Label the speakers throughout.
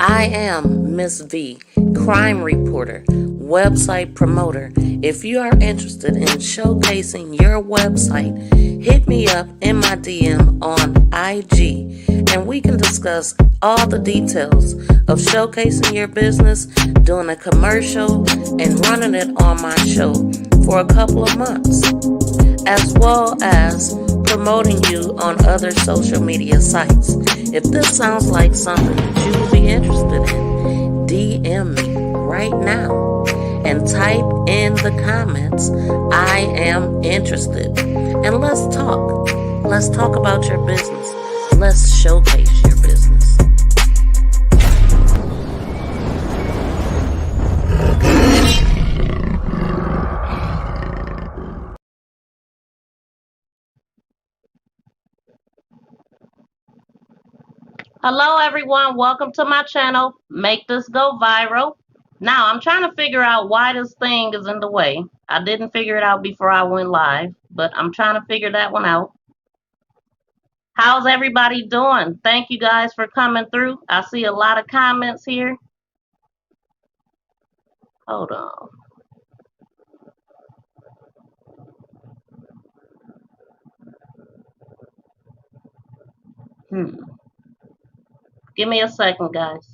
Speaker 1: I am Miss V, crime reporter, website promoter. If you are interested in showcasing your website, hit me up in my DM on IG and we can discuss all the details of showcasing your business, doing a commercial, and running it on my show for a couple of months, as well as promoting you on other social media sites. If this sounds like something that you would be interested in, DM me right now and type in the comments, I am interested. And let's talk. Let's talk about your business. Let's showcase your business. Hello everyone, welcome to my channel. Make this go viral. Now I'm trying to figure out why this thing is in the way. I didn't figure it out before I went live, but I'm trying to figure that one out. How's everybody doing? Thank you guys for coming through. I see a lot of comments here. Hold on. Give me a second, guys.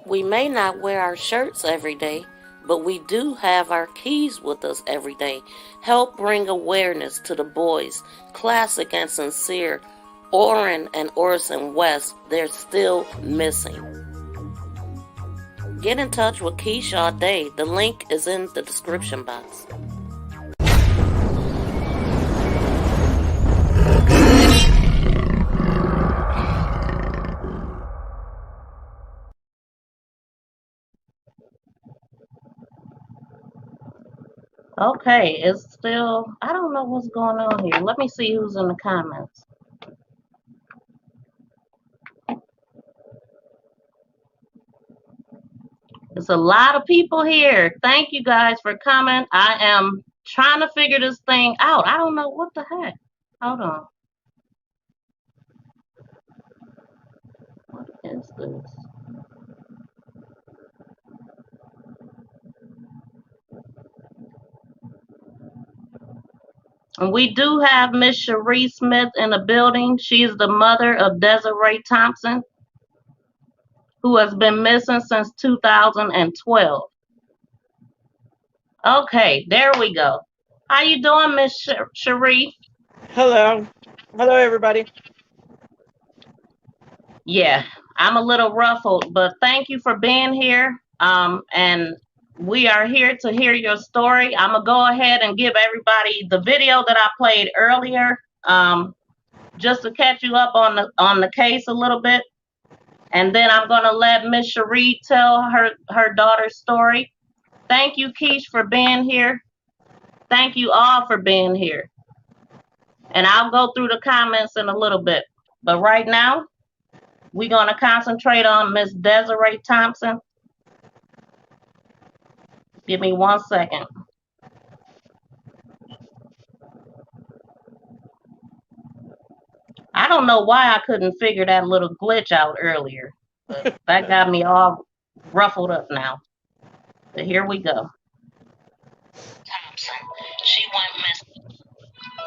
Speaker 1: We may not wear our shirts every day, but we do have our keys with us every day. Help bring awareness to the boys, Classic and Sincere, Oren and Orson West. They're still missing. Get in touch with CashApp Hey. The link is in the description box. Okay, it's still, I don't know what's going on here. Let me see who's in the comments. There's a lot of people here. Thank you guys for coming. I am trying to figure this thing out. I don't know what the heck. Hold on. What is this? And we do have Miss Sheri Smith in the building. She is the mother of Desiree Thompson, who has been missing since 2012. Okay, there we go. How you doing, Miss Sheri?
Speaker 2: Hello. Hello, everybody.
Speaker 1: Yeah, I'm a little ruffled, but thank you for being here. And we are here to hear your story. I'm gonna go ahead and give everybody the video that I played earlier, just to catch you up on the case a little bit. And then I'm gonna let Miss Sheri tell her daughter's story. Thank you, Keish, for being here. Thank you all for being here. And I'll go through the comments in a little bit. But right now, we're going to concentrate on Miss Desiree Thompson. Give me 1 second. I don't know why I couldn't figure that little glitch out earlier. But that got me all ruffled up now. But here we go. Thompson. She went missing.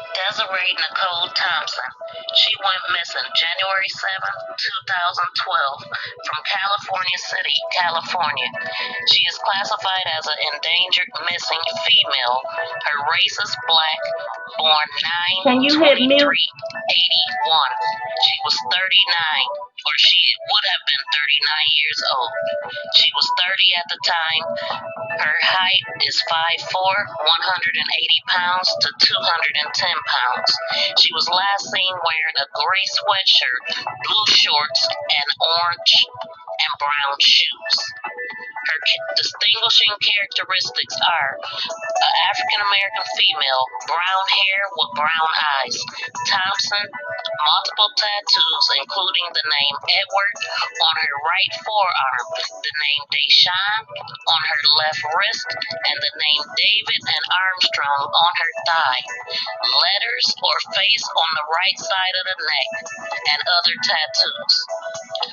Speaker 1: Desiree Nicole Thompson. She went missing January 7th, 2012 from California City, California. She is classified as an endangered missing female. Her race is black, born 9/23/81. She was 39, or she would have been 39 years old. She was 30 at the time. Her height is 5'4", 180 pounds to 210 pounds. She was last seen wearing a gray sweatshirt, blue shorts, and orange and brown shoes. Her distinguishing characteristics are African American female, brown hair with brown eyes. Thompson, multiple tattoos, including the name Edward on her right forearm, the name Deshawn on her left wrist, and the name David and Armstrong on her thigh. Letters or face on the right side of the neck, and other tattoos.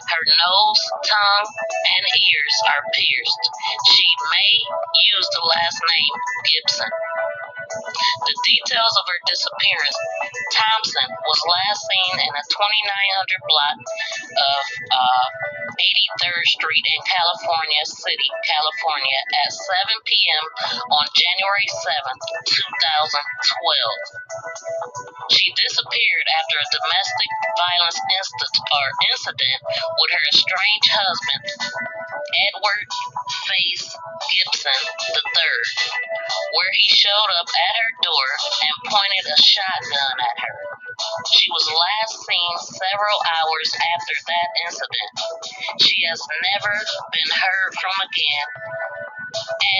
Speaker 1: Her nose, tongue, and ears are pierced. She may use the last name Gibson. The details of her disappearance. Thompson was last seen in a 2900 block of 83rd Street in California City, California at 7 p.m. on January 7th, 2012. She disappeared after a domestic violence incident with her estranged husband, Edward Face Gibson III, where he showed up at her door and pointed a shotgun at her. She was last seen several hours after that incident. She has never been heard from again,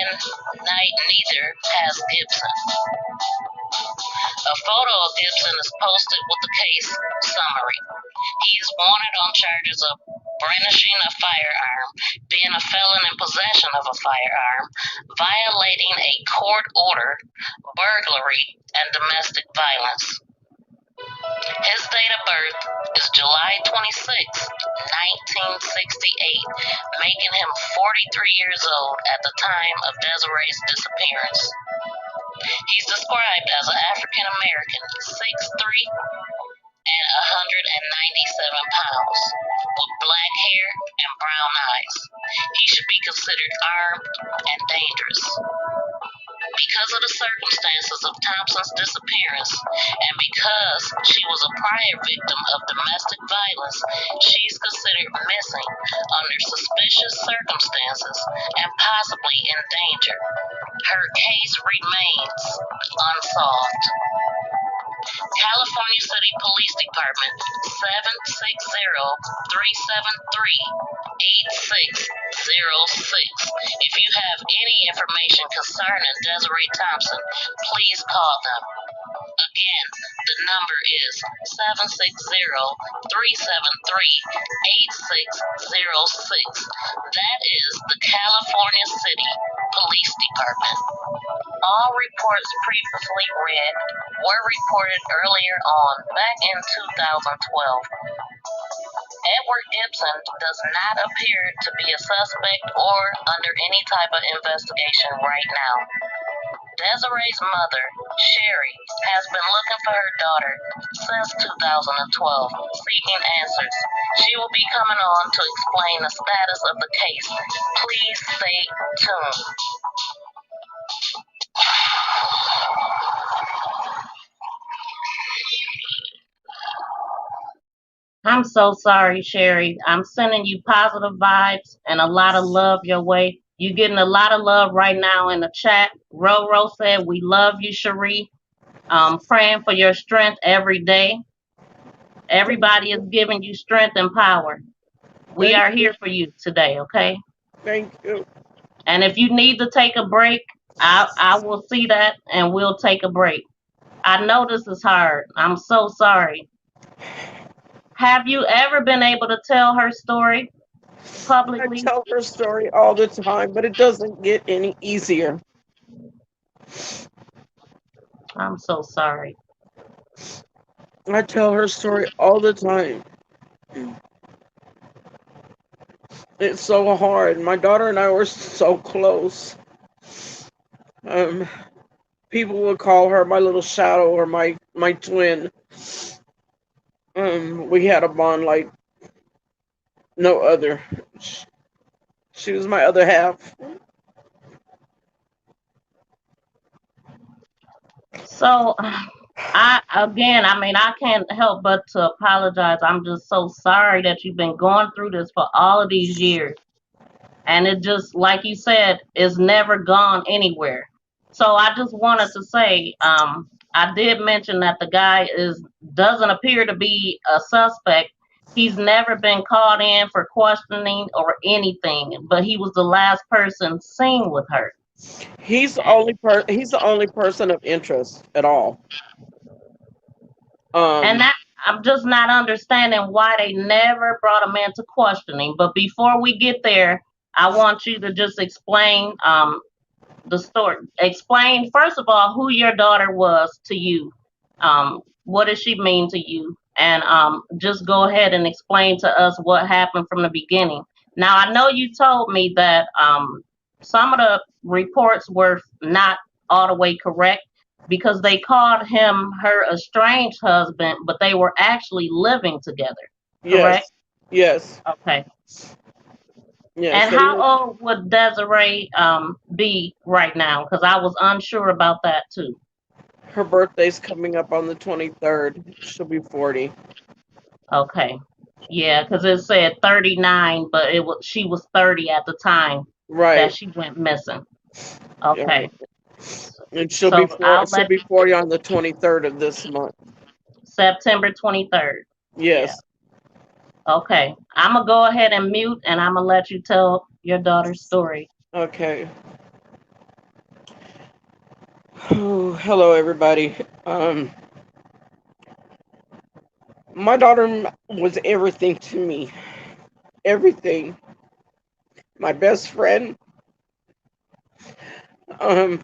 Speaker 1: and neither has Gibson. A photo of Gibson is posted with the case summary. He is wanted on charges of brandishing a firearm, being a felon in possession of a firearm, violating a court order, burglary, and domestic violence. His date of birth is July 26, 1968, making him 43 years old at the time of Desiree's disappearance. He's described as an African American, 6'3", and 197 pounds, with black hair and brown eyes. He should be considered armed and dangerous. Because of the circumstances of Thompson's disappearance, and because she was a prior victim of domestic violence, she's considered missing under suspicious circumstances and possibly in danger. Her case remains unsolved. California City Police Department 760-373-8606. If you have any information concerning Desiree Thompson, please call them. Again, the number is 760-373-8606. That is the California City Police Department. All reports previously read were reported earlier on, back in 2012. Edward Gibson does not appear to be a suspect or under any type of investigation right now. Desiree's mother, Sheri, has been looking for her daughter since 2012, seeking answers. She will be coming on to explain the status of the case. Please stay tuned. I'm so sorry, Sheri. I'm sending you positive vibes and a lot of love your way. You're getting a lot of love right now in the chat. Roro said, we love you, Sheri. Praying for your strength every day. Everybody is giving you strength and power. We are here for you today, okay?
Speaker 2: Thank you.
Speaker 1: And if you need to take a break, I will see that and we'll take a break. I know this is hard. I'm so sorry. Have you ever been able to tell her story publicly?
Speaker 2: I tell her story all the time, but it doesn't get any easier.
Speaker 1: I'm so sorry.
Speaker 2: I tell her story all the time. It's so hard. My daughter and I were so close. People would call her my little shadow or my twin. We had a bond like no other. She was my other half.
Speaker 1: So, I can't help but to apologize. I'm just so sorry that you've been going through this for all of these years. And it just, like you said, is never gone anywhere. So I just wanted to say, I did mention that the guy doesn't appear to be a suspect. He's never been called in for questioning or anything, but he was the last person seen with her.
Speaker 2: He's the only person of interest at all.
Speaker 1: And
Speaker 2: Um,
Speaker 1: that, I'm just not understanding why they never brought him into questioning. But before we get there, I want you to just explain the story. Explain first of all who your daughter was to you. What does she mean to you? And just go ahead and explain to us what happened from the beginning. Now I know you told me that some of the reports were not all the way correct because they called him her estranged husband, but they were actually living together. Correct?
Speaker 2: yes, yes,
Speaker 1: Okay.
Speaker 2: yes.
Speaker 1: And how old would Desiree be right now? Because I was unsure about that too.
Speaker 2: Her birthday's coming up on the 23rd. She'll be 40.
Speaker 1: Okay. Yeah, because it said 39, but she was 30 at the time that
Speaker 2: Right.
Speaker 1: she went missing.
Speaker 2: Right.
Speaker 1: Okay.
Speaker 2: And
Speaker 1: So I'll
Speaker 2: she'll
Speaker 1: let
Speaker 2: be 40 on the 23rd of this month.
Speaker 1: September 23rd. Yeah.
Speaker 2: Yes.
Speaker 1: Okay. I'm going to go ahead and mute and I'm going to let you tell your daughter's story.
Speaker 2: Okay. Oh, hello, everybody. My daughter was everything to me. Everything. My best friend. Um,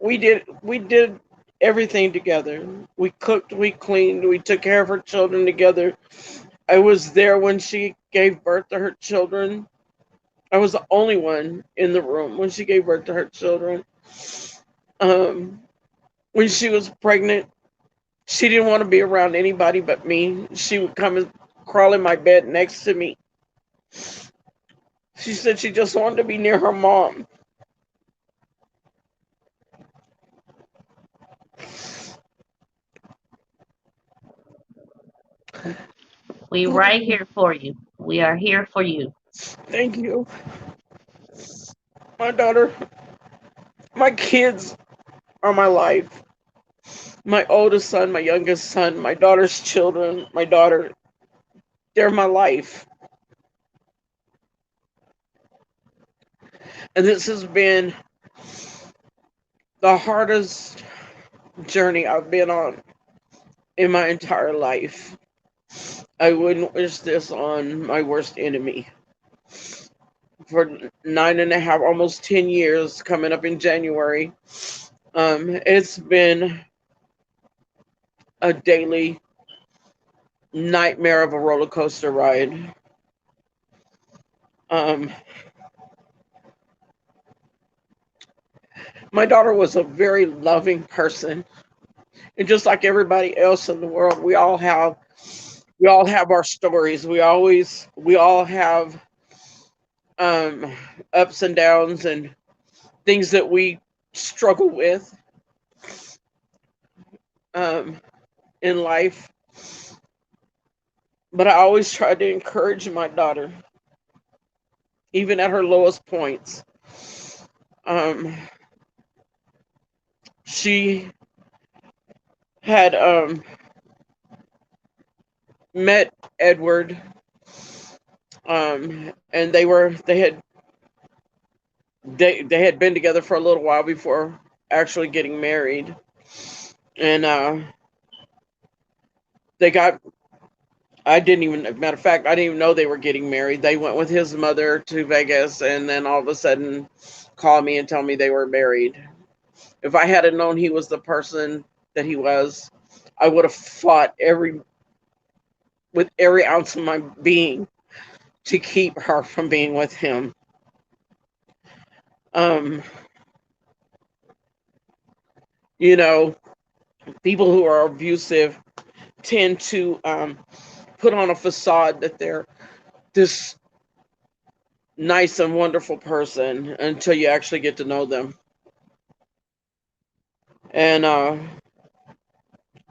Speaker 2: we did everything together. We cooked, we cleaned, we took care of her children together. I was there when she gave birth to her children. I was the only one in the room when she gave birth to her children. Um, when she was pregnant, she didn't want to be around anybody but me. She would come and crawl in my bed next to me. She said she just wanted to be near her mom.
Speaker 1: We right here for you. We are here for you.
Speaker 2: Thank you. My daughter, my kids are my life. My oldest son, my youngest son, my daughter's children, my daughter, they're my life. And this has been the hardest journey I've been on in my entire life. I wouldn't wish this on my worst enemy. For 9.5, almost 10 years, coming up in January, it's been a daily nightmare of a roller coaster ride. Um, my daughter was a very loving person, and just like everybody else in the world, we all have our stories. We all have um, ups and downs and things that we struggle with um, in life. But I always try to encourage my daughter, even at her lowest points. Um, she had met Edward, and they had been together for a little while before actually getting married, and they got. I didn't even, matter of fact, I didn't even know they were getting married. They went with his mother to Vegas, and then all of a sudden, called me and tell me they were married. If I had known he was the person that he was, I would have fought with every ounce of my being to keep her from being with him. Um, you know, people who are abusive tend to put on a facade that they're this nice and wonderful person until you actually get to know them. And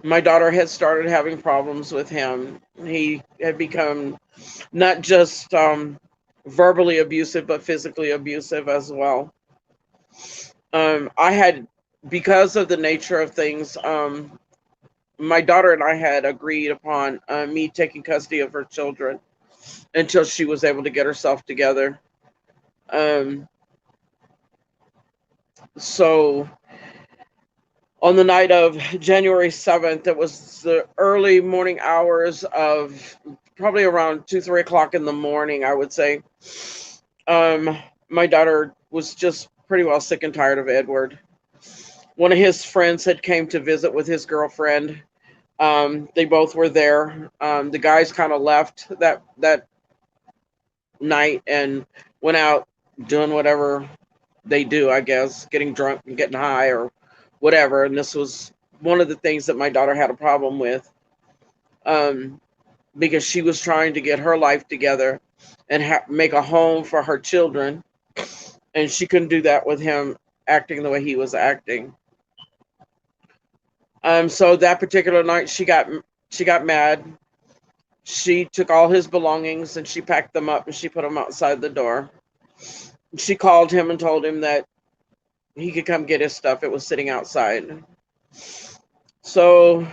Speaker 2: my daughter had started having problems with him. He had become not just verbally abusive, but physically abusive as well. I had, because of the nature of things, my daughter and I had agreed upon me taking custody of her children until she was able to get herself together. Um, so on the night of January 7th, it was the early morning hours of probably around 2, 3 o'clock in the morning, I would say. Um, my daughter was just pretty well sick and tired of Edward. One of his friends had came to visit with his girlfriend. They both were there. The guys kind of left that night and went out doing whatever they do, I guess, getting drunk and getting high or whatever. And this was one of the things that my daughter had a problem with, um, because she was trying to get her life together and make a home for her children, and she couldn't do that with him acting the way he was acting. So that particular night, she got mad. She took all his belongings and she packed them up and she put them outside the door. She called him and told him that he could come get his stuff. It was sitting outside. So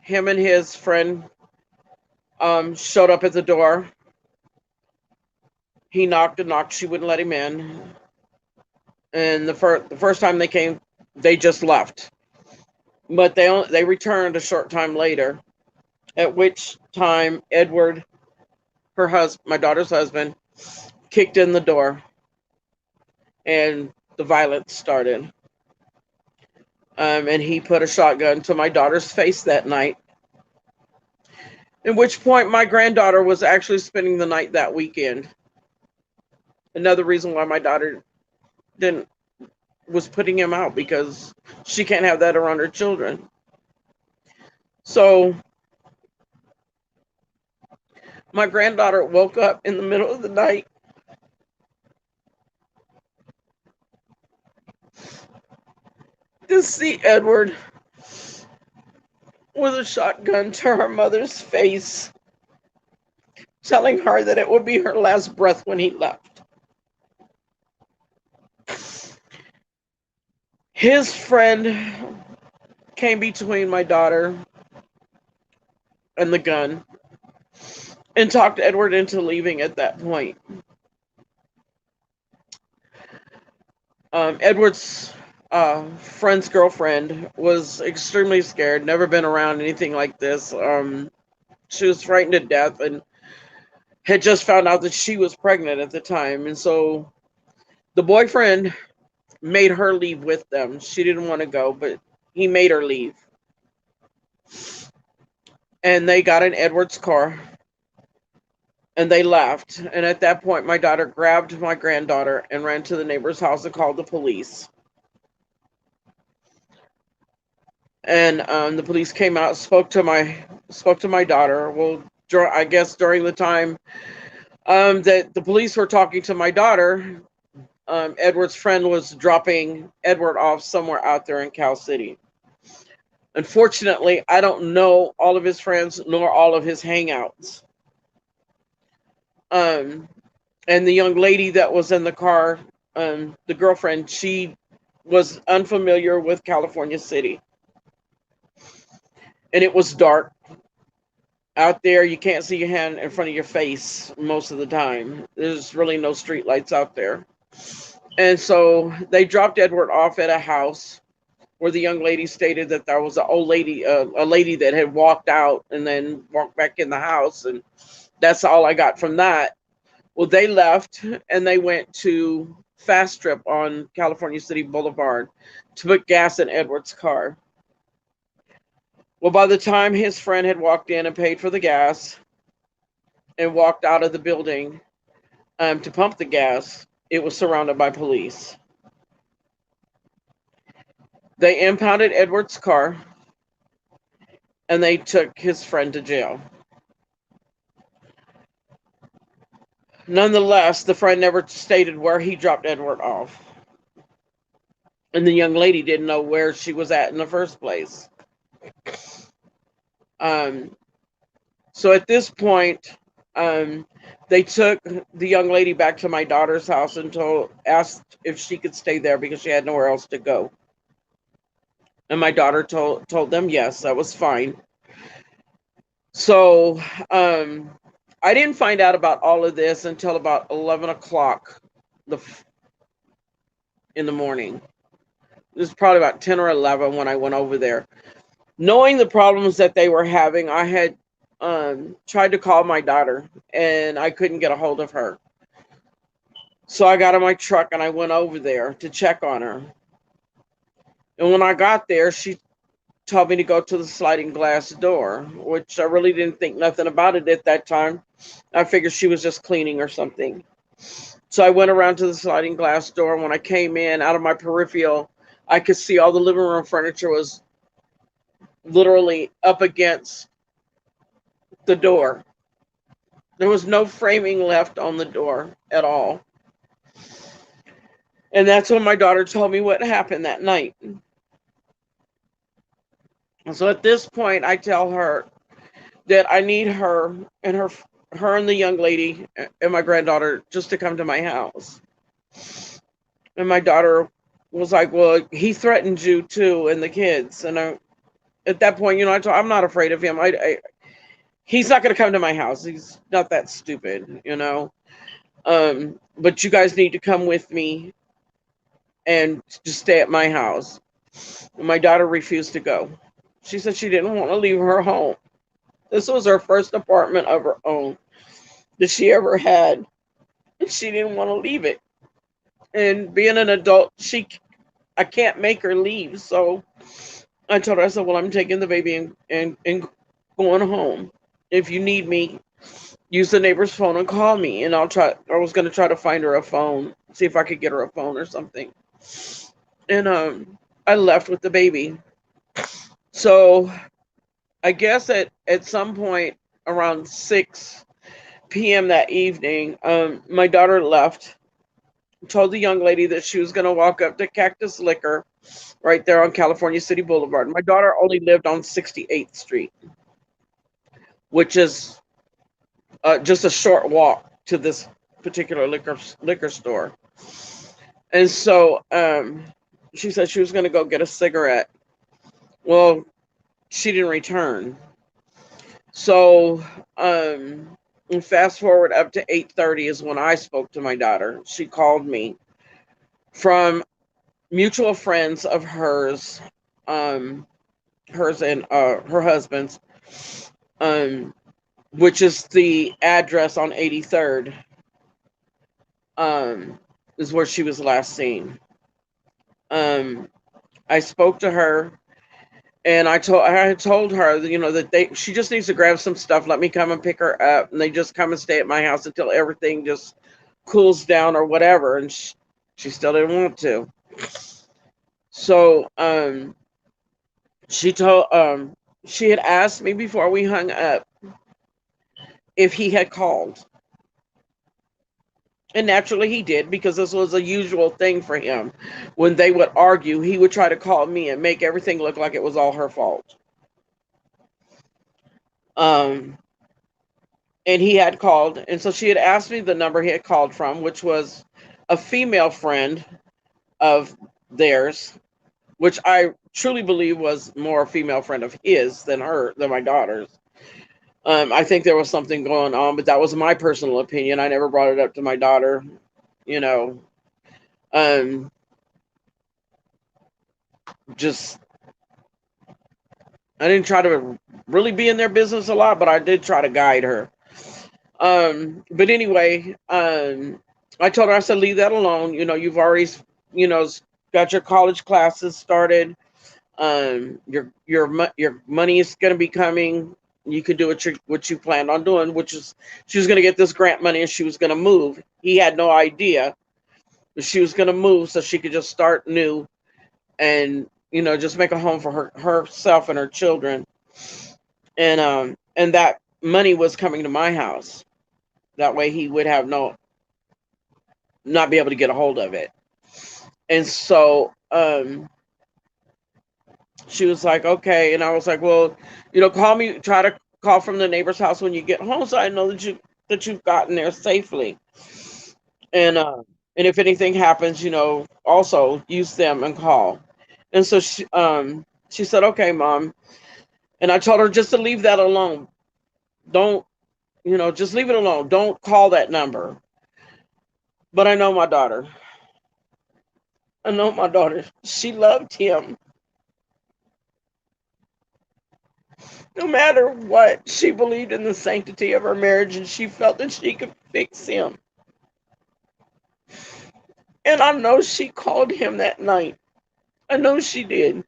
Speaker 2: him and his friend showed up at the door. He knocked and knocked. She wouldn't let him in. And the first time they came, they just left. But they returned a short time later. At which time Edward, my daughter's husband, kicked in the door, and the violence started. And he put a shotgun to my daughter's face that night. At which point my granddaughter was actually spending the night that weekend. Another reason why my daughter didn't was putting him out, because she can't have that around her children. So my granddaughter woke up in the middle of the night to see Edward with a shotgun to her mother's face, telling her that it would be her last breath when he left. His friend came between my daughter and the gun and talked Edward into leaving at that point. Edward's friend's girlfriend was extremely scared, never been around anything like this. She was frightened to death and had just found out that she was pregnant at the time. And so the boyfriend made her leave with them. She didn't want to go, but he made her leave. And they got in Edward's car and they left. And at that point, my daughter grabbed my granddaughter and ran to the neighbor's house and called the police. And the police came out, spoke to my daughter. Well, I guess during the time that the police were talking to my daughter, Edward's friend was dropping Edward off somewhere out there in Cal City. Unfortunately, I don't know all of his friends nor all of his hangouts. And the young lady that was in the car, the girlfriend, she was unfamiliar with California City. And it was dark. Out there, you can't see your hand in front of your face most of the time. There's really no street lights out there. And so they dropped Edward off at a house where the young lady stated that there was a lady that had walked out and then walked back in the house. And that's all I got from that. Well, they left and they went to Fast Trip on California City Boulevard to put gas in Edward's car. Well, by the time his friend had walked in and paid for the gas and walked out of the building to pump the gas, it was surrounded by police. They impounded Edward's car and they took his friend to jail. Nonetheless, the friend never stated where he dropped Edward off. And the young lady didn't know where she was at in the first place. So at this point, they took the young lady back to my daughter's house and asked if she could stay there because she had nowhere else to go. And my daughter told them yes, that was fine. So um, I didn't find out about all of this until about 11 o'clock the, in the morning. It was probably about 10 or 11 when I went over there. Knowing the problems that they were having, I had tried to call my daughter and I couldn't get a hold of her. So I got in my truck and I went over there to check on her. And when I got there, she told me to go to the sliding glass door, which I really didn't think nothing about it at that time. I figured she was just cleaning or something. So I went around to the sliding glass door. When I came in out of my peripheral, I could see all the living room furniture was literally up against the door. There was no framing left on the door at all. And that's when my daughter told me what happened that night. So at this point, I tell her that I need her and her and the young lady and my granddaughter just to come to my house. And my daughter was like, "Well, he threatened you too, and the kids." And at that point, I told I'm not afraid of him. He's not going to come to my house. He's not that stupid. But you guys need to come with me and just stay at my house. And my daughter refused to go. She said she didn't want to leave her home. This was her first apartment of her own that she ever had, and she didn't want to leave it. And being an adult, I can't make her leave. So I told her, I said, "Well, I'm taking the baby and going home. If you need me, use the neighbor's phone and call me." And I was going to try to find her a phone, see if I could get her a phone or something. And I left with the baby. So I guess at some point around 6 p.m. that evening, my daughter left, told the young lady that she was going to walk up to Cactus Liquor right there on California City Boulevard. My daughter only lived on 68th Street, which is just a short walk to this particular liquor store. And so she said she was going to go get a cigarette. Well, she didn't return. So fast forward up to 8:30 is when I spoke to my daughter. She called me from mutual friends of hers, hers and her husband's, um, which is the address on 83rd, is where she was last seen. Um, I spoke to her and I told her that, that she just needs to grab some stuff. Let me come and pick her up, and they just come and stay at my house until everything just cools down or whatever. And she still didn't want to. So she had asked me before we hung up if he had called. And naturally he did, because this was a usual thing for him. When they would argue, he would try to call me and make everything look like it was all her fault. Um, and he had called. And so she had asked me the number he had called from, which was a female friend of theirs, which I truly believe was more a female friend of his than my daughter's. I think there was something going on, but that was my personal opinion. I never brought it up to my daughter, you know. Um, just I didn't try to really be in their business a lot, but I did try to guide her. But anyway, I told her, I said, leave that alone. You've already, you know, got your college classes started. Your money is going to be coming. You can do what you planned on doing, which is she was going to get this grant money and she was going to move. He had no idea, but she was going to move so she could just start new and just make a home for herself and her children. And that money was coming to my house. That way he would have not be able to get a hold of it. And so she was like, okay. And I was like, well, call me, try to call from the neighbor's house when you get home, so I know that you've gotten there safely. And if anything happens, also use them and call. And so she said, okay, Mom. And I told her just to leave that alone. Don't, just leave it alone. Don't call that number. But I know my daughter. I know my daughter. She loved him. No matter what, she believed in the sanctity of her marriage and she felt that she could fix him. And I know she called him that night. I know she did.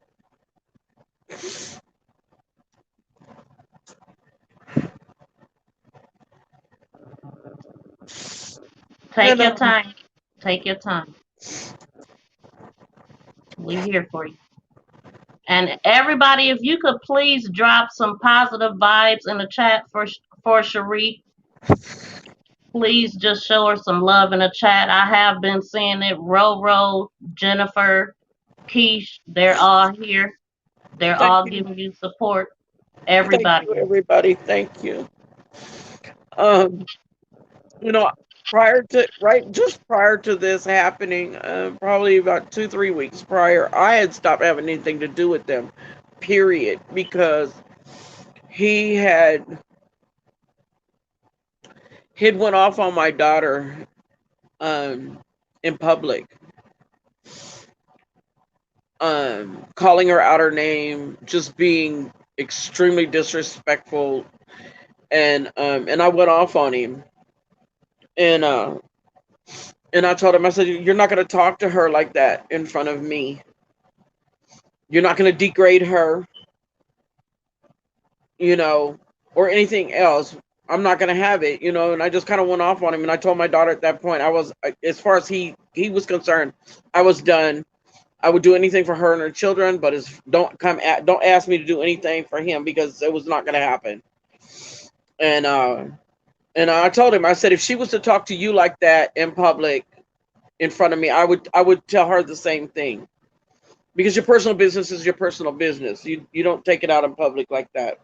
Speaker 1: Take
Speaker 2: And
Speaker 1: your time. Take your time. We here for you. And everybody, if you could please drop some positive vibes in the chat for Sheri. Please just show her some love in the chat. I have been seeing it. Roro, Jennifer, Keish, they're all here. They're
Speaker 2: thank
Speaker 1: all
Speaker 2: you.
Speaker 1: giving you support.
Speaker 2: Thank
Speaker 1: Everybody
Speaker 2: you,
Speaker 1: is.
Speaker 2: everybody. Thank you. Um, you know, just prior to this happening, probably about 2, 3 weeks prior, I had stopped having anything to do with them, period, because he had went off on my daughter, um, in public, calling her out her name, just being extremely disrespectful, and I went off on him, and and I told him, I said, you're not going to talk to her like that in front of me. You're not going to degrade her, you know, or anything else. I'm not going to have it, and I just kind of went off on him, and I told my daughter at that point, I was, as far as he was concerned, I was done. I would do anything for her and her children, but don't ask me to do anything for him because it was not going to happen. And I told him, I said, if she was to talk to you like that in public in front of me, I would tell her the same thing, because your personal business is your personal business. You don't take it out in public like that.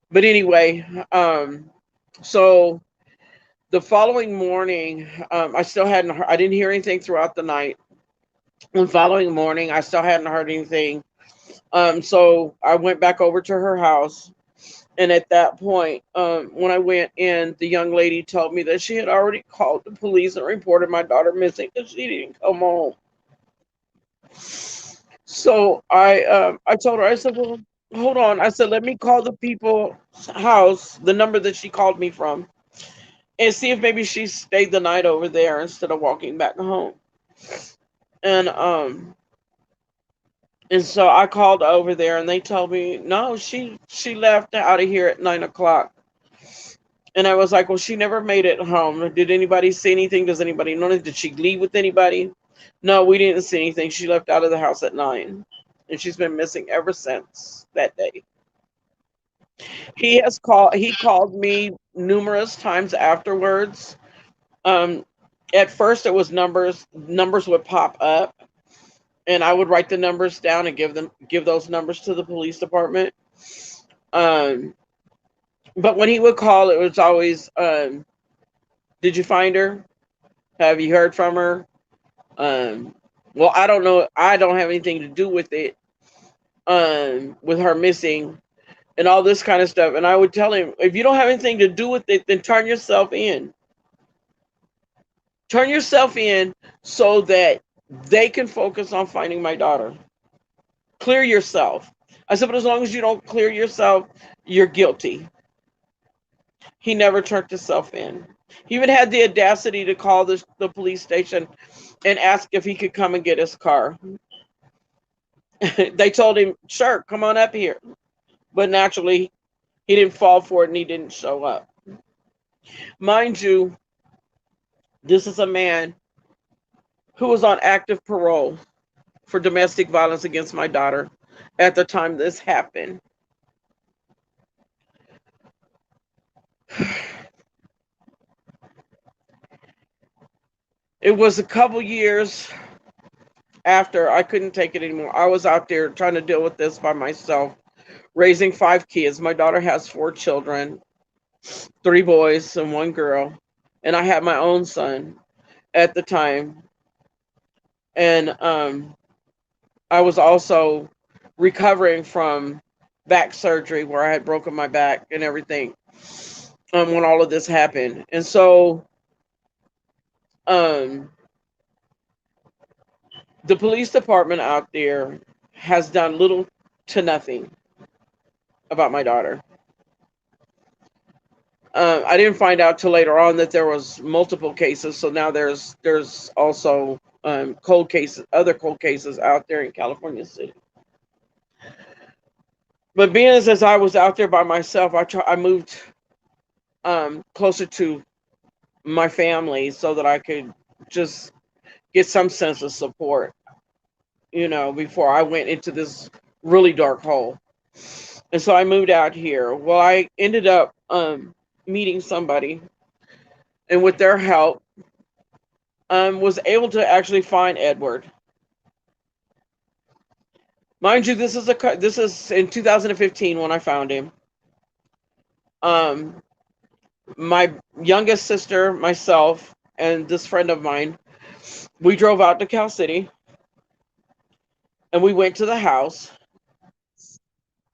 Speaker 2: But anyway, so the following morning, I still hadn't heard, I didn't hear anything throughout the night. The following morning, I still hadn't heard anything. So I went back over to her house. And at that point, when I went in, the young lady told me that she had already called the police and reported my daughter missing because she didn't come home. So I told her, I said, well, hold on. I said, let me call the people's house, the number that she called me from, and see if maybe she stayed the night over there instead of walking back home. And and so I called over there, and they told me no, she left out of here at 9 o'clock. And I was like, well, she never made it home. Did anybody see anything? Does anybody know? Did she leave with anybody? No, we didn't see anything. She left out of the house at 9, and she's been missing ever since that day. He called me numerous times afterwards. Um, at first it was numbers would pop up, and I would write the numbers down and give those numbers to the police department. Um, but when he would call, it was always, did you find her? Have you heard from her? Um, well, I don't know. I don't have anything to do with it. With her missing and all this kind of stuff. And I would tell him, if you don't have anything to do with it, then turn yourself in. Turn yourself in so that they can focus on finding my daughter. Clear yourself. I said, but as long as you don't clear yourself, you're guilty. He never turned himself in. He even had the audacity to call the police station and ask if he could come and get his car. They told him, sure, come on up here. But naturally, he didn't fall for it and he didn't show up. Mind you, this is a man who was on active parole for domestic violence against my daughter at the time this happened. It was a couple years after I couldn't take it anymore. I was out there trying to deal with this by myself, raising 5 kids. My daughter has 4 children, 3 boys and 1 girl. And I had my own son at the time. And I was also recovering from back surgery where I had broken my back and everything. when all of this happened. And so um, the police department out there has done little to nothing about my daughter. I didn't find out till later on that there was multiple cases. So now there's also cold cases, other cold cases out there in California City. But being as I was out there by myself, I moved closer to my family so that I could just get some sense of support, before I went into this really dark hole. And so I moved out here. Well, I ended up meeting somebody, and with their help, was able to actually find Edward. Mind you, this is in 2015 when I found him. Um, my youngest sister, myself, and this friend of mine, we drove out to Cal City, and we went to the house.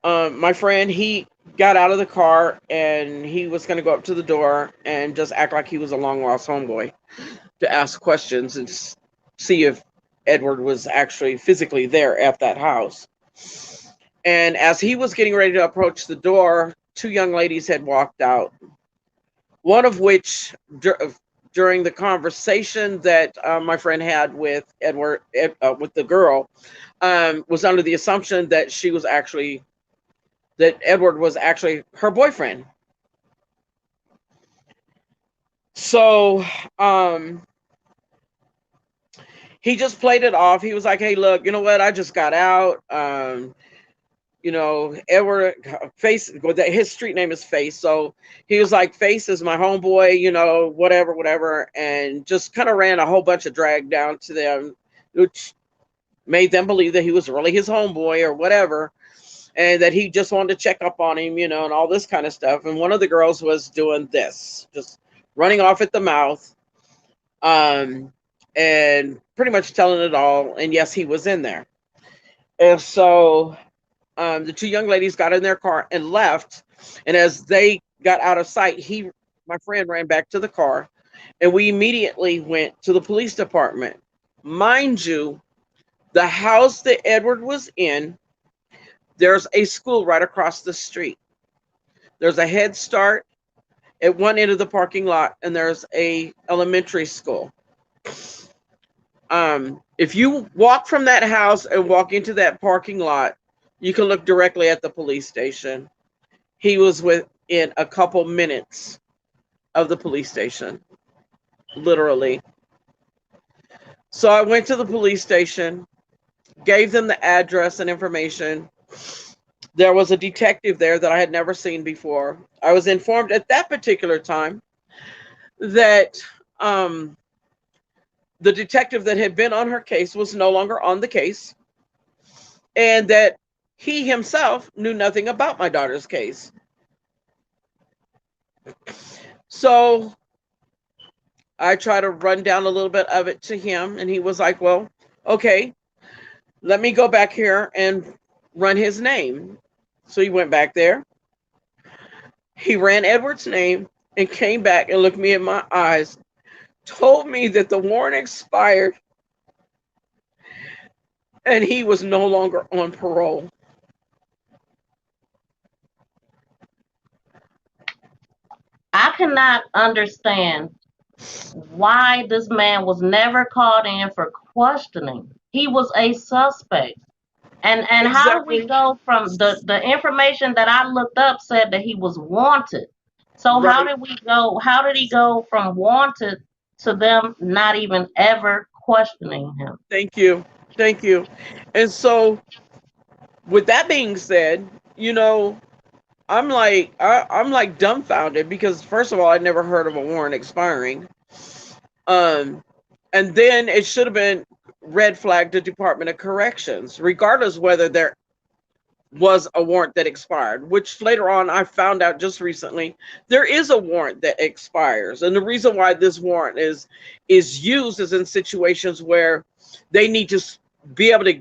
Speaker 2: My friend, he got out of the car and he was going to go up to the door and just act like he was a long lost homeboy to ask questions and see if Edward was actually physically there at that house. And as he was getting ready to approach the door, two young ladies had walked out. One of which, during the conversation that my friend had with Edward, with the girl, was under the assumption that Edward was actually her boyfriend. So he just played it off. He was like, "Hey, look, you know what? I just got out. Edward Face, his street name is Face. So he was like, Face is my homeboy, whatever. And just kind of ran a whole bunch of drag down to them, which made them believe that he was really his homeboy or whatever. And that he just wanted to check up on him, and all this kind of stuff. And one of the girls was doing this, just running off at the mouth, and pretty much telling it all. And yes, he was in there. And so the two young ladies got in their car and left. And as they got out of sight, my friend ran back to the car, and we immediately went to the police department. Mind you, the house that Edward was in, there's a school right across the street. There's a Head Start at one end of the parking lot, and there's a elementary school. If you walk from that house and walk into that parking lot, you can look directly at the police station. He was within a couple minutes of the police station, literally. So I went to the police station, gave them the address and information. There was a detective there that I had never seen before. I was informed at that particular time that the detective that had been on her case was no longer on the case, and that he himself knew nothing about my daughter's case. So I tried to run down a little bit of it to him, and he was like, well, okay, let me go back here and run his name. So he went back there. He ran Edward's name and came back and looked me in my eyes, told me that the warrant expired and he was no longer on parole.
Speaker 1: I cannot understand why this man was never called in for questioning. He was a suspect. And how do we
Speaker 2: Exactly.
Speaker 1: go from the information that I looked up said that he was wanted. So
Speaker 2: Right.
Speaker 1: how did he go from wanted to them not even ever questioning him?
Speaker 2: Thank you. Thank you. And so with that being said, I'm like dumbfounded because first of all, I'd never heard of a warrant expiring. Um, and then it should have been red flagged to Department of Corrections, regardless whether there was a warrant that expired, which later on I found out just recently there is a warrant that expires. And the reason why this warrant is used is in situations where they need to be able to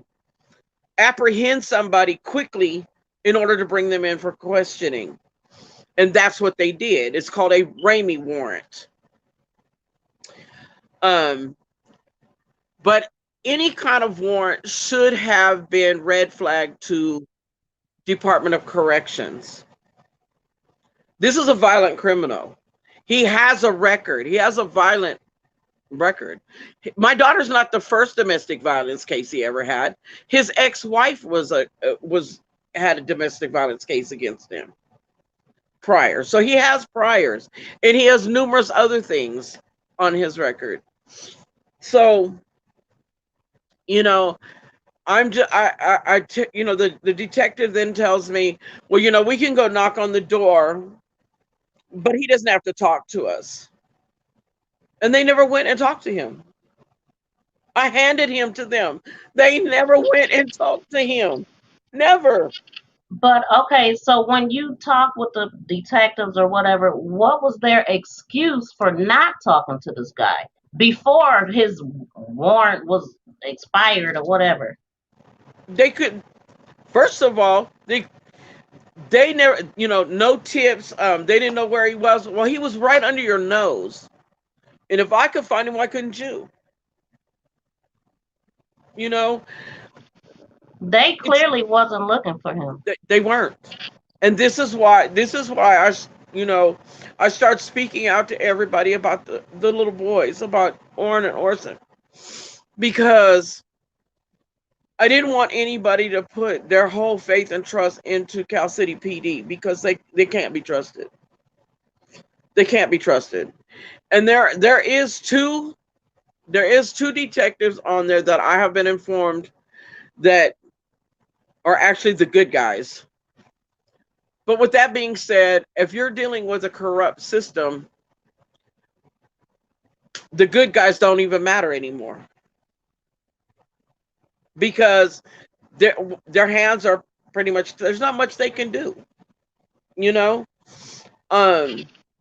Speaker 2: apprehend somebody quickly in order to bring them in for questioning. And that's what they did. It's called a Ramey warrant. Um, but any kind of warrant should have been red flagged to Department of Corrections. This is a violent criminal. He has a record. He has a violent record. My daughter's not the first domestic violence case he ever had. His ex-wife had a domestic violence case against him prior. So he has priors, and he has numerous other things on his record. So, you know, the detective then tells me, well, we can go knock on the door, but he doesn't have to talk to us. And they never went and talked to him. I handed him to them. They never went and talked to him. Never.
Speaker 3: But okay, so when you talk with the detectives or whatever, what was their excuse for not talking to this guy before his warrant was expired or whatever?
Speaker 2: They could. First of all, they never, no tips. They didn't know where he was. Well, he was right under your nose. And if I could find him, why couldn't you?
Speaker 3: They clearly wasn't looking for him.
Speaker 2: They weren't. And this is why I start speaking out to everybody about the little boys, about Orrin and Orson, because I didn't want anybody to put their whole faith and trust into Cal City PD, because they can't be trusted. They can't be trusted. And there is two detectives on there that I have been informed that are actually the good guys. But with that being said, if you're dealing with a corrupt system, the good guys don't even matter anymore, because their hands are pretty much, there's not much they can do.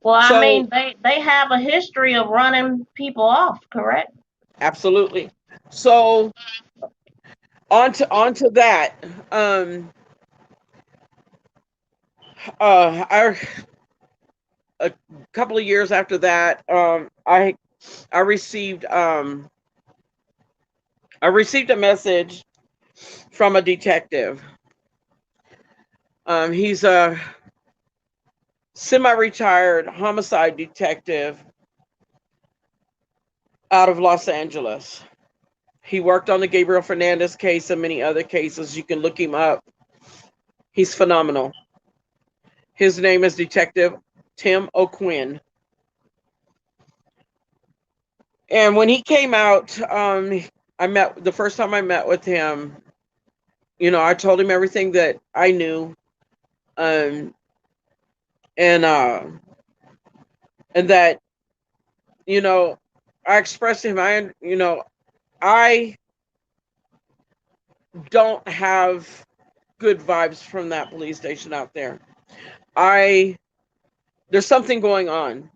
Speaker 3: Well, I mean, they have a history of running people off, correct?
Speaker 2: Absolutely. So onto that. A couple of years after that, I received a message from a detective. He's a semi-retired homicide detective out of Los Angeles. He worked on the Gabriel Fernandez case and many other cases. You can look him up. He's phenomenal. His name is Detective Tim O'Quinn. And when he came out, the first time I met with him, I told him everything that I knew. And that, I expressed to him, I don't have good vibes from that police station out there. There's something going on,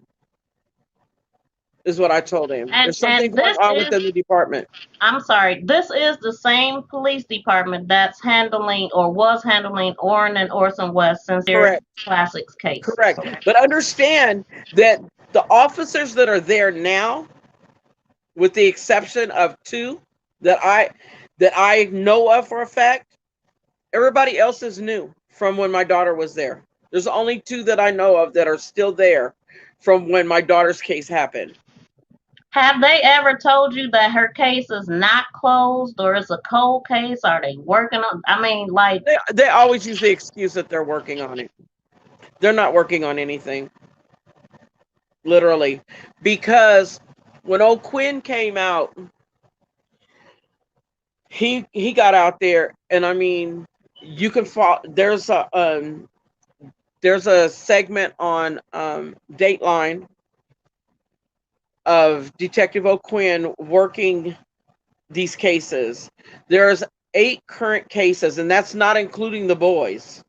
Speaker 2: is what I told him. There's something going on within the department.
Speaker 3: I'm sorry. This is the same police department that's handling or was handling Orrin and Orson West since their Classics case.
Speaker 2: Correct. But understand that the officers that are there now, with the exception of two that I know of for a fact, everybody else is new from when my daughter was there. There's only two that I know of that are still there from when my daughter's case happened.
Speaker 3: Have they ever told you that her case is not closed, or it's a cold case? Are they working on? I mean, like
Speaker 2: they always use the excuse that they're working on it. They're not working on anything, literally, because when O'Quinn came out, he got out there, and I mean, you can follow. There's a segment on Dateline of Detective O'Quinn working these cases. There's 8 current cases, and that's not including the boys.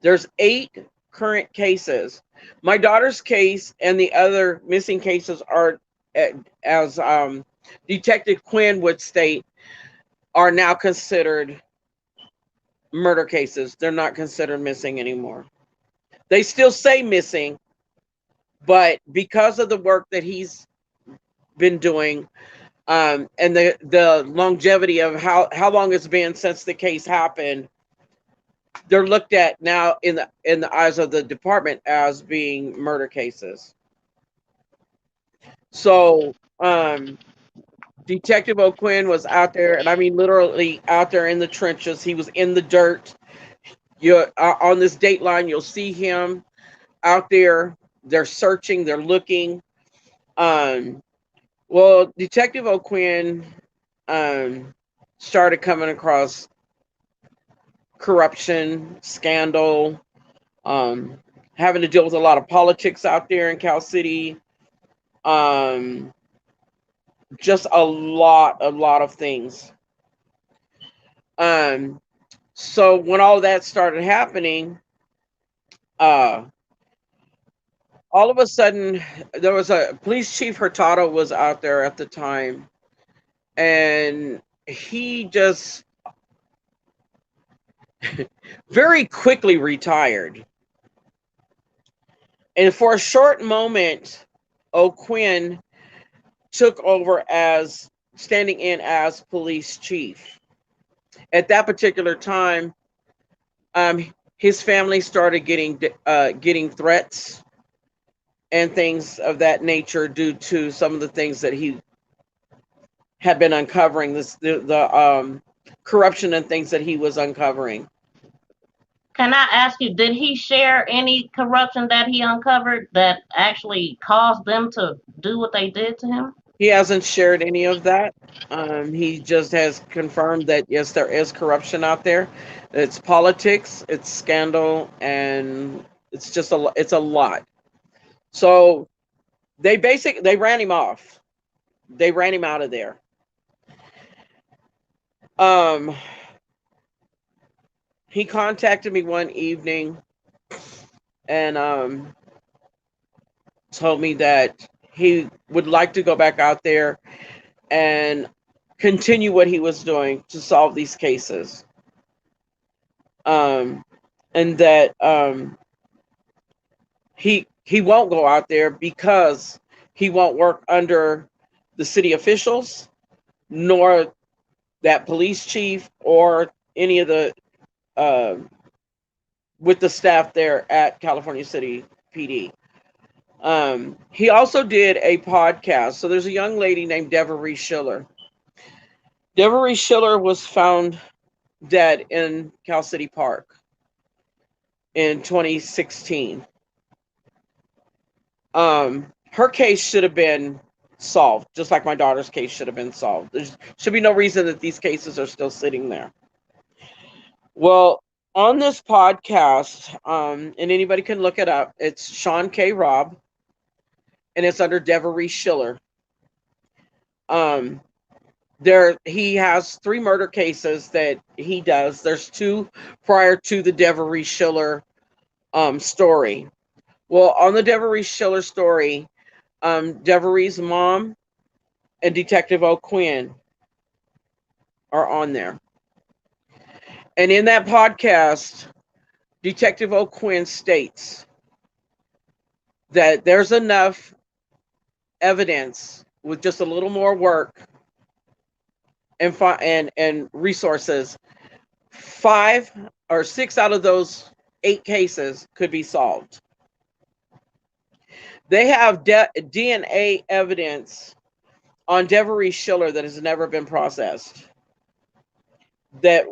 Speaker 2: There's 8 current cases. My daughter's case and the other missing cases are, as Detective Quinn would state, are now considered murder cases. They're not considered missing anymore. They still say missing, but because of the work that he's been doing, and the longevity of how long it's been since the case happened, they're looked at now in the eyes of the department as being murder cases. So Detective O'Quinn was out there, and I mean literally out there in the trenches. He was in the dirt. You on this Dateline, you'll see him out there. They're searching, they're looking. Um, well, Detective O'Quinn started coming across corruption, scandal, um, having to deal with a lot of politics out there in Cal City. Um, just a lot of things. Um, so when all that started happening, uh, all of a sudden there was a police chief. Hurtado was out there at the time, and he just very quickly retired. And for a short moment, O'Quinn took over as standing in as police chief. At that particular time, his family started getting threats and things of that nature due to some of the things that he had been uncovering, the corruption and things that he was uncovering.
Speaker 3: Can I ask you, did he share any corruption that he uncovered that actually caused them to do what they did to him?
Speaker 2: He hasn't shared any of that. He just has confirmed that yes, there is corruption out there. It's politics, it's scandal, and it's a lot. So they ran him off. They ran him out of there. Um, he contacted me one evening and told me that he would like to go back out there and continue what he was doing to solve these cases. And that he won't go out there because he won't work under the city officials, nor that police chief or any of the uh, with the staff there at California City PD. He also did a podcast. So there's a young lady named Desiree Schiller. Desiree Schiller was found dead in Cal City Park in 2016. Her case should have been solved, just like my daughter's case should have been solved. There should be no reason that these cases are still sitting there. Well, on this podcast, and anybody can look it up, it's Sean K. Robb, and it's under Desiree Schiller. He has 3 murder cases that he does. There's 2 prior to the Desiree Schiller story. Well, on the Desiree Schiller story, Desiree's mom and Detective O'Quinn are on there. And in that podcast, Detective O'Quinn states that there's enough evidence with just a little more work and resources. 5 or 6 out of those 8 cases could be solved. They have DNA evidence on Desiree Schiller that has never been processed, that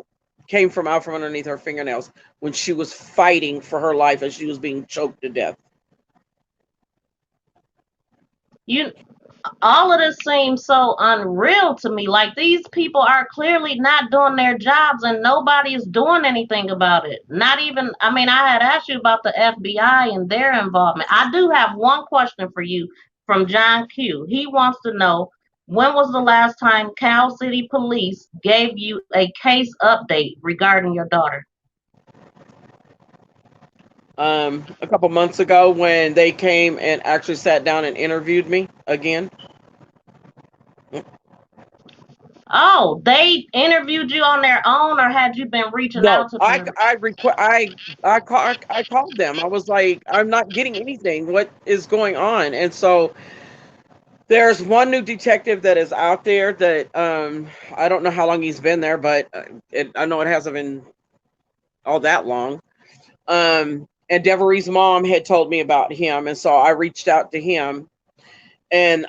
Speaker 2: came from out from underneath her fingernails when she was fighting for her life as she was being choked to death.
Speaker 3: All of this seems so unreal to me. Like, these people are clearly not doing their jobs and nobody is doing anything about it. Not even, I mean, I had asked you about the FBI and their involvement. I do have one question for you from John Q. He wants to know, when was the last time Cal City Police gave you a case update regarding your daughter?
Speaker 2: A couple months ago when they came and actually sat down and interviewed me again.
Speaker 3: Oh, they interviewed you on their own, or had you been reaching
Speaker 2: No,
Speaker 3: out to them?
Speaker 2: I called them. I was like, I'm not getting anything. What is going on? And so there's one new detective that is out there that I don't know how long he's been there, but I know it hasn't been all that long. And Deveree's mom had told me about him, and so I reached out to him, and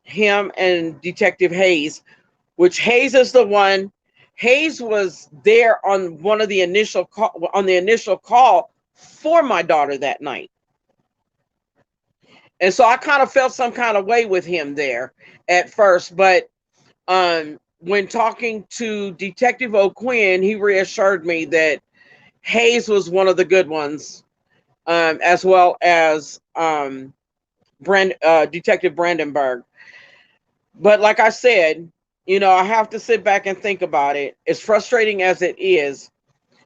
Speaker 2: him and Detective Hayes, which Hayes is the one. Hayes was there on one of the initial call for my daughter that night, and so I kind of felt some kind of way with him there at first, but when talking to Detective O'Quinn, he reassured me that Hayes was one of the good ones, as well as Detective Brandenburg. But like I said, I have to sit back and think about it. As frustrating as it is,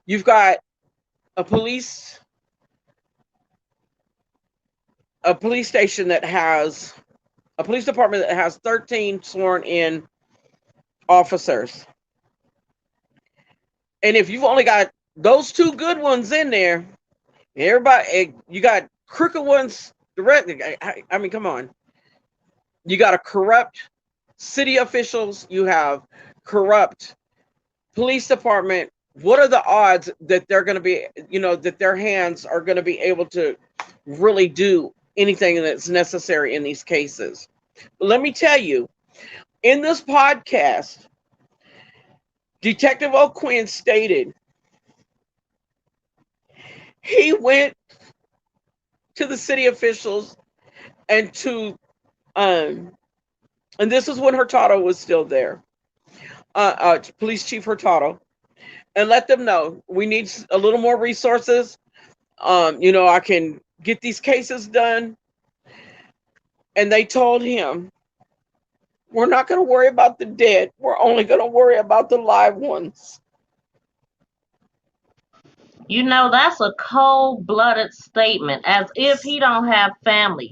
Speaker 2: you've got a police station that has a police department that has 13 sworn in officers. And if you've only got those two good ones in there, everybody, you got crooked ones directly. I mean, come on. You got a corrupt city officials. You have corrupt police department. What are the odds that they're going to be, that their hands are going to be able to really do anything that's necessary in these cases? But let me tell you, in this podcast, Detective O'Quinn stated he went to the city officials and um, and this is when Hurtado was still there, Police Chief Hurtado, and let them know we need a little more resources. I can get these cases done. And they told him, we're not going to worry about the dead. We're only going to worry about the live ones.
Speaker 3: That's a cold-blooded statement, as if he don't have family.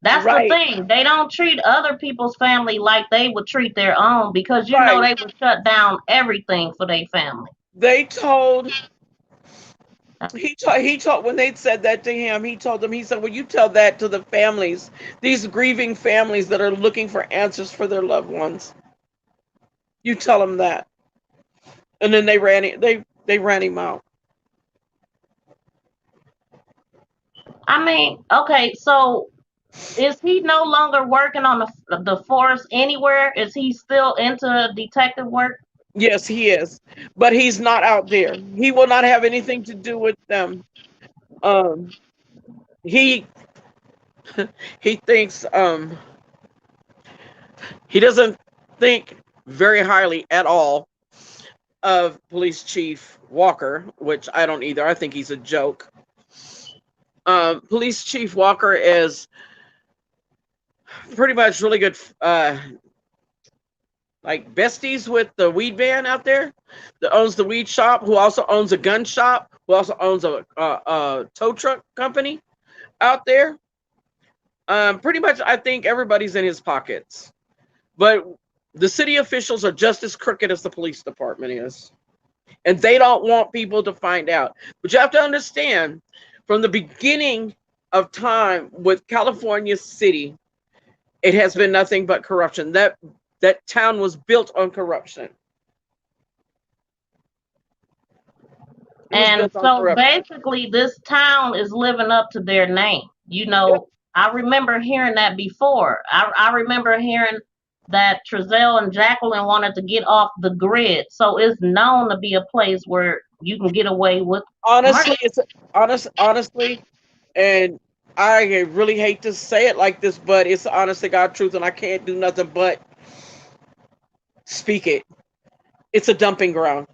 Speaker 3: That's the
Speaker 2: Right,
Speaker 3: thing. They don't treat other people's family like they would treat their own, because
Speaker 2: right.
Speaker 3: they would shut down everything for their family.
Speaker 2: They told, he told, when they said that to him, he told them, he said, well, you tell that to the families, these grieving families that are looking for answers for their loved ones. You tell them that. And then they ran him out.
Speaker 3: I mean, okay, so is he no longer working on the force anywhere? Is he still into detective work?
Speaker 2: Yes, he is. But he's not out there. He will not have anything to do with them. Um, he he thinks he doesn't think very highly at all of Police Chief Walker, which I don't either. I think he's a joke. Police Chief Walker is pretty much really good, like besties with the weed man out there that owns the weed shop, who also owns a gun shop, who also owns a tow truck company out there. Pretty much, I think everybody's in his pockets. But the city officials are just as crooked as the police department is. And they don't want people to find out. But you have to understand, from the beginning of time with California City, it has been nothing but corruption. That town was built on corruption. It was
Speaker 3: And
Speaker 2: built on
Speaker 3: so
Speaker 2: corruption.
Speaker 3: basically, this town is living up to their name.
Speaker 2: Yep.
Speaker 3: I remember hearing that before. I remember hearing that Trezell and Jacqueline wanted to get off the grid. So it's known to be a place where you can get away with murder.
Speaker 2: Honestly, it's honestly, and I really hate to say it like this, but it's the honest to God truth, and I can't do nothing but speak it. It's a dumping ground.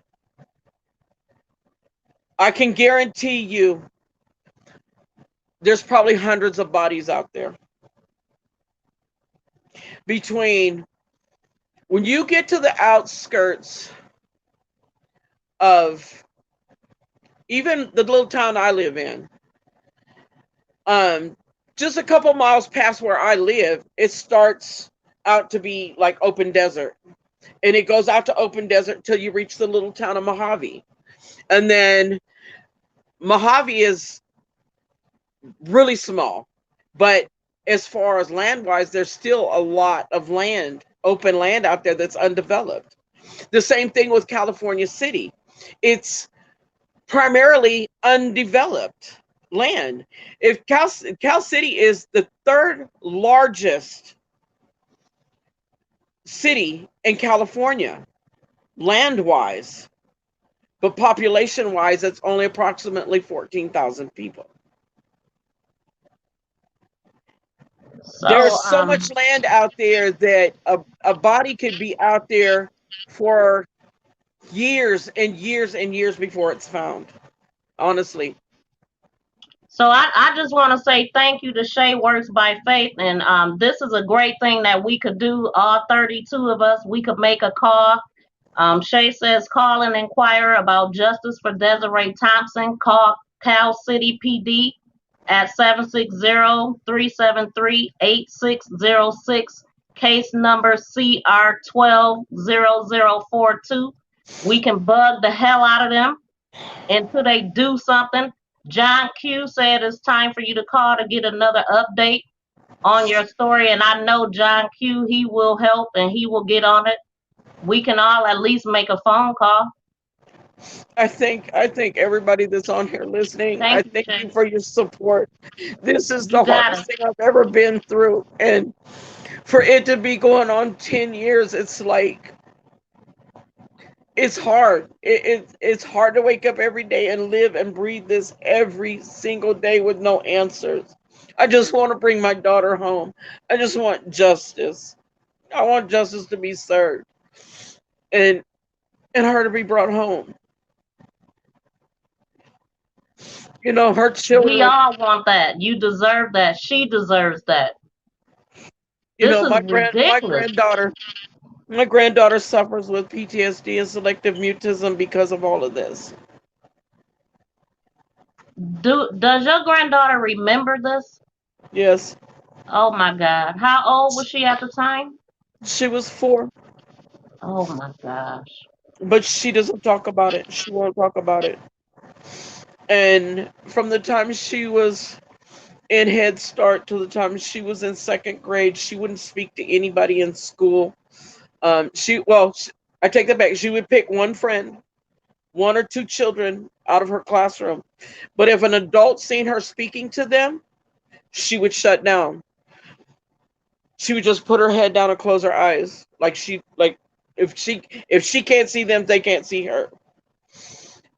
Speaker 2: I can guarantee you there's probably hundreds of bodies out there. Between when you get to the outskirts of even the little town I live in, um, just a couple miles past where I live, it starts out to be like open desert. and it goes out to open desert till you reach the little town of Mojave. And then Mojave is really small, but as far as land wise, there's still a lot of land, open land out there that's undeveloped. The same thing with California City. It's primarily undeveloped land. If Cal City is the third largest city in California, land wise, but population wise, it's only approximately 14,000 people.
Speaker 3: So,
Speaker 2: There's so much land out there that a body could be out there for years and years and years before it's found. Honestly.
Speaker 3: So I just want to say thank you to Shay Works by Faith, and this is a great thing that we could do. All 32 of us, we could make a call. Shay says call and inquire about justice for Desiree Thompson. Call Cal City PD at 760-373-8606. Case number CR120042. We can bug the hell out of them until they do something. John Q said it's time for you to call to get another update on your story. And I know John Q, he will help and he will get on it. We can all at least make a phone call.
Speaker 2: I think everybody that's on here listening, I thank you for your support. This is the hardest thing I've ever been through. And for it to be going on 10 years, it's like, it's hard. It's hard to wake up every day and live and breathe this every single day with no answers. I just want to bring my daughter home. I just want justice. I want justice to be served, and her to be brought home. You know, her children.
Speaker 3: We all want that. You deserve that. She deserves that.
Speaker 2: You know, my granddaughter suffers with PTSD and selective mutism because of all of this.
Speaker 3: Does your granddaughter remember this?
Speaker 2: Yes.
Speaker 3: Oh my God. How old was she at the time?
Speaker 2: She was 4.
Speaker 3: Oh my gosh.
Speaker 2: But she doesn't talk about it. She won't talk about it. And from the time she was in Head Start to the time she was in 2nd grade, she wouldn't speak to anybody in school. I take that back. She would pick one friend, 1 or 2 children out of her classroom. But if an adult seen her speaking to them, she would shut down. She would just put her head down and close her eyes. If she can't see them, they can't see her.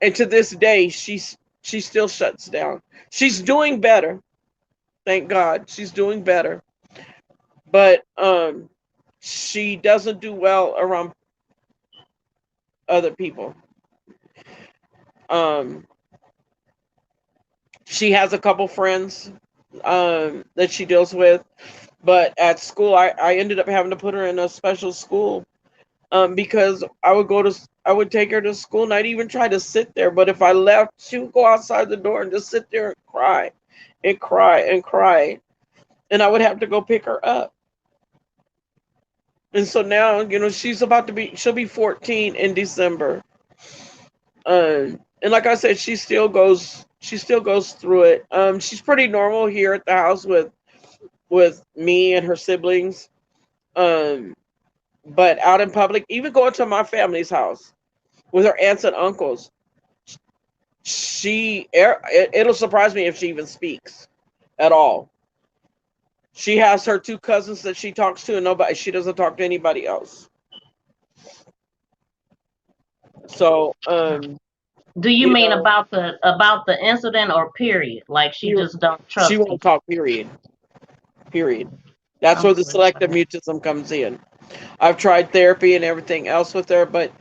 Speaker 2: And to this day, she still shuts down. She's doing better. Thank God. She's doing better. But she doesn't do well around other people. She has a couple friends that she deals with, but at school, I ended up having to put her in a special school because I would take her to school and I'd even try to sit there, but if I left, she would go outside the door and just sit there and cry and cry and cry, and I would have to go pick her up. And so now, you know, she'll be 14 in December. And like I said, she still goes through it. She's pretty normal here at the house with me and her siblings. But out in public, even going to my family's house with her aunts and uncles, it'll surprise me if she even speaks at all. She has her 2 cousins that she talks to, and she doesn't talk to anybody else. So,
Speaker 3: do you mean about the incident or period? Like she just don't trust?
Speaker 2: She won't talk. Period. That's where the selective mutism comes in. I've tried therapy and everything else with her, but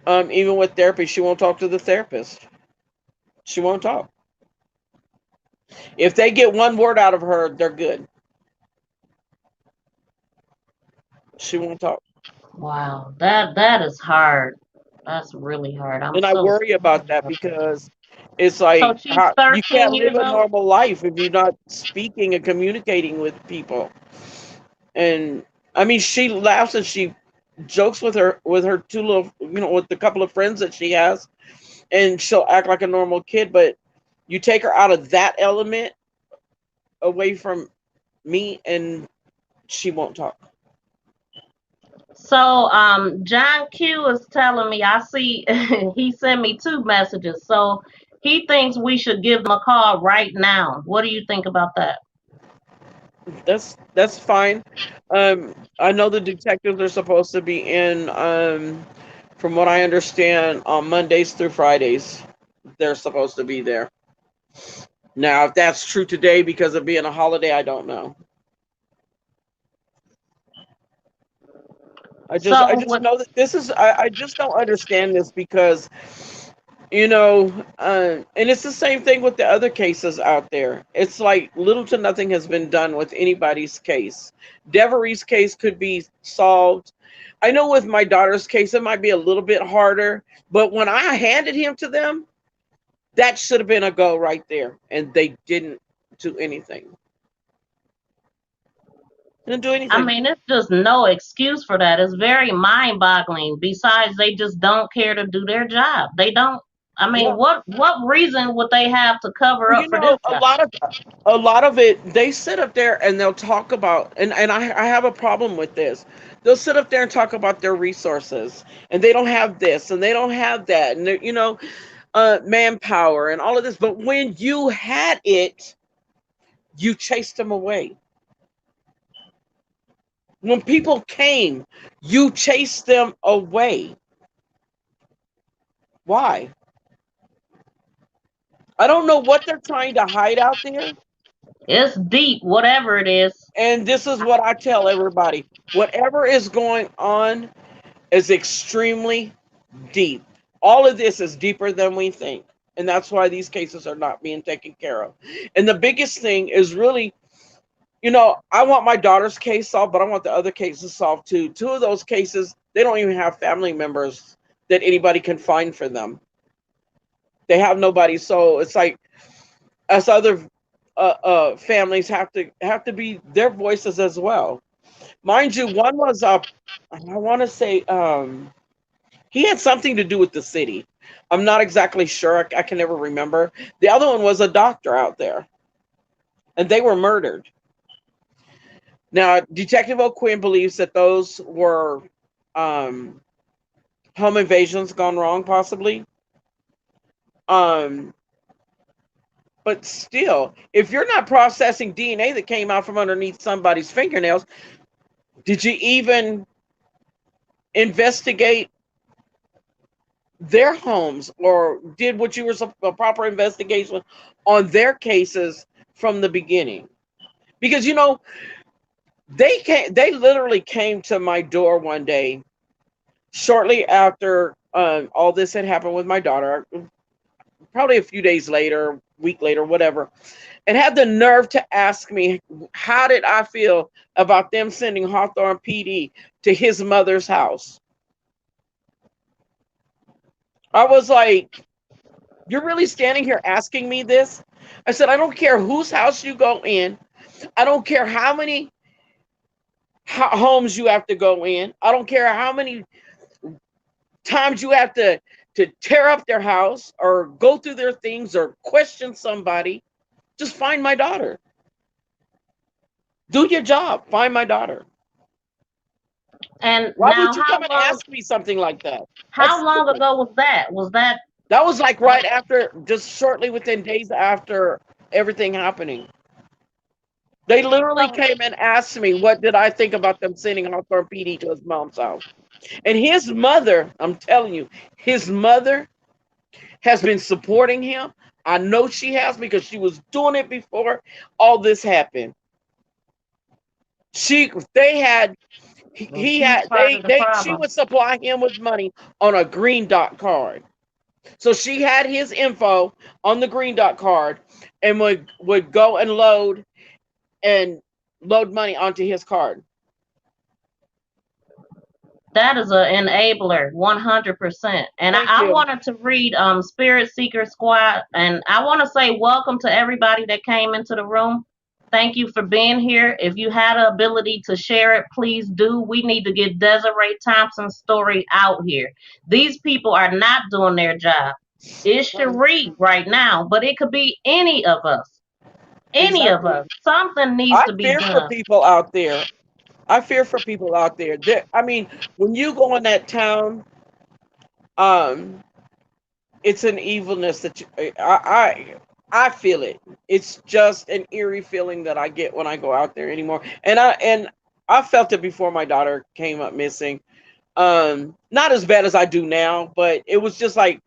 Speaker 2: even with therapy, she won't talk to the therapist. She won't talk. If they get one word out of her, they're good. She won't talk.
Speaker 3: Wow, that is hard. That's really hard.
Speaker 2: I worry about that because it's like you can't live a normal life if you're not speaking and communicating with people. And I mean, she laughs and she jokes with her two little, with the couple of friends that she has, and she'll act like a normal kid. But you take her out of that element away from me, and she won't talk.
Speaker 3: So, John Q is telling me, I see he sent me 2 messages. So he thinks we should give them a call right now. What do you think about that?
Speaker 2: That's fine. I know the detectives are supposed to be in. From what I understand, on Mondays through Fridays, they're supposed to be there. Now, if that's true today because of being a holiday, I don't know. I
Speaker 3: So
Speaker 2: just
Speaker 3: with
Speaker 2: know that this is. I just don't understand this because and it's the same thing with the other cases out there. It's like little to nothing has been done with anybody's case. Deveree's case could be solved. I know with my daughter's case, it might be a little bit harder, but when I handed him to them, that should have been a go right there, and they didn't do anything. Didn't do
Speaker 3: I
Speaker 2: anything.
Speaker 3: mean, it's just no excuse for that. It's very mind-boggling. Besides, they just don't care to do their job. They don't. I mean,
Speaker 2: Yeah.
Speaker 3: what reason would they have to cover
Speaker 2: Well,
Speaker 3: up for this
Speaker 2: a
Speaker 3: guy?
Speaker 2: lot of it, they sit up there and they'll talk about, and I have a problem with this. They'll sit up there and talk about their resources, and they don't have this, and they don't have that, and manpower and all of this. But when you had it, you chased them away. When people came, you chased them away. Why? I don't know what they're trying to hide out there.
Speaker 3: It's deep, whatever it is.
Speaker 2: And this is what I tell everybody: whatever is going on is extremely deep. All of this is deeper than we think. And that's why these cases are not being taken care of. And the biggest thing is really, I want my daughter's case solved, but I want the other cases solved too. Two of those cases, they don't even have family members that anybody can find for them. They have nobody. So it's like, as other families have to be their voices as well. Mind you, one was I want to say he had something to do with the city. I'm not exactly sure. I can never remember. The other one was a doctor out there, and they were murdered. Now, Detective O'Quinn believes that those were um, home invasions gone wrong, possibly. Um, but still, if you're not processing DNA that came out from underneath somebody's fingernails, did you even investigate their homes, or did what you were a proper investigation on their cases from the beginning? Because they literally came to my door one day shortly after all this had happened with my daughter, probably a few days later, week later, whatever, and had the nerve to ask me how did I feel about them sending Hawthorne PD to his mother's house. I was like, you're really standing here asking me this? I said, I don't care whose house you go in. I don't care how many homes you have to go in. I don't care how many times you have to tear up their house or go through their things or question somebody. Just find my daughter. Do your job. Find my daughter.
Speaker 3: And
Speaker 2: Why
Speaker 3: now,
Speaker 2: would you come and ask me something like that? That's
Speaker 3: how long
Speaker 2: stupid.
Speaker 3: ago was that? Was that
Speaker 2: That was like right after, just shortly within days after everything happening. They literally
Speaker 3: so?
Speaker 2: came and asked me what did I think about them sending Hawthorne PD to his mom's house. And his mother, I'm telling you, his mother has been supporting him. I know she has because she was doing it before all this happened. They had,
Speaker 3: Well,
Speaker 2: he
Speaker 3: she's
Speaker 2: had,
Speaker 3: part of the
Speaker 2: she
Speaker 3: problem.
Speaker 2: would supply him with money on a green dot card. So she had his info on the green dot card and would go and load money onto his card.
Speaker 3: That is an enabler, 100%. And
Speaker 2: Thank
Speaker 3: I
Speaker 2: you.
Speaker 3: wanted to read Spirit Seeker Squad, and I want to say welcome to everybody that came into the room. Thank you for being here. If you had the ability to share it, please do. We need to get Desiree Thompson's story out here. These people are not doing their job. It's Sheri right now, but it could be any of us. Any of
Speaker 2: Exactly.
Speaker 3: us. Something needs
Speaker 2: I
Speaker 3: to be
Speaker 2: fear for
Speaker 3: done.
Speaker 2: people out there. I fear for people out there. I mean, when you go in that town, um, it's an evilness that I feel it. It's just an eerie feeling that I get when I go out there anymore. And I felt it before my daughter came up missing. Not as bad as I do now, but it was just like,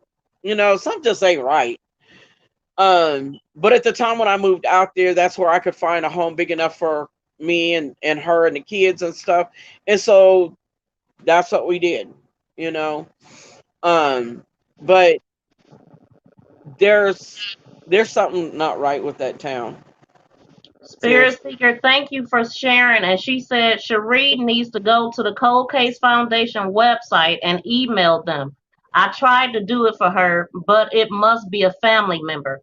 Speaker 2: something just ain't right. But at the time when I moved out there, that's where I could find a home big enough for me and her and the kids and stuff. And so that's what we did, you know. Um, but there's there's something not right with that town.
Speaker 3: Spirit
Speaker 2: Seriously.
Speaker 3: Seeker, thank you for sharing. And she said Cherie needs to go to the Cold Case Foundation website and email them. I tried to do it for her, but it must be a family member.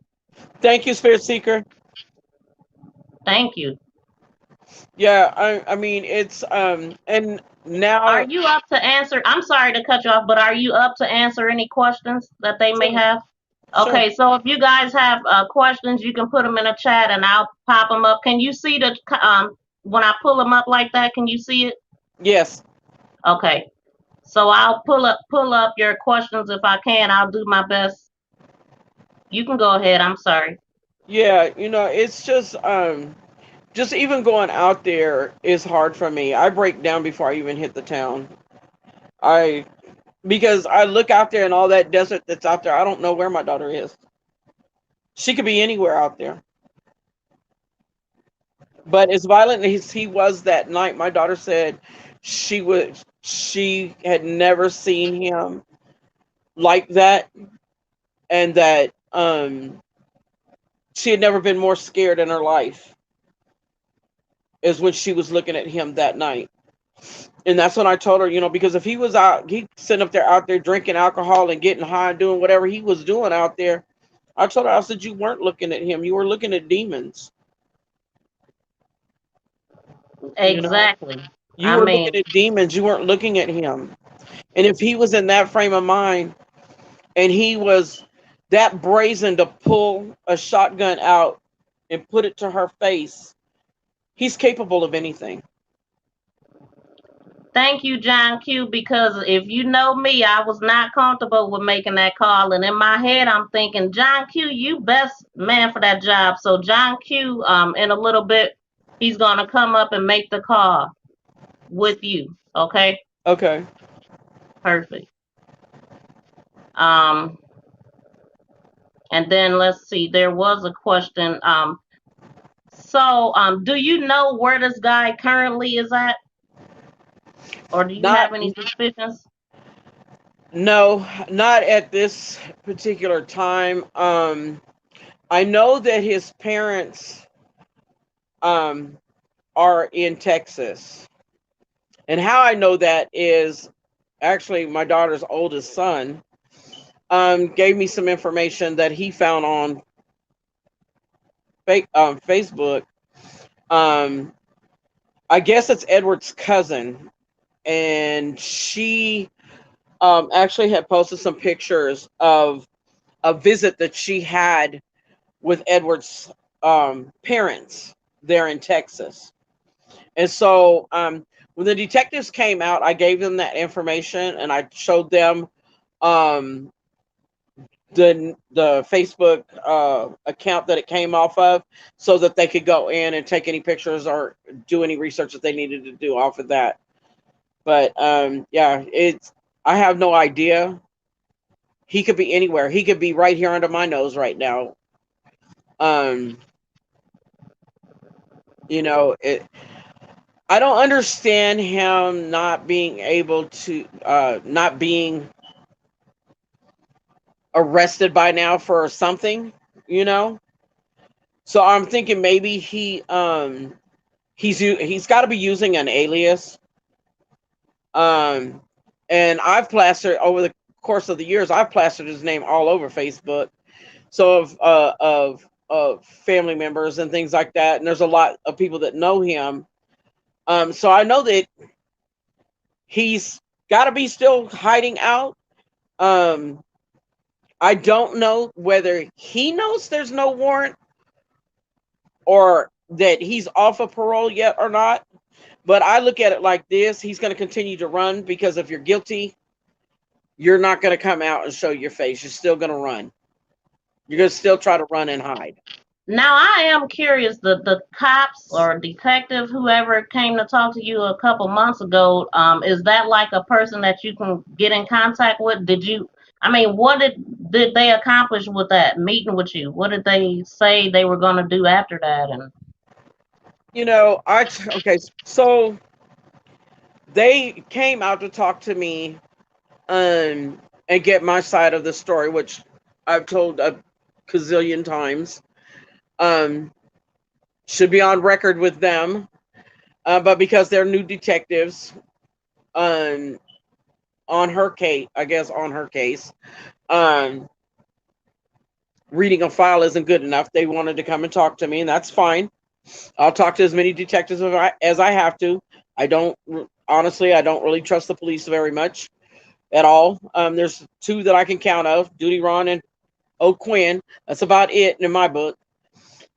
Speaker 2: Thank you, Spirit Seeker.
Speaker 3: Thank you.
Speaker 2: Yeah, I mean it's and
Speaker 3: Are
Speaker 2: now
Speaker 3: you up to answer? I'm sorry to cut you off, but are you up to answer any questions that they may
Speaker 2: sure,
Speaker 3: have?
Speaker 2: sure.
Speaker 3: Okay, so if you guys have questions, you can put them in a chat and I'll pop them up. Can you see the when I pull them up like that? Can you see it?
Speaker 2: Yes.
Speaker 3: Okay, so I'll pull up your questions if I can. I'll do my best. You can go ahead. I'm sorry.
Speaker 2: Yeah, it's just even going out there is hard for me. I break down before I even hit the town. I Because I look out there and all that desert that's out there, I don't know where my daughter is. She could be anywhere out there. But as violent as he was that night, my daughter said she had never seen him like that, and that she had never been more scared in her life is when she was looking at him that night. And that's when I told her, because if he was out, he sitting up there out there drinking alcohol and getting high and doing whatever he was doing out there. I told her, I said, you weren't looking at him. You were looking at demons. You know,
Speaker 3: Exactly.
Speaker 2: you
Speaker 3: I
Speaker 2: were looking
Speaker 3: mean,
Speaker 2: at demons. You weren't looking at him. And if he was in that frame of mind and he was that brazen to pull a shotgun out and put it to her face, he's capable of anything.
Speaker 3: thank you, John Q, because if you know me, I was not comfortable with making that call. And in my head, I'm thinking, John Q, you best man for that job. So John Q, in a little bit, he's gonna come up and make the call with you. Okay?
Speaker 2: Okay.
Speaker 3: Perfect. Um, and then let's see, there was a question. So do you know where this guy currently is at? Or do you
Speaker 2: Not
Speaker 3: have any suspicions?
Speaker 2: No, not at this particular time. I know that his parents um are in Texas. And how I know that is actually my daughter's oldest son gave me some information that he found on Facebook. Um, I guess it's Edward's cousin, and she actually had posted some pictures of a visit that she had with Edward's parents there in Texas. And so when the detectives came out, I gave them that information and I showed them um, the Facebook account that it came off of, so that they could go in and take any pictures or do any research that they needed to do off of that. But yeah, I have no idea. He could be anywhere. He could be right here under my nose right now. Um, it. I don't understand him not being able to, not being arrested by now for something, you know. So I'm thinking maybe he's got to be using an alias. Um, and I've plastered over the course of the years. I've plastered his name all over Facebook. So family members and things like that, and there's a lot of people that know him. So I know that he's got to be still hiding out. Um, I don't know whether he knows there's no warrant or that he's off of parole yet or not. But I look at it like this: he's going to continue to run, because if you're guilty, you're not going to come out and show your face. You're still going to run. You're going to still try to run and hide.
Speaker 3: Now I am curious. The cops or detective, whoever came to talk to you a couple months ago, is that like a person that you can get in contact with? Did you? I mean, what did they accomplish with that meeting with you? What did they say they were going to do after that? And
Speaker 2: Okay, so they came out to talk to me, and get my side of the story, which I've told a gazillion times. Should be on record with them, but because they're new detectives, um, on her case, I guess on her case, um, reading a file isn't good enough. They wanted to come and talk to me, and that's fine. I'll talk to as many detectives as I have to. I don't honestly, I don't really trust the police very much at all. There's two that I can count of: Duty Ron and O'Quinn. That's about it in my book.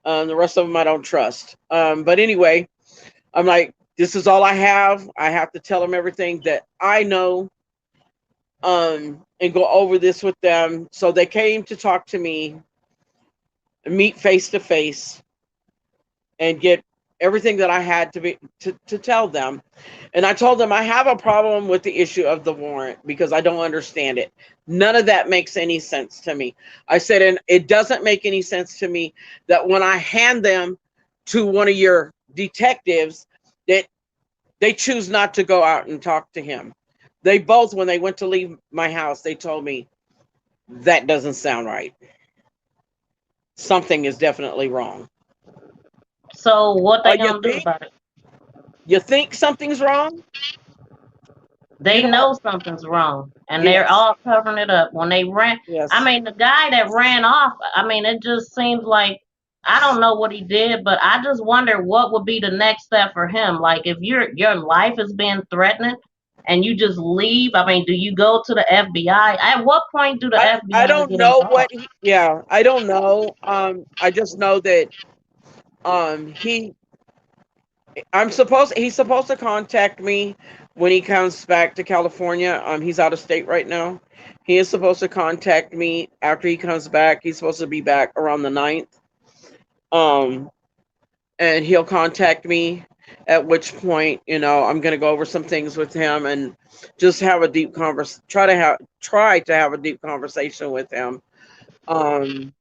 Speaker 2: The rest of them I don't trust. But anyway, I'm like, this is all I have. I have to tell them everything that I know, and go over this with them. So they came to talk to me, meet face to face, and get everything that I had to tell them. And I told them I have a problem with the issue of the warrant because I don't understand it. None of that makes any sense to me. I said, and it doesn't make any sense to me that when I hand them to one of your detectives, that they choose not to go out and talk to him. They both, when they went to leave my house, they told me that doesn't sound right. Something is definitely wrong.
Speaker 3: so what they
Speaker 2: You
Speaker 3: gonna do
Speaker 2: think?
Speaker 3: about it?
Speaker 2: You think something's wrong? You
Speaker 3: They
Speaker 2: know,
Speaker 3: know something's wrong, and they're
Speaker 2: yes,
Speaker 3: all covering it up. When they ran, I
Speaker 2: yes.
Speaker 3: mean, the guy that ran off, I mean, it just seems like I don't know what he did, but I just wonder what would be the next step for him. Like, if your life is being threatened and you just leave, I mean, do you go to the FBI? At what point do the
Speaker 2: I
Speaker 3: FBI
Speaker 2: don't
Speaker 3: get
Speaker 2: know what
Speaker 3: involved?
Speaker 2: yeah, I don't know. I just know that he he's supposed to contact me when he comes back to California. He's out of state right now. He is supposed to contact me after he comes back. He's supposed to be back around the 9th. Um and he'll contact me, at which point, I'm going to go over some things with him and just have a deep try to have a deep conversation with him, um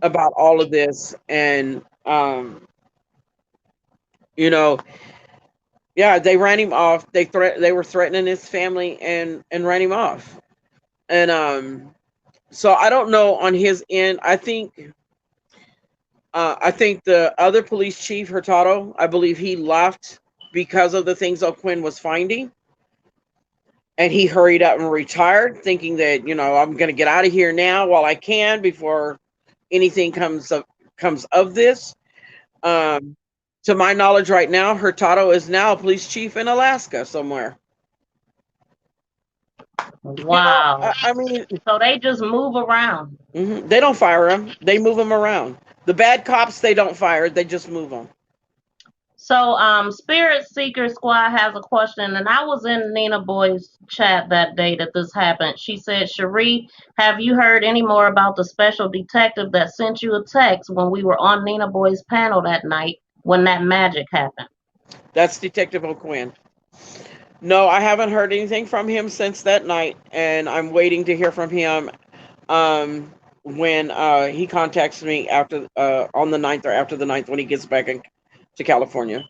Speaker 2: about all of this. And you know yeah, they ran him off. They were threatening his family and ran him off. And so I don't know on his end. I think the other police chief, Hurtado, I believe he left because of the things O'Quinn was finding, and he hurried up and retired, thinking that, I'm going to get out of here now while I can before anything comes of this. Um, to my knowledge, right now, Hurtado is now a police chief in Alaska somewhere.
Speaker 3: Wow.
Speaker 2: I mean,
Speaker 3: So they just move around.
Speaker 2: they don't fire him; they move him around. The bad cops, they don't fire; they just move them.
Speaker 3: So, Spirit Seeker Squad has a question, and I was in Nina Boy's chat that day that this happened. She said, Sheri, have you heard any more about the special detective that sent you a text when we were on Nina Boy's panel that night when that magic happened?
Speaker 2: That's Detective O'Quinn. No, I haven't heard anything from him since that night, and I'm waiting to hear from him when he contacts me after on the 9th or after the 9th when he gets back to California.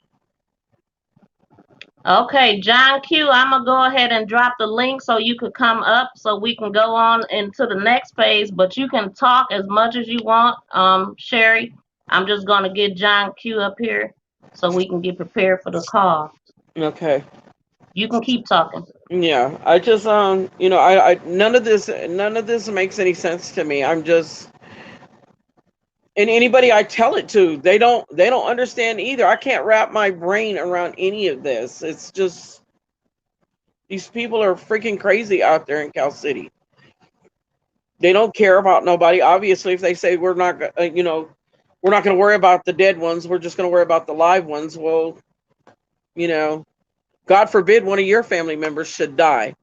Speaker 3: Okay, John Q, I'm going to go ahead and drop the link so you could come up so we can go on into the next phase, but you can talk as much as you want, Sheri. I'm just going to get John Q up here so we can get prepared for the call.
Speaker 2: Okay.
Speaker 3: You can keep talking.
Speaker 2: Yeah, I just I none of this makes any sense to me. I'm just And anybody I tell it to, they don't understand either. I can't wrap my brain around any of this. It's just these people are freaking crazy out there in Cal City. They don't care about nobody. Obviously, if they say we're not, we're not going to worry about the dead ones, we're just going to worry about the live ones. Well, you know, God forbid one of your family members should die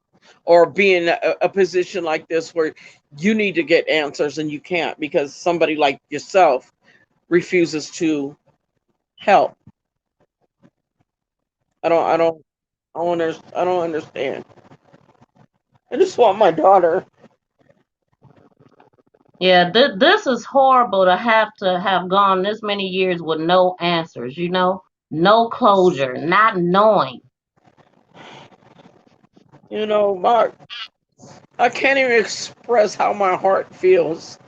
Speaker 2: or be in a position like this where you need to get answers and you can't because somebody like yourself refuses to help. I don't understand. I just want my daughter.
Speaker 3: Yeah, this is horrible to have gone this many years with no answers, no closure, not knowing.
Speaker 2: My I can't even express how my heart feels.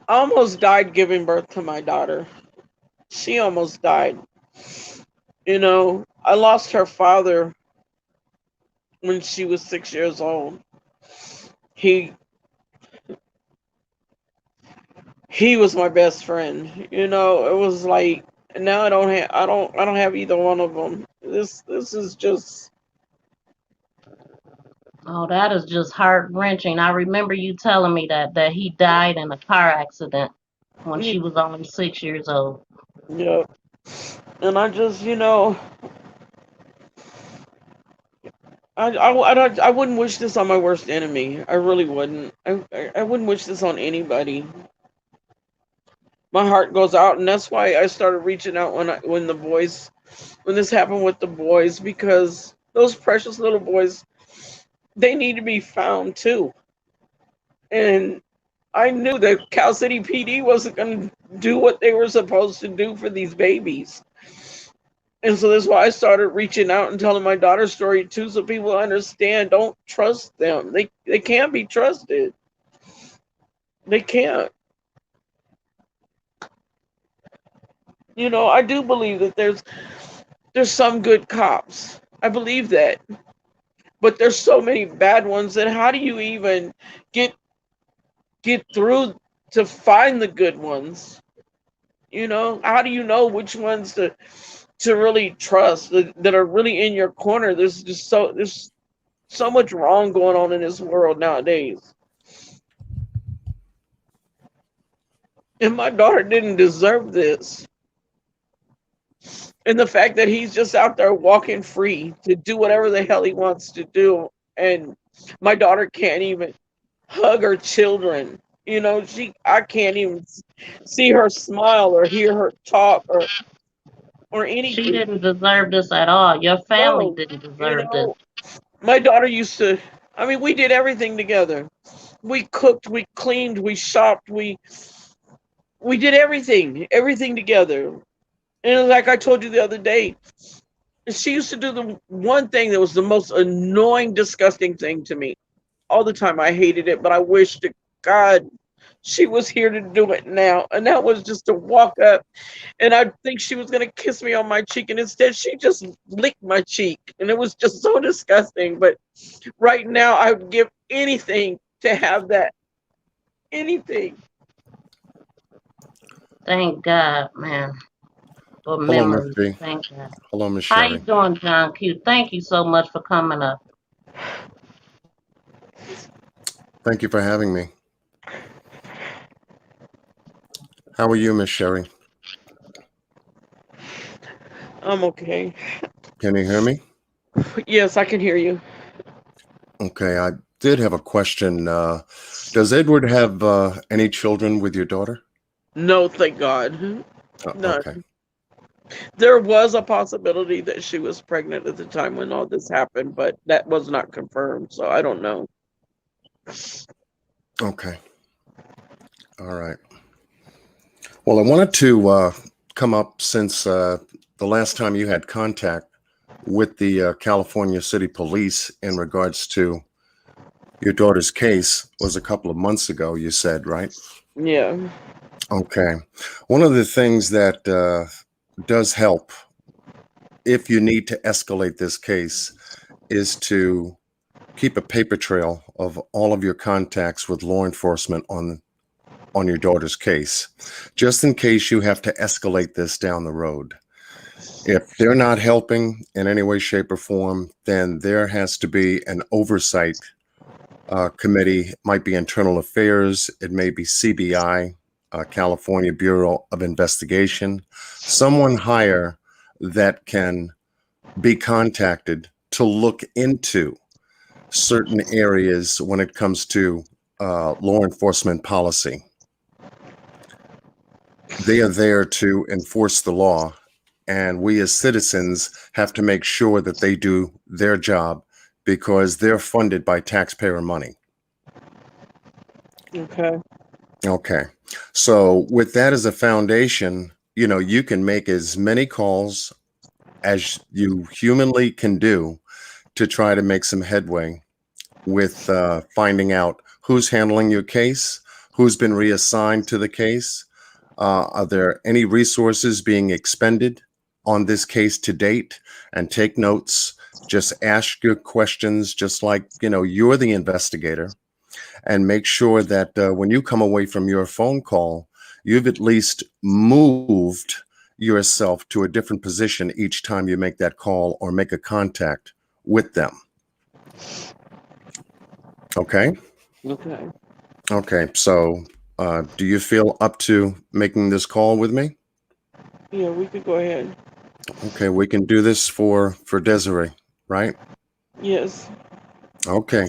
Speaker 2: I almost died giving birth to my daughter. She almost died. I lost her father when she was 6 years old. He he was my best friend. It was like now I don't have either one of them. This is just
Speaker 3: Oh, that is just heart-wrenching. I remember you telling me that he died in a car accident when she was only 6 years old.
Speaker 2: yeah. And I just I wouldn't wish this on my worst enemy. I really wouldn't. I wouldn't wish this on anybody. My heart goes out, and that's why I started reaching out when this happened with the boys, because those precious little boys, they need to be found too. And I knew that Cal City PD wasn't going to do what they were supposed to do for these babies. And so that's why I started reaching out and telling my daughter's story too, so people understand. Don't trust them. They can't be trusted. They can't. I do believe that there's some good cops. I believe that. But there's so many bad ones, and how do you even get through to find the good ones? How do you know which ones to really trust that are really in your corner? There's so much wrong going on in this world nowadays. And my daughter didn't deserve this. And the fact that he's just out there walking free to do whatever the hell he wants to do. And my daughter can't even hug her children. I can't even see her smile or hear her talk or
Speaker 3: She
Speaker 2: anything.
Speaker 3: didn't deserve this at all. Your family
Speaker 2: No,
Speaker 3: didn't
Speaker 2: you
Speaker 3: deserve this.
Speaker 2: know, my daughter used to, I mean, we did everything together. We cooked, we cleaned, we shopped, we did everything together. And like I told you the other day, she used to do the one thing that was the most annoying, disgusting thing to me. All the time I hated it, but I wished to God she was here to do it now. And that was just to walk up and I think she was gonna kiss me on my cheek, and instead she just licked my cheek. And it was just so disgusting. But right now I would give anything to have that. Anything.
Speaker 3: Thank God, man, for
Speaker 4: Hello, Miss
Speaker 3: memories.
Speaker 4: B.
Speaker 3: Thank God.
Speaker 4: Hello, Miss
Speaker 3: How you
Speaker 4: Sheri.
Speaker 3: doing, John Q? Thank you so much for coming up.
Speaker 4: Thank you for having me. How are you, Miss Sheri?
Speaker 2: I'm okay.
Speaker 4: Can you hear me?
Speaker 2: Yes, I can hear you.
Speaker 4: Okay, I did have a question. Does Edward have any children with your daughter?
Speaker 2: No, thank God. None.
Speaker 4: Okay,
Speaker 2: There was a possibility that she was pregnant at the time when all this happened, but that was not confirmed, so I don't know.
Speaker 4: okay, all right. Well, I wanted to come up since the last time you had contact with the California City Police in regards to your daughter's case was a couple of months ago, you said, right?
Speaker 2: Yeah.
Speaker 4: Okay. One of the things that does help if you need to escalate this case is to keep a paper trail of all of your contacts with law enforcement on your daughter's case, just in case you have to escalate this down the road. If they're not helping in any way, shape, or form, then there has to be an oversight committee. It might be Internal Affairs, it may be CBI, California Bureau of Investigation, someone higher that can be contacted to look into certain areas when it comes to law enforcement policy. They are there to enforce the law, and we as citizens have to make sure that they do their job because they're funded by taxpayer money.
Speaker 2: Okay.
Speaker 4: Okay. So with that as a foundation, you can make as many calls as you humanly can do to try to make some headway with finding out who's handling your case, who's been reassigned to the case. Are there any resources being expended on this case to date? And take notes. Just ask your questions, just like, you're the investigator. And make sure that when you come away from your phone call, you've at least moved yourself to a different position each time you make that call or make a contact with them. Okay?
Speaker 2: Okay.
Speaker 4: Okay, so do you feel up to making this call with me?
Speaker 2: Yeah, we could go ahead.
Speaker 4: Okay, we can do this for Desiree, right?
Speaker 2: Yes.
Speaker 4: Okay.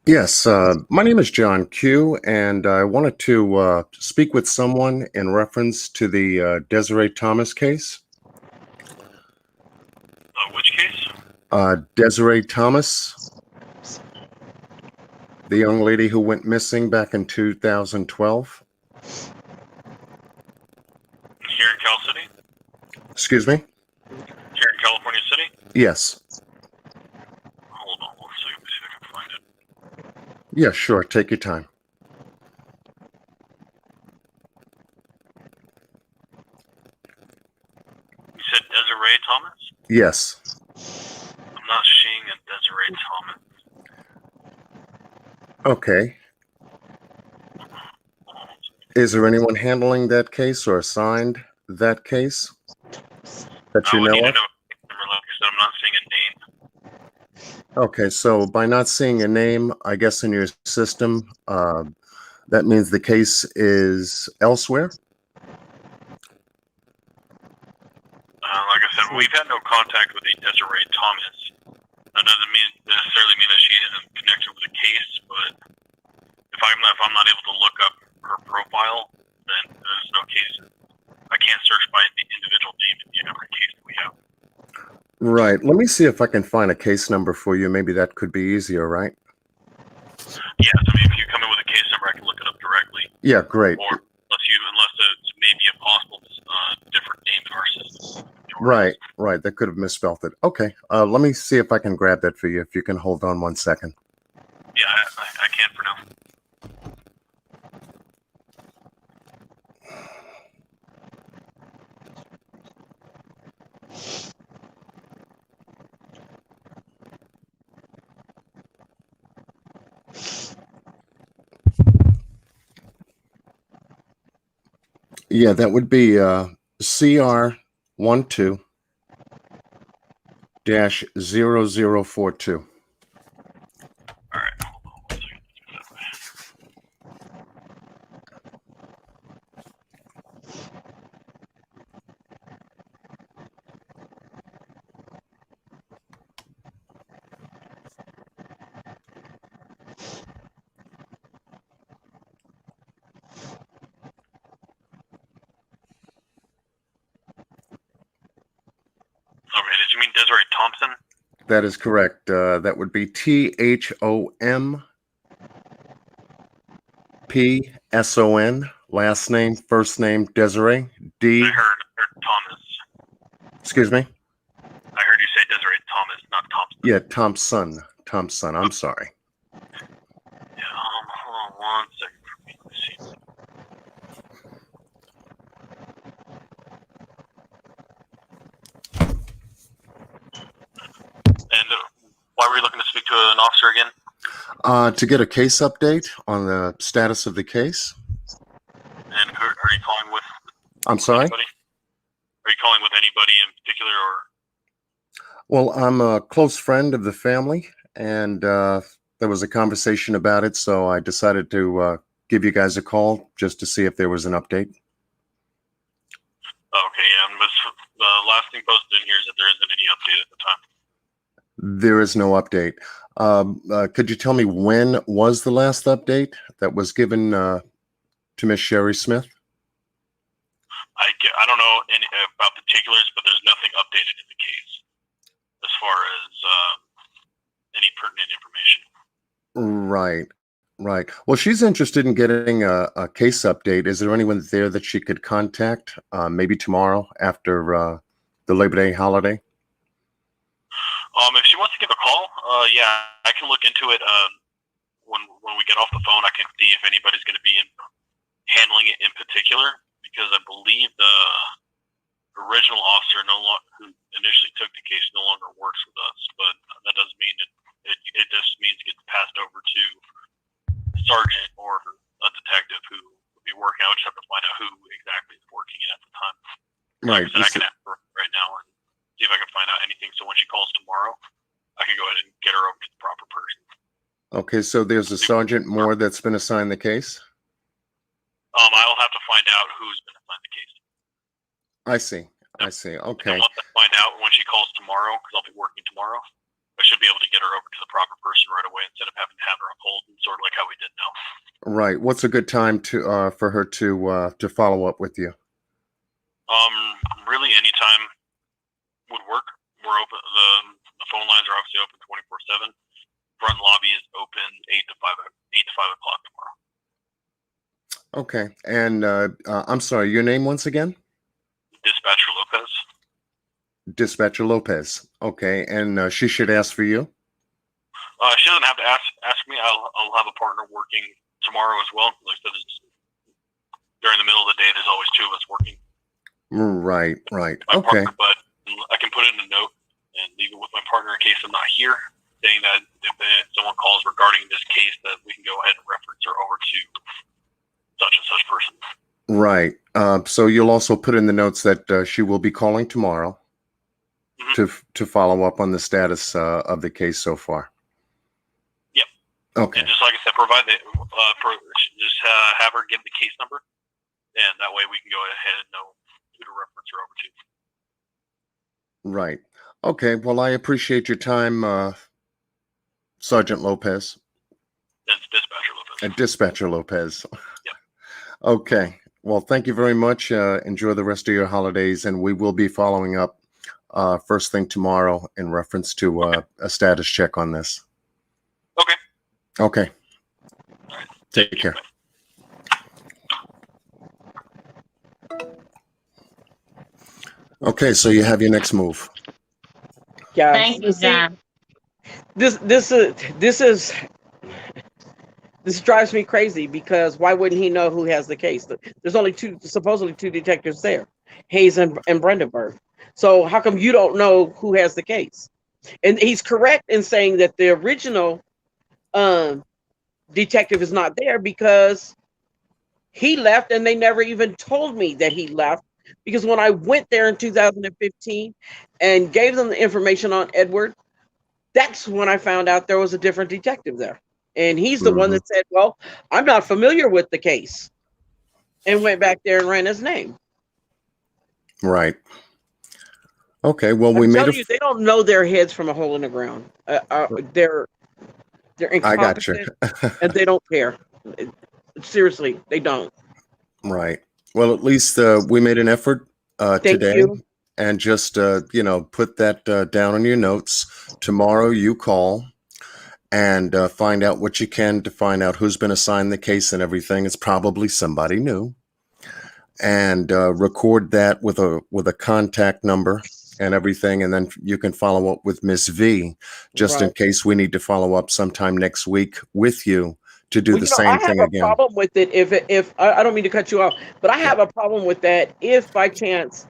Speaker 4: Yes, my name is John Q, and I wanted to speak with someone in reference to the Desiree Thomas case.
Speaker 5: Which case?
Speaker 4: Desiree Thomas, the young lady who went missing back in 2012.
Speaker 5: Here in Cal City?
Speaker 4: Excuse me?
Speaker 5: Here in California City?
Speaker 4: Yes.
Speaker 5: Hold on one second, see if I can find it.
Speaker 4: Yeah, sure. Take your time.
Speaker 5: You said Desiree Thomas?
Speaker 4: Yes.
Speaker 5: I'm not seeing a Desiree Thomas.
Speaker 4: Okay. Is there anyone handling that case or assigned that case that you
Speaker 5: I would need
Speaker 4: know
Speaker 5: to
Speaker 4: of?
Speaker 5: know a number. Like I said, I'm not seeing a name.
Speaker 4: Okay, so by not seeing a name, I guess in your system, that means the case is elsewhere?
Speaker 5: Like I said, we've had no contact with a Desiree Thomas. That doesn't necessarily mean that she isn't connected with the case, but if I'm not able to look up her profile, then there's no case. I can't search by the individual name in every case that we have.
Speaker 4: Right. Let me see if I can find a case number for you. Maybe that could be easier, right?
Speaker 5: Yes, I mean, if you come in with a case number, I can look it up directly.
Speaker 4: Yeah, great.
Speaker 5: Or unless it's maybe a possible different name in our system.
Speaker 4: Right. That could have misspelled it. Okay. Let me see if I can grab that for you. If you can hold on 1 second.
Speaker 5: Yeah, I can for now.
Speaker 4: Yeah, that would be CR12-0042.
Speaker 5: All right, hold on 1 second. Okay, did you mean Desiree Thompson?
Speaker 4: That is correct. That would be THOMPSON. Thompson, last name, first name, Desiree, D.
Speaker 5: I heard Thomas.
Speaker 4: Excuse me?
Speaker 5: I heard you say Desiree Thomas, not Thompson.
Speaker 4: Yeah, Thompson, I'm sorry.
Speaker 5: Yeah, hold on 1 second for me. Let's see. And why were you looking to speak to an officer again?
Speaker 4: To get a case update on the status of the case.
Speaker 5: And who are you calling with?
Speaker 4: I'm sorry?
Speaker 5: Anybody? Are you calling with anybody in particular, or?
Speaker 4: Well, I'm a close friend of the family, and there was a conversation about it, so I decided to give you guys a call just to see if there was an update.
Speaker 5: Okay, yeah, but the last thing posted in here is that there isn't any update at the time.
Speaker 4: There is no update. Could you tell me when was the last update that was given to Miss Sheri Smith?
Speaker 5: I don't know any about particulars, but there's nothing updated in the case as far as any pertinent information.
Speaker 4: Right. Well, she's interested in getting a case update. Is there anyone there that she could contact maybe tomorrow after the Labor Day holiday?
Speaker 5: If she wants to give a call, yeah, I can look into it. When we get off the phone, I can see if anybody's going to be handling it in particular, because I believe the original officer who initially took the case no longer works with us. But that doesn't mean it just means it gets passed over to a sergeant or a detective who will be working. I would just have to find out who exactly is working it at the time.
Speaker 4: Right.
Speaker 5: Like I said, I can ask her right now and see if I can find out anything. So when she calls tomorrow, I can go ahead and get her over to the proper person.
Speaker 4: Okay, so there's a Sergeant Moore that's been assigned the case?
Speaker 5: I'll have to find out who's been assigned the case.
Speaker 4: I see. Okay.
Speaker 5: And I'll have to find out when she calls tomorrow, because I'll be working tomorrow. I should be able to get her over to the proper person right away instead of having to have her on hold, and sort of like how we did now.
Speaker 4: Right. What's a good time to for her to follow up with you?
Speaker 5: Really, anytime would work. We're open. The phone lines are obviously open 24/7. Front lobby is open 8 to 5 o'clock tomorrow.
Speaker 4: Okay. And I'm sorry, your name once again?
Speaker 5: Dispatcher Lopez.
Speaker 4: Dispatcher Lopez. Okay. And she should ask for you?
Speaker 5: She doesn't have to ask me. I'll have a partner working tomorrow as well. Like I said, during the middle of the day, there's always two of us working.
Speaker 4: Right.
Speaker 5: My
Speaker 4: Okay.
Speaker 5: partner, but I can put it in a note and leave it with my partner in case I'm not here, saying that if someone calls regarding this case, that we can go ahead and reference her over to such and such person.
Speaker 4: Right. So you'll also put in the notes that she will be calling tomorrow to follow up on the status of the case so far.
Speaker 5: Yep.
Speaker 4: Okay.
Speaker 5: And just like I said, provide just have her give the case number, and that way we can go ahead and know who to reference her over to.
Speaker 4: Right. Okay. Well, I appreciate your time, Sergeant Lopez.
Speaker 5: That's Dispatcher Lopez.
Speaker 4: Dispatcher Lopez.
Speaker 5: Yep.
Speaker 4: Okay. Well, thank you very much. Enjoy the rest of your holidays, and we will be following up first thing tomorrow in reference to a status check on this.
Speaker 5: Okay.
Speaker 4: Okay.
Speaker 5: All right.
Speaker 4: Take care.
Speaker 5: Bye.
Speaker 4: Okay, so you have your next move.
Speaker 2: Yeah.
Speaker 3: Thank you, John.
Speaker 2: This drives me crazy, because why wouldn't he know who has the case? There's only supposedly two detectives there, Hayes and Brandenburg. So how come you don't know who has the case? And he's correct in saying that the original detective is not there, because he left and they never even told me that he left. Because when I went there in 2015 and gave them the information on Edward, that's when I found out there was a different detective there. And he's the one that said, well, I'm not familiar with the case, and went back there and ran his name.
Speaker 4: Right. Okay, well,
Speaker 2: I'm
Speaker 4: we made
Speaker 2: telling you, they don't know their heads from a hole in the ground. They're
Speaker 4: I got you.
Speaker 2: incompetent and they don't care. Seriously, they don't.
Speaker 4: Right. Well, at least we made an effort
Speaker 2: Thank
Speaker 4: today,
Speaker 2: you.
Speaker 4: and just put that down on your notes. Tomorrow you call, and find out what you can to find out who's been assigned the case and everything. It's probably somebody new, and record that with a contact number and everything, and then you can follow up with Miss V, just in
Speaker 2: Right.
Speaker 4: case we need to follow up sometime next week with you to do
Speaker 2: Well,
Speaker 4: the
Speaker 2: you know, I
Speaker 4: same
Speaker 2: have
Speaker 4: thing
Speaker 2: a
Speaker 4: again.
Speaker 2: problem with it if I don't mean to cut you off, but I
Speaker 4: Yeah.
Speaker 2: have a problem with that if by chance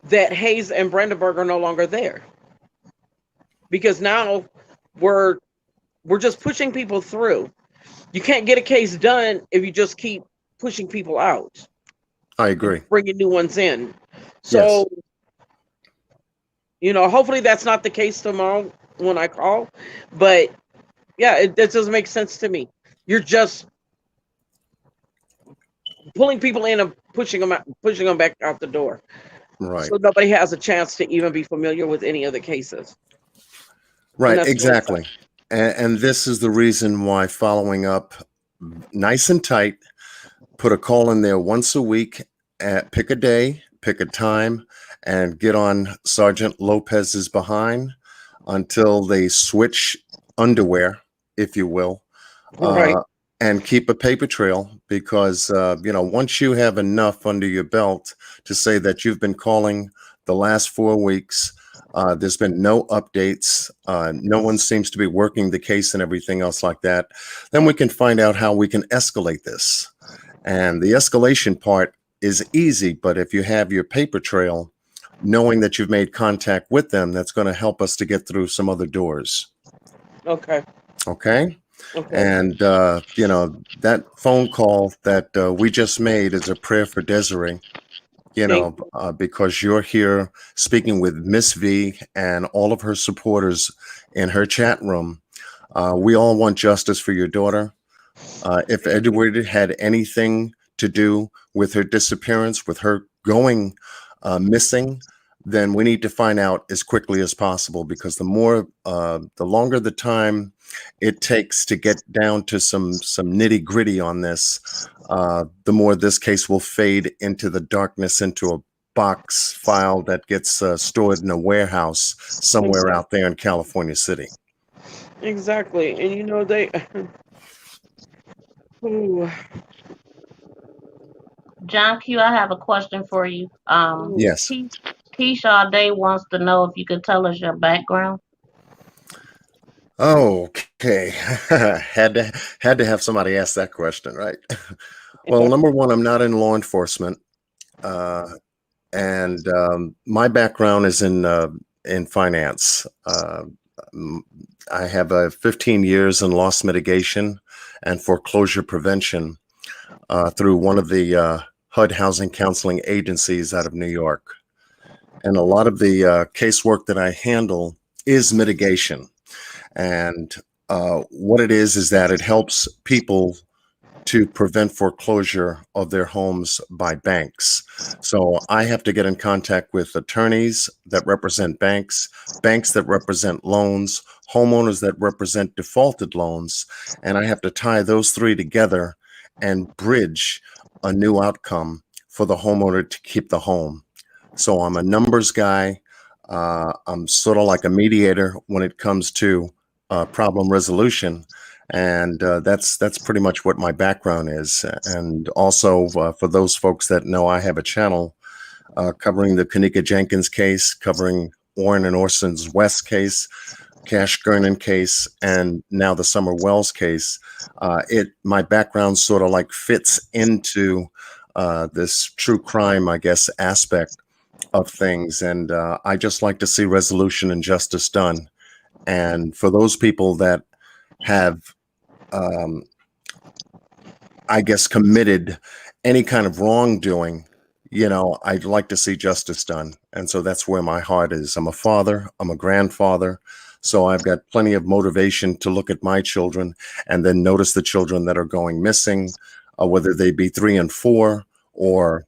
Speaker 2: that Hayes and Brandenburg are no longer there, because now we're just pushing people through. You can't get a case done if you just keep pushing people out
Speaker 4: I
Speaker 2: and
Speaker 4: agree.
Speaker 2: bringing new ones in.
Speaker 4: Yes.
Speaker 2: So, hopefully that's not the case tomorrow when I call. But yeah, that doesn't make sense to me. You're just pulling people in and pushing them out, pushing them back out the door.
Speaker 4: Right.
Speaker 2: So nobody has a chance to even be familiar with any of the cases. And
Speaker 4: Right.
Speaker 2: that's really sad.
Speaker 4: Exactly. And this is the reason why following up nice and tight, put a call in there once a week, pick a day, pick a time, and get on Sergeant Lopez's behind until they switch underwear, if you will,
Speaker 2: Right.
Speaker 4: and keep a paper trail, because once you have enough under your belt to say that you've been calling the last 4 weeks, there's been no updates, no one seems to be working the case and everything else like that, then we can find out how we can escalate this. And the escalation part is easy, but if you have your paper trail, knowing that you've made contact with them, that's going to help us to get through some other doors.
Speaker 2: Okay.
Speaker 4: Okay.
Speaker 2: Okay.
Speaker 4: And, that phone call that we just made is a prayer for Desiree,
Speaker 2: Thank
Speaker 4: because you're here speaking with Miss V and all of her supporters in her chat room. We all want justice for your daughter. If Edward had anything to do with her disappearance, with her going missing, then we need to find out as quickly as possible, because the longer the time it takes to get down to some nitty gritty on this, the more this case will fade into the darkness, into a box file that gets stored in a warehouse somewhere out there in California City.
Speaker 2: Exactly. And they Ooh.
Speaker 3: John Q, I have a question for you.
Speaker 4: Yes.
Speaker 3: Keisha Day wants to know if you could tell us your background.
Speaker 4: Okay. had to have somebody ask that question, right? Well, number one, I'm not in law enforcement, and my background is in finance. I have 15 years in loss mitigation and foreclosure prevention through one of the HUD housing counseling agencies out of New York. And a lot of the casework that I handle is mitigation. And what it is that it helps people to prevent foreclosure of their homes by banks. So I have to get in contact with attorneys that represent banks, banks that represent loans, homeowners that represent defaulted loans, and I have to tie those three together and bridge a new outcome for the homeowner to keep the home. So I'm a numbers guy. I'm sort of like a mediator when it comes to problem resolution. And that's pretty much what my background is. And also, for those folks that know, I have a channel covering the Kanika Jenkins case, covering Orrin and Orson's West case, Cash Gernon case, and now the Summer Wells case. My background sort of like fits into this true crime, I guess, aspect of things. And I just like to see resolution and justice done. And for those people that have I guess, committed any kind of wrongdoing, I'd like to see justice done. And so that's where my heart is. I'm a father, I'm a grandfather. So I've got plenty of motivation to look at my children and then notice the children that are going missing, whether they be 3 and 4, or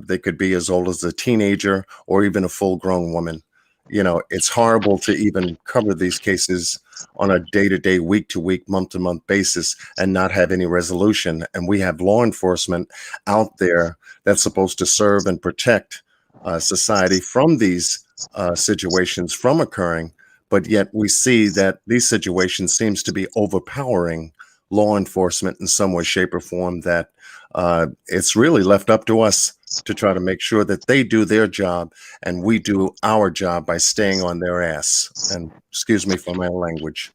Speaker 4: they could be as old as a teenager or even a full grown woman. It's horrible to even cover these cases on a day-to-day, week-to-week, month-to-month basis and not have any resolution. And we have law enforcement out there that's supposed to serve and protect society from these situations from occurring, but yet we see that these situations seems to be overpowering law enforcement in some way, shape, or form, that it's really left up to us to try to make sure that they do their job and we do our job by staying on their ass. And excuse me for my language.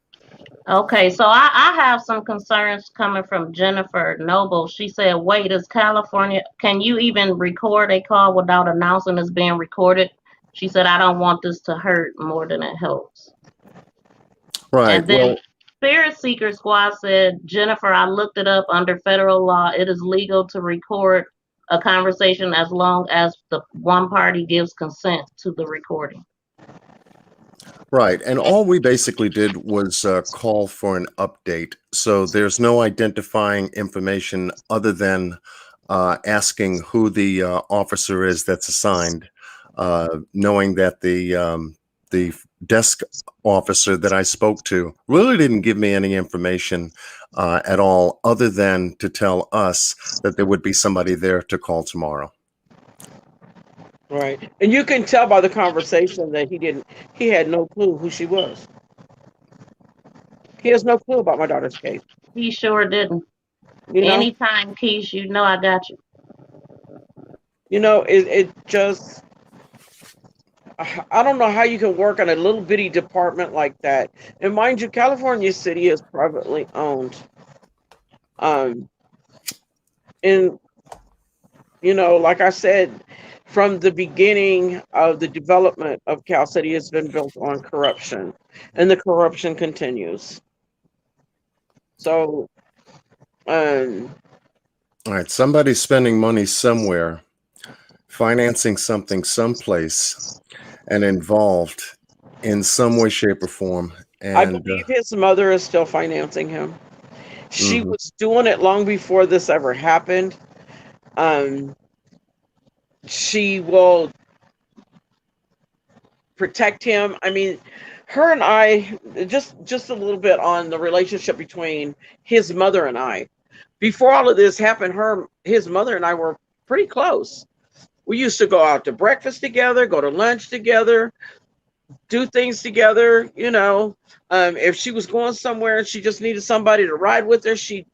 Speaker 3: Okay, so I have some concerns coming from Jennifer Noble. She said, wait, is California, can you even record a call without announcing it's being recorded? She said, I don't want this to hurt more than it helps.
Speaker 4: Right.
Speaker 3: And then
Speaker 4: Well,
Speaker 3: Spirit Seeker Squad said, Jennifer, I looked it up under federal law. It is legal to record a conversation as long as the one party gives consent to the recording.
Speaker 4: right. And all we basically did was call for an update. So there's no identifying information other than asking who the officer is that's assigned, knowing that the desk officer that I spoke to really didn't give me any information at all, other than to tell us that there would be somebody there to call tomorrow.
Speaker 2: Right. And you can tell by the conversation that he had no clue who she was. He has no clue about my daughter's case.
Speaker 3: He sure didn't.
Speaker 2: You know,
Speaker 3: Anytime, Keish, you know I got you.
Speaker 2: it just, I don't know how you can work on a little bitty department like that. And mind you, California City is privately owned. And, like I said, from the beginning of the development of Cal City, has been built on corruption, and the corruption continues. So,
Speaker 4: All right, somebody's spending money somewhere, financing something someplace, and involved in some way, shape, or form. And
Speaker 2: I believe his mother is still financing him. She was doing it long before this ever happened. She will protect him. I mean, her and I, just a little bit on the relationship between his mother and I. Before all of this happened, his mother and I were pretty close. We used to go out to breakfast together, go to lunch together, do things together. If she was going somewhere and she just needed somebody to ride with her, she'd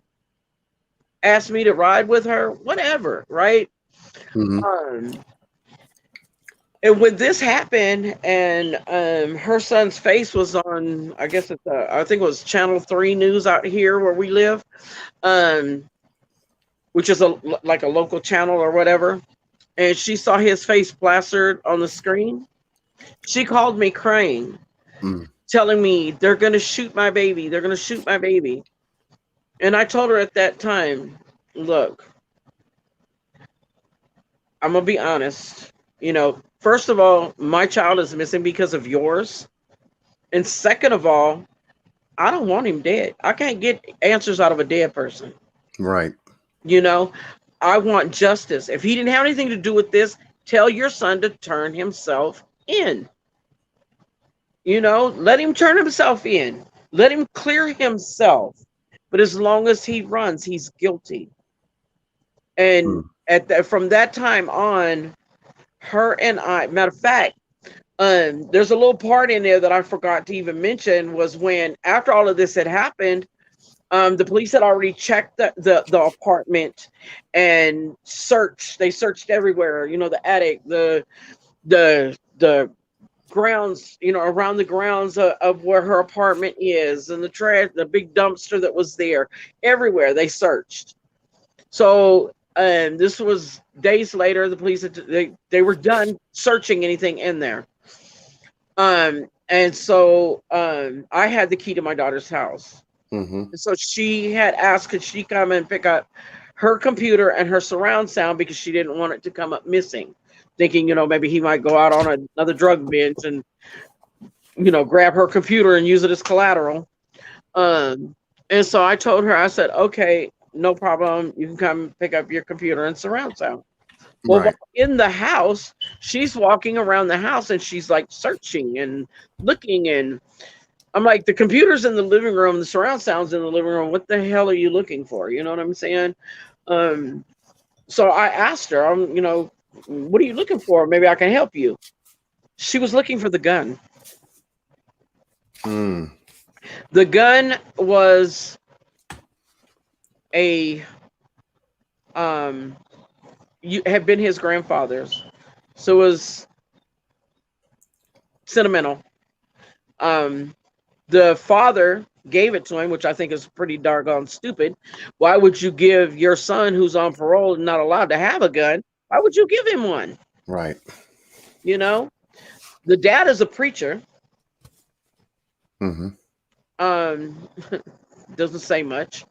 Speaker 2: ask me to ride with her, whatever, right? And when this happened, and her son's face was on, I guess I think it was Channel 3 News out here where we live, which is like a local channel or whatever, and she saw his face plastered on the screen. She called me crying, telling me they're going to shoot my baby. They're going to shoot my baby. And I told her at that time, look, I'm going to be honest. First of all, my child is missing because of yours. And second of all, I don't want him dead. I can't get answers out of a dead person.
Speaker 4: right.
Speaker 2: I want justice. If he didn't have anything to do with this, tell your son to turn himself in. Let him turn himself in. Let him clear himself. But as long as he runs, he's guilty. And from that time on, her and I, matter of fact, there's a little part in there that I forgot to even mention, was when, after all of this had happened, the police had already checked the apartment and searched. They searched everywhere, the attic, the grounds, around the grounds of where her apartment is, and the trash, the big dumpster that was there, everywhere they searched. So this was days later. The police, they were done searching anything in there. And so I had the key to my daughter's house. So she had asked, could she come and pick up her computer and her surround sound, because she didn't want it to come up missing, thinking, maybe he might go out on another drug binge and, grab her computer and use it as collateral. And so I told her, I said, okay, no problem. You can come pick up your computer and surround sound. Well,
Speaker 4: Right.
Speaker 2: in the house, she's walking around the house and she's like searching and looking, and I'm like, the computer's in the living room, the surround sound's in the living room. What the hell are you looking for? You know what I'm saying? So I asked her, what are you looking for? Maybe I can help you. She was looking for the gun.
Speaker 4: Mm,
Speaker 2: The gun was a you had been his grandfather's, so it was sentimental. Um, the father gave it to him, which I think is pretty doggone stupid. Why would you give your son, who's on parole and not allowed to have a gun? Why would you give him one?
Speaker 4: right.
Speaker 2: You know, the dad is a preacher.
Speaker 4: Hmm.
Speaker 2: Um, doesn't say much.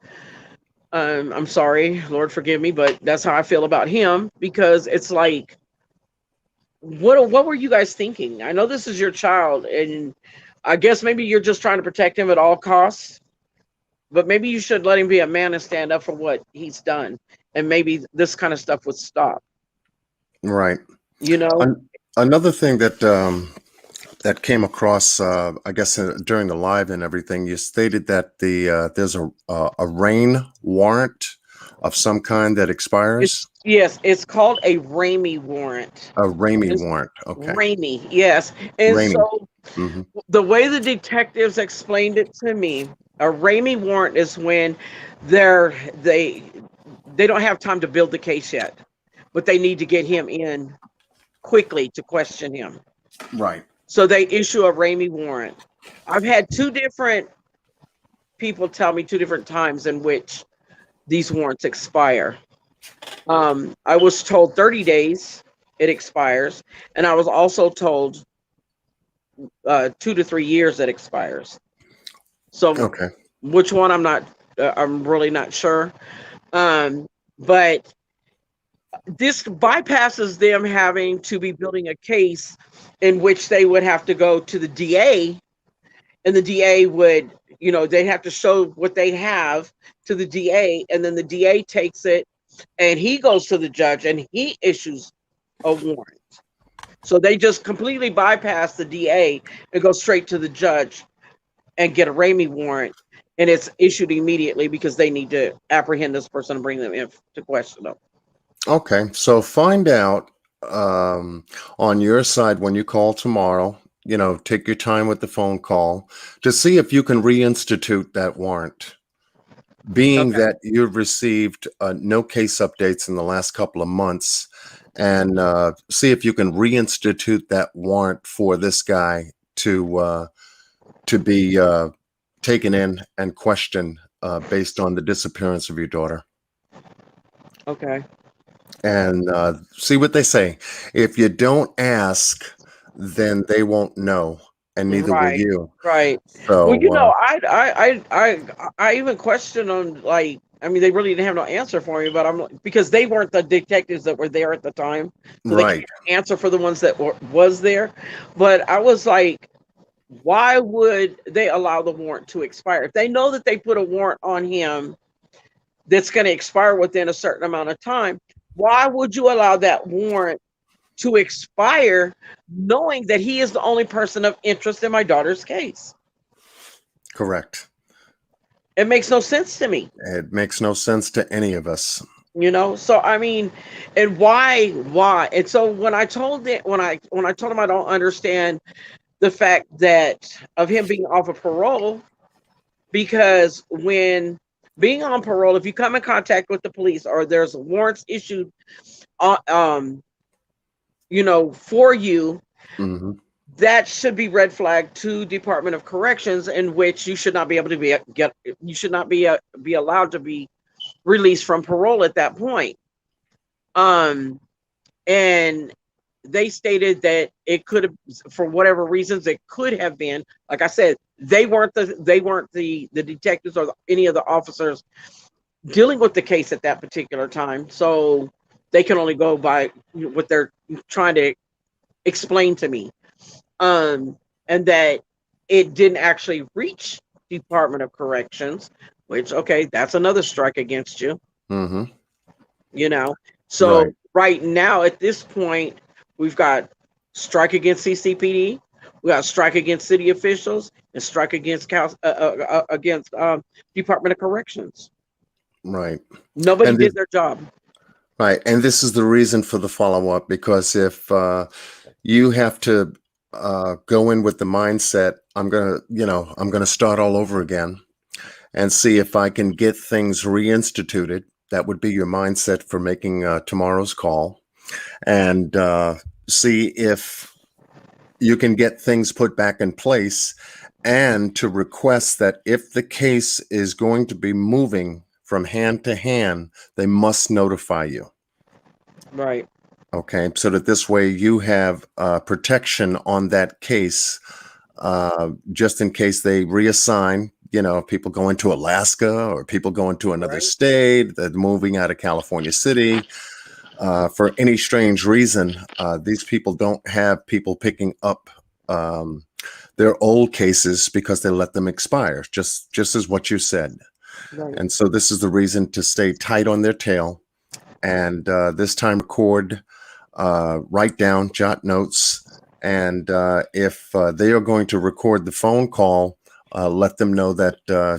Speaker 2: I'm sorry, Lord forgive me, but that's how I feel about him because it's like, what were you guys thinking? I know this is your child, and I guess maybe you're just trying to protect him at all costs, but maybe you should let him be a man and stand up for what he's done, and maybe this kind of stuff would stop.
Speaker 4: Right.
Speaker 2: You know,
Speaker 4: Another thing that that came across, I guess, during the live and everything, you stated that there's a rain warrant of some kind that expires.
Speaker 2: it's called a Ramey warrant.
Speaker 4: A Ramey
Speaker 2: It's
Speaker 4: warrant. Okay.
Speaker 2: Ramey, yes, and
Speaker 4: Ramey.
Speaker 2: so
Speaker 4: Hmm.
Speaker 2: the way the detectives explained it to me, a Ramey warrant is when they're they don't have time to build the case yet, but they need to get him in quickly to question him.
Speaker 4: Right.
Speaker 2: So they issue a Ramey warrant. I've had two different people tell me two different times in which these warrants expire. I was told 30 days it expires, and I was also told 2 to 3 years it expires. So
Speaker 4: Okay.
Speaker 2: which one I'm not, I'm really not sure. But this bypasses them having to be building a case in which they would have to go to the DA, and the DA would, they'd have to show what they have to the DA, and then the DA takes it and he goes to the judge and he issues a warrant. So they just completely bypass the DA and go straight to the judge and get a Ramey warrant, and it's issued immediately because they need to apprehend this person and bring them in to question them.
Speaker 4: Okay. So find out on your side when you call tomorrow. Take your time with the phone call to see if you can reinstitute that warrant. Being
Speaker 2: Okay.
Speaker 4: that you've received no case updates in the last couple of months, and see if you can reinstitute that warrant for this guy to be taken in and questioned based on the disappearance of your daughter,
Speaker 2: Okay.
Speaker 4: and see what they say. If you don't ask, then they won't know, and neither will
Speaker 2: Right.
Speaker 4: you.
Speaker 2: Right. Well,
Speaker 4: So
Speaker 2: I even question them. Like, I mean, they really didn't have no answer for me, but because they weren't the detectives that were there at the time, so they
Speaker 4: right,
Speaker 2: can't answer for the ones that was there. But I was like, why would they allow the warrant to expire if they know that they put a warrant on him that's going to expire within a certain amount of time? Why would you allow that warrant to expire knowing that he is the only person of interest in my daughter's case?
Speaker 4: correct.
Speaker 2: It makes no sense to me,
Speaker 4: It makes no sense to any of us.
Speaker 2: so I mean, and why? And so when I told it, when I told him I don't understand the fact that of him being off of parole, because when being on parole, if you come in contact with the police or there's warrants issued for you,
Speaker 4: Hmm.
Speaker 2: that should be red flag to Department of Corrections, in which you should not be able to you should not be allowed to be released from parole at that point. Um, and they stated that it could have, for whatever reasons, it could have been. Like I said, they weren't the detectives or any of the officers dealing with the case at that particular time, so they can only go by what they're trying to explain to me. And that it didn't actually reach Department of Corrections, which, okay, that's another strike against you.
Speaker 4: Hmm.
Speaker 2: So
Speaker 4: Right.
Speaker 2: right now at this point, we've got strike against CCPD, we got strike against city officials, and strike against Department of Corrections.
Speaker 4: Right.
Speaker 2: Nobody
Speaker 4: And
Speaker 2: did
Speaker 4: this,
Speaker 2: their job.
Speaker 4: right. And this is the reason for the follow up, because if you have to go in with the mindset, I'm gonna start all over again and see if I can get things reinstituted. That would be your mindset for making tomorrow's call, and see if you can get things put back in place, and to request that if the case is going to be moving from hand to hand, they must notify you.
Speaker 2: Right.
Speaker 4: Okay, so that this way you have protection on that case, just in case they reassign. People going to Alaska, or people going to another
Speaker 2: Right.
Speaker 4: state, that moving out of California City. For any strange reason, these people don't have people picking up their old cases because they let them expire, just as what you said.
Speaker 2: Right.
Speaker 4: And so this is the reason to stay tight on their tail, and this time record, write down, jot notes, and if they are going to record the phone call, let them know that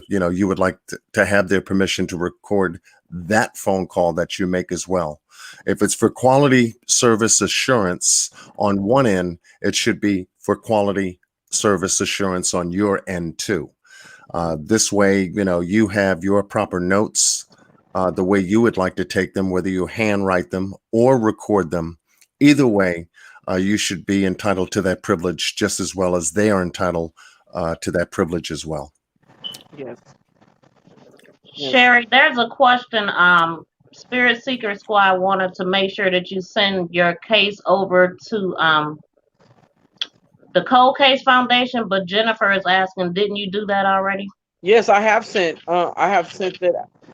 Speaker 4: you would like to have their permission to record that phone call that you make as well. If it's for quality service assurance on one end, it should be for quality service assurance on your end too. This way, you have your proper notes, the way you would like to take them, whether you handwrite them or record them. Either way, you should be entitled to that privilege just as well as they are entitled to that privilege as well.
Speaker 2: Yes. Yes.
Speaker 3: Sheri, there's a question. Spirit Seeker Squad wanted to make sure that you send your case over to the Cold Case Foundation, but Jennifer is asking, didn't you do that already?
Speaker 2: Yes, I have sent.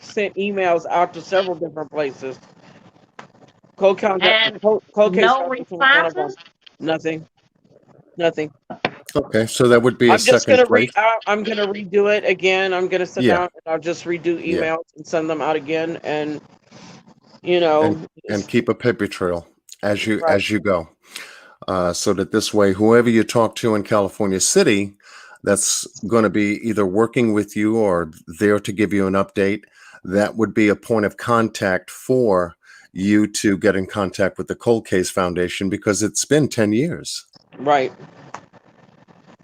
Speaker 2: Sent emails out to several different places. Cold Case
Speaker 3: And
Speaker 2: Foundation
Speaker 3: no
Speaker 2: was one of them.
Speaker 3: responses?
Speaker 2: Nothing. Nothing.
Speaker 4: Okay, so that would be a
Speaker 2: I'm just
Speaker 4: second
Speaker 2: gonna
Speaker 4: place.
Speaker 2: I'm gonna redo it again. I'm gonna sit
Speaker 4: Yeah.
Speaker 2: down and I'll just redo
Speaker 4: Yeah.
Speaker 2: emails and send them out again, and
Speaker 4: And keep a paper trail as you
Speaker 2: right.
Speaker 4: go, so that this way, whoever you talk to in California City, that's going to be either working with you or there to give you an update, that would be a point of contact for you to get in contact with the Cold Case Foundation, because it's been 10 years.
Speaker 2: Right.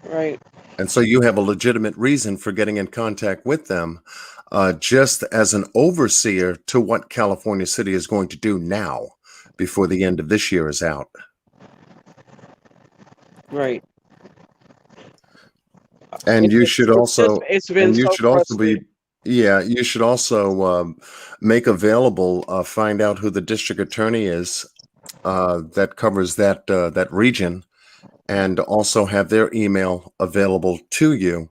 Speaker 2: Right.
Speaker 4: And so you have a legitimate reason for getting in contact with them, just as an overseer to what California City is going to do now before the end of this year is out.
Speaker 2: Right.
Speaker 4: And you should also,
Speaker 2: it's been
Speaker 4: and you
Speaker 2: so
Speaker 4: should also be,
Speaker 2: frustrating.
Speaker 4: yeah, you should also make available, find out who the district attorney is that covers that region, and also have their email available to you,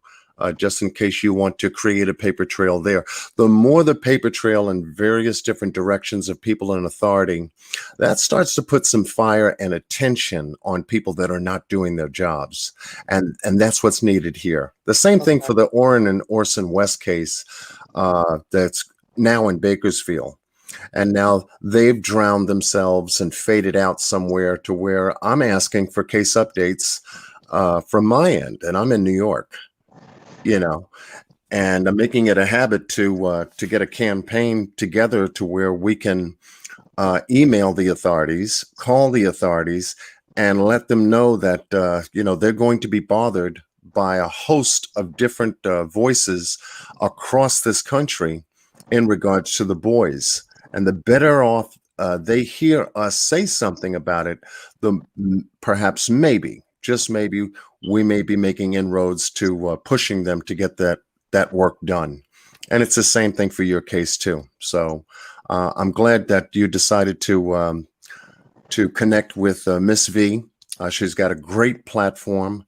Speaker 4: just in case you want to create a paper trail there. The more the paper trail in various different directions of people in authority, that starts to put some fire and attention on people that are not doing their jobs. And that's what's needed here. The same thing
Speaker 2: Okay.
Speaker 4: for the Orrin and Orson West case that's now in Bakersfield. And now they've drowned themselves and faded out somewhere, to where I'm asking for case updates from my end, and I'm in New York, and I'm making it a habit to get a campaign together to where we can email the authorities, call the authorities, and let them know that they're going to be bothered by a host of different voices across this country in regards to the boys. And the better off they hear us say something about it, perhaps maybe, just maybe, we may be making inroads to pushing them to get that work done. And it's the same thing for your case too. So I'm glad that you decided to connect with Miss V. She's got a great platform,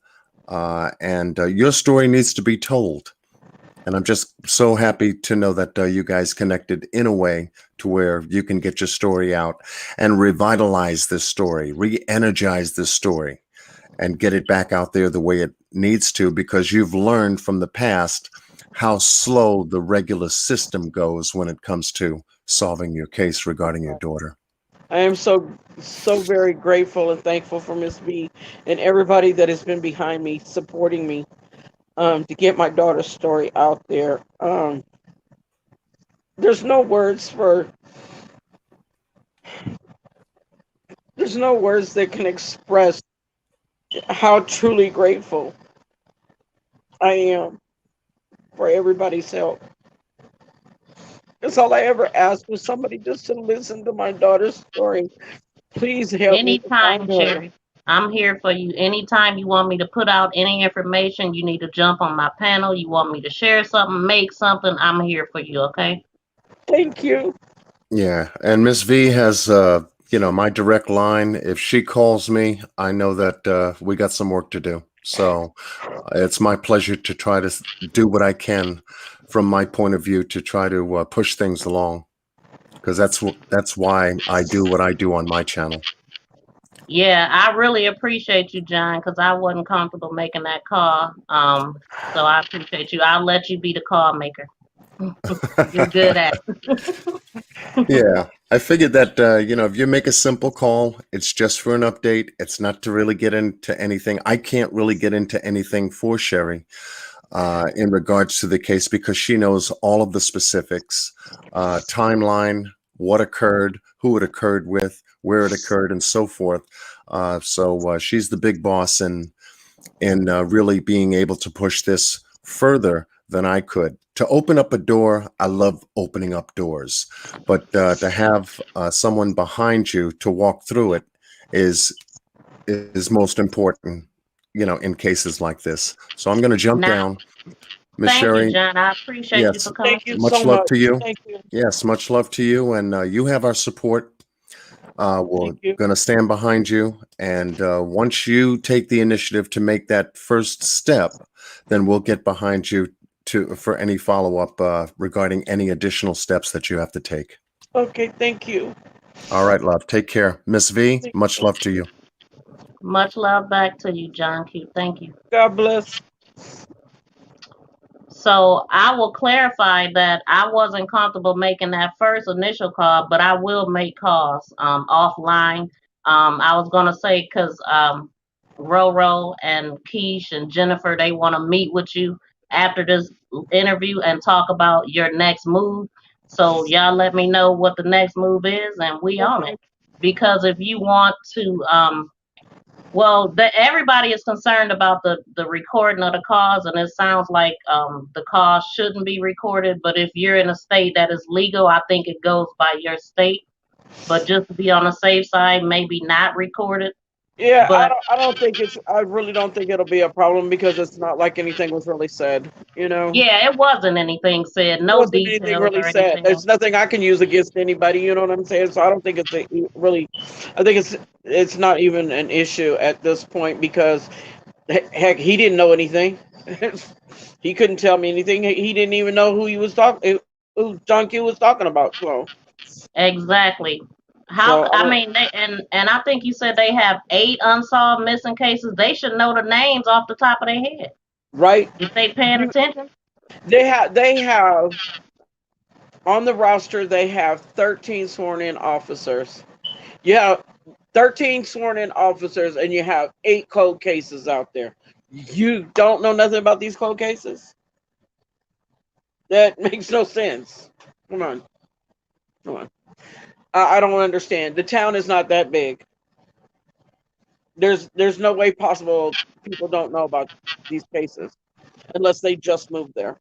Speaker 4: and your story needs to be told. And I'm just so happy to know that you guys connected in a way to where you can get your story out and revitalize this story, re-energize this story, and get it back out there the way it needs to, because you've learned from the past how slow the regular system goes when it comes to solving your case regarding your daughter.
Speaker 2: I am so very grateful and thankful for Miss B and everybody that has been behind me, supporting me, to get my daughter's story out there. There's no words that can express how truly grateful I am for everybody's help. That's all I ever asked was somebody just to listen to my daughter's story. Please help me to
Speaker 3: Anytime,
Speaker 2: find her.
Speaker 3: Sheri. I'm here for you. Anytime you want me to put out any information, you need to jump on my panel, you want me to share something, make something, I'm here for you, okay?
Speaker 2: Thank you.
Speaker 4: Yeah, and Miss V has my direct line. If she calls me, I know that we got some work to do. So it's my pleasure to try to do what I can from my point of view to try to push things along, because that's why I do what I do on my channel.
Speaker 3: Yeah, I really appreciate you, John, because I wasn't comfortable making that call. So I appreciate you. I'll let you be the call maker. You're good at it.
Speaker 4: Yeah, I figured that if you make a simple call, it's just for an update. It's not to really get into anything. I can't really get into anything for Sheri in regards to the case because she knows all of the specifics, timeline, what occurred, who it occurred with, where it occurred, and so forth. So she's the big boss in really being able to push this further than I could. To open up a door, I love opening up doors, but to have someone behind you to walk through it is most important, in cases like this. So I'm going to jump
Speaker 3: Now,
Speaker 4: down. Miss
Speaker 3: thank you,
Speaker 4: Sheri,
Speaker 3: John. I appreciate you
Speaker 4: yes,
Speaker 3: for coming
Speaker 2: Thank you
Speaker 3: through.
Speaker 2: so
Speaker 4: much love
Speaker 2: much.
Speaker 4: to you.
Speaker 2: Thank you.
Speaker 4: Yes, much love to you, and you have our support. We're
Speaker 2: Thank you.
Speaker 4: going to stand behind you, and once you take the initiative to make that first step, then we'll get behind you for any follow-up regarding any additional steps that you have to take.
Speaker 2: Okay, thank you.
Speaker 4: All right, love. Take care. Miss V,
Speaker 2: Thank
Speaker 4: much
Speaker 2: you.
Speaker 4: love to you.
Speaker 3: Much love back to you, John Q. Thank you.
Speaker 2: God bless.
Speaker 3: So I will clarify that I wasn't comfortable making that first initial call, but I will make calls offline. I was gonna say because Roro and Keish and Jennifer they want to meet with you after this interview and talk about your next move. So y'all let me know what the next move is, and we on
Speaker 2: Okay.
Speaker 3: it. Because if you want to well, everybody is concerned about the recording of the calls, and it sounds like the calls shouldn't be recorded. But if you're in a state that is legal, I think it goes by your state. But just to be on the safe side, maybe not recorded.
Speaker 2: Yeah,
Speaker 3: But
Speaker 2: I don't think it's I really don't think it'll be a problem because it's not like anything was really said, you know.
Speaker 3: yeah, it wasn't anything said,
Speaker 2: It
Speaker 3: no
Speaker 2: wasn't anything
Speaker 3: details
Speaker 2: really
Speaker 3: or
Speaker 2: said.
Speaker 3: anything.
Speaker 2: There's nothing I can use against anybody, you know what I'm saying? So I don't think it's really I think it's not even an issue at this point because heck, he didn't know anything. He couldn't tell me anything. He didn't even know who he was talking who John Q was talking about.
Speaker 3: Exactly. How?
Speaker 2: So I
Speaker 3: I
Speaker 2: don't
Speaker 3: mean, and I think you said they have 8 unsolved missing cases. They should know the names off the top of their head
Speaker 2: right.
Speaker 3: if they paying
Speaker 2: You
Speaker 3: attention.
Speaker 2: they have on the roster they have 13 sworn in officers. You have 13 sworn in officers and you have 8 cold cases out there. You don't know nothing about these cold cases? That makes no sense. Come on. Come on. I don't understand. The town is not that big. There's no way possible people don't know about these cases unless they just moved there.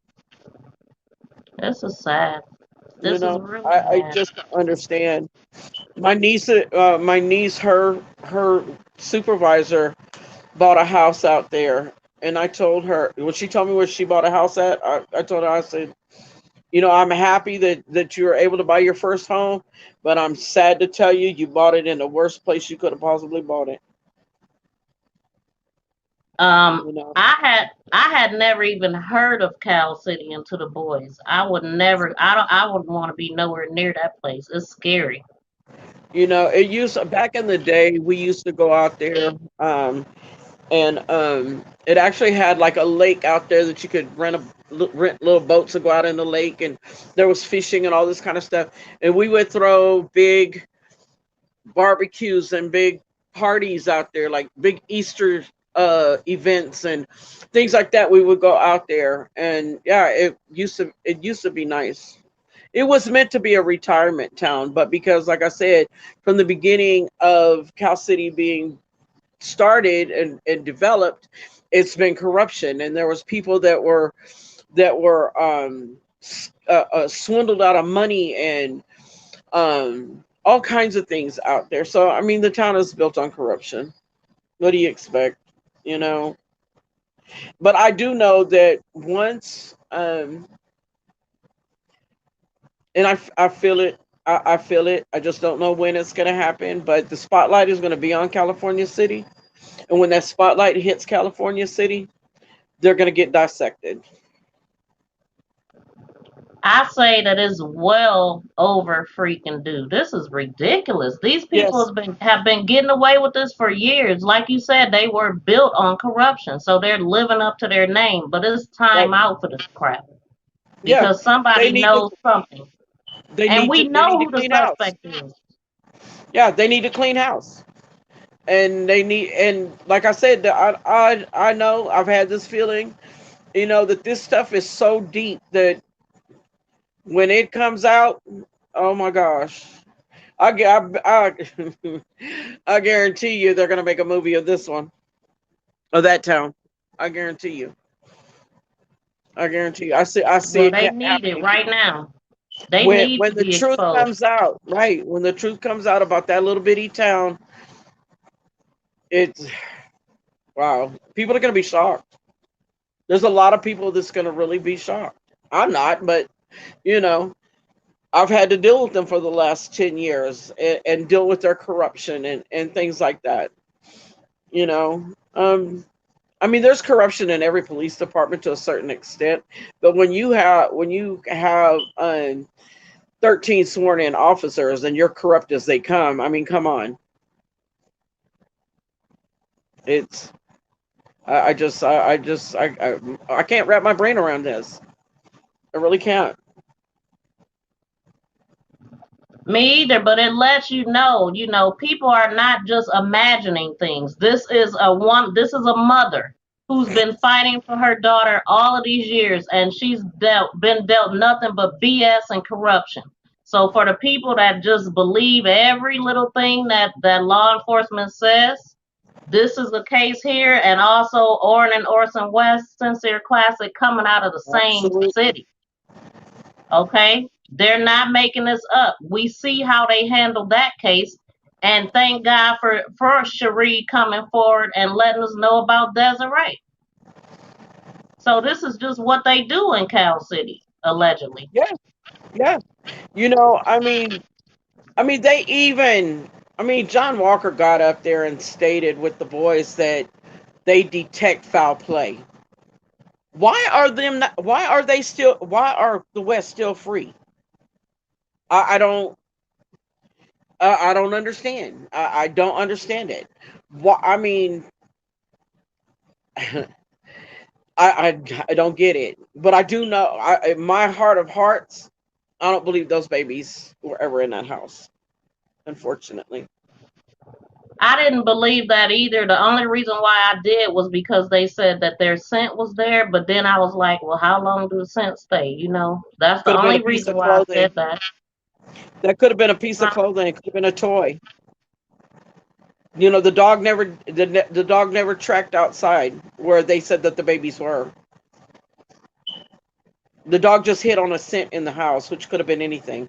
Speaker 3: This is sad.
Speaker 2: You
Speaker 3: This is
Speaker 2: know,
Speaker 3: really
Speaker 2: I
Speaker 3: sad.
Speaker 2: just don't understand. My niece, her supervisor bought a house out there, and I told her when she told me where she bought a house at. I told her I said, I'm happy that you were able to buy your first home, but I'm sad to tell you you bought it in the worst place you could have possibly bought it.
Speaker 3: Um,
Speaker 2: You know,
Speaker 3: I had never even heard of Cal City and To the Boys. I would never. I wouldn't want to be nowhere near that place. It's scary.
Speaker 2: it used back in the day we used to go out there. And it actually had like a lake out there that you could rent little boats to go out in the lake, and there was fishing and all this kind of stuff. And we would throw big barbecues and big parties out there, like big Easter events and things like that. We would go out there, and yeah, it used to be nice. It was meant to be a retirement town, but because, like I said, from the beginning of Cal City being started and developed, it's been corruption, and there was people that were swindled out of money and all kinds of things out there. So I mean, the town is built on corruption. What do you expect? You know. But I do know that once, and I feel it. I feel it. I just don't know when it's going to happen. But the spotlight is going to be on California City, and when that spotlight hits California City, they're going to get dissected.
Speaker 3: I say that it's well over freaking due. This is ridiculous. These people
Speaker 2: Yes,
Speaker 3: have been getting away with this for years. Like you said, they were built on corruption, so they're living up to their name. But it's time
Speaker 2: right.
Speaker 3: out for this crap
Speaker 2: Yeah,
Speaker 3: because
Speaker 2: they
Speaker 3: somebody
Speaker 2: need to.
Speaker 3: knows something,
Speaker 2: They
Speaker 3: and
Speaker 2: need
Speaker 3: we
Speaker 2: to. They need
Speaker 3: know
Speaker 2: to
Speaker 3: who the
Speaker 2: clean house.
Speaker 3: suspect is.
Speaker 2: Yeah, they need to clean house, and they need. And like I said, I know I've had this feeling. You know that this stuff is so deep that when it comes out, oh my gosh, I guarantee you they're gonna make a movie of this one, of that town. I guarantee you. I guarantee you. I see
Speaker 3: Well,
Speaker 2: it
Speaker 3: they need it
Speaker 2: happening
Speaker 3: right now. They
Speaker 2: when
Speaker 3: need to
Speaker 2: the
Speaker 3: be
Speaker 2: truth
Speaker 3: exposed.
Speaker 2: comes out. Right, when the truth comes out about that little bitty town, it's wow. People are gonna be shocked. There's a lot of people that's gonna really be shocked. I'm not, but you know, I've had to deal with them for the last 10 years and deal with their corruption and things like that. You know, I mean, there's corruption in every police department to a certain extent, but when you have 13 sworn in officers and you're corrupt as they come, I mean, come on, it's I can't wrap my brain around this. I really can't.
Speaker 3: Me either, but it lets you know, people are not just imagining things. This is a mother who's been fighting for her daughter all of these years, and she's been dealt nothing but BS and corruption. So for the people that just believe every little thing that law enforcement says, this is the case here, and also Orrin and Orson West, Sincere Classic, coming out of the same
Speaker 2: Absolutely.
Speaker 3: city. Okay, they're not making this up. We see how they handled that case, and thank God for Sheri coming forward and letting us know about Desiree. So this is just what they do in Cal City, allegedly.
Speaker 2: Yeah, yeah. You know, they even, John Walker got up there and stated with the boys that they detect foul play. Why are them not, why are they still why are the West still free? I don't I don't understand. I don't understand it. Why, I mean I, I don't get it. But I do know in my heart of hearts, I don't believe those babies were ever in that house, unfortunately.
Speaker 3: I didn't believe that either. The only reason why I did was because they said that their scent was there, but then I was like, well, how long do the scent stay? That's the
Speaker 2: Could have been a
Speaker 3: only
Speaker 2: piece
Speaker 3: reason
Speaker 2: of
Speaker 3: why I
Speaker 2: clothing.
Speaker 3: said that.
Speaker 2: That could have been a piece of
Speaker 3: Huh?
Speaker 2: clothing. It could have been a toy. You know, the dog never tracked outside where they said that the babies were. The dog just hit on a scent in the house, which could have been anything.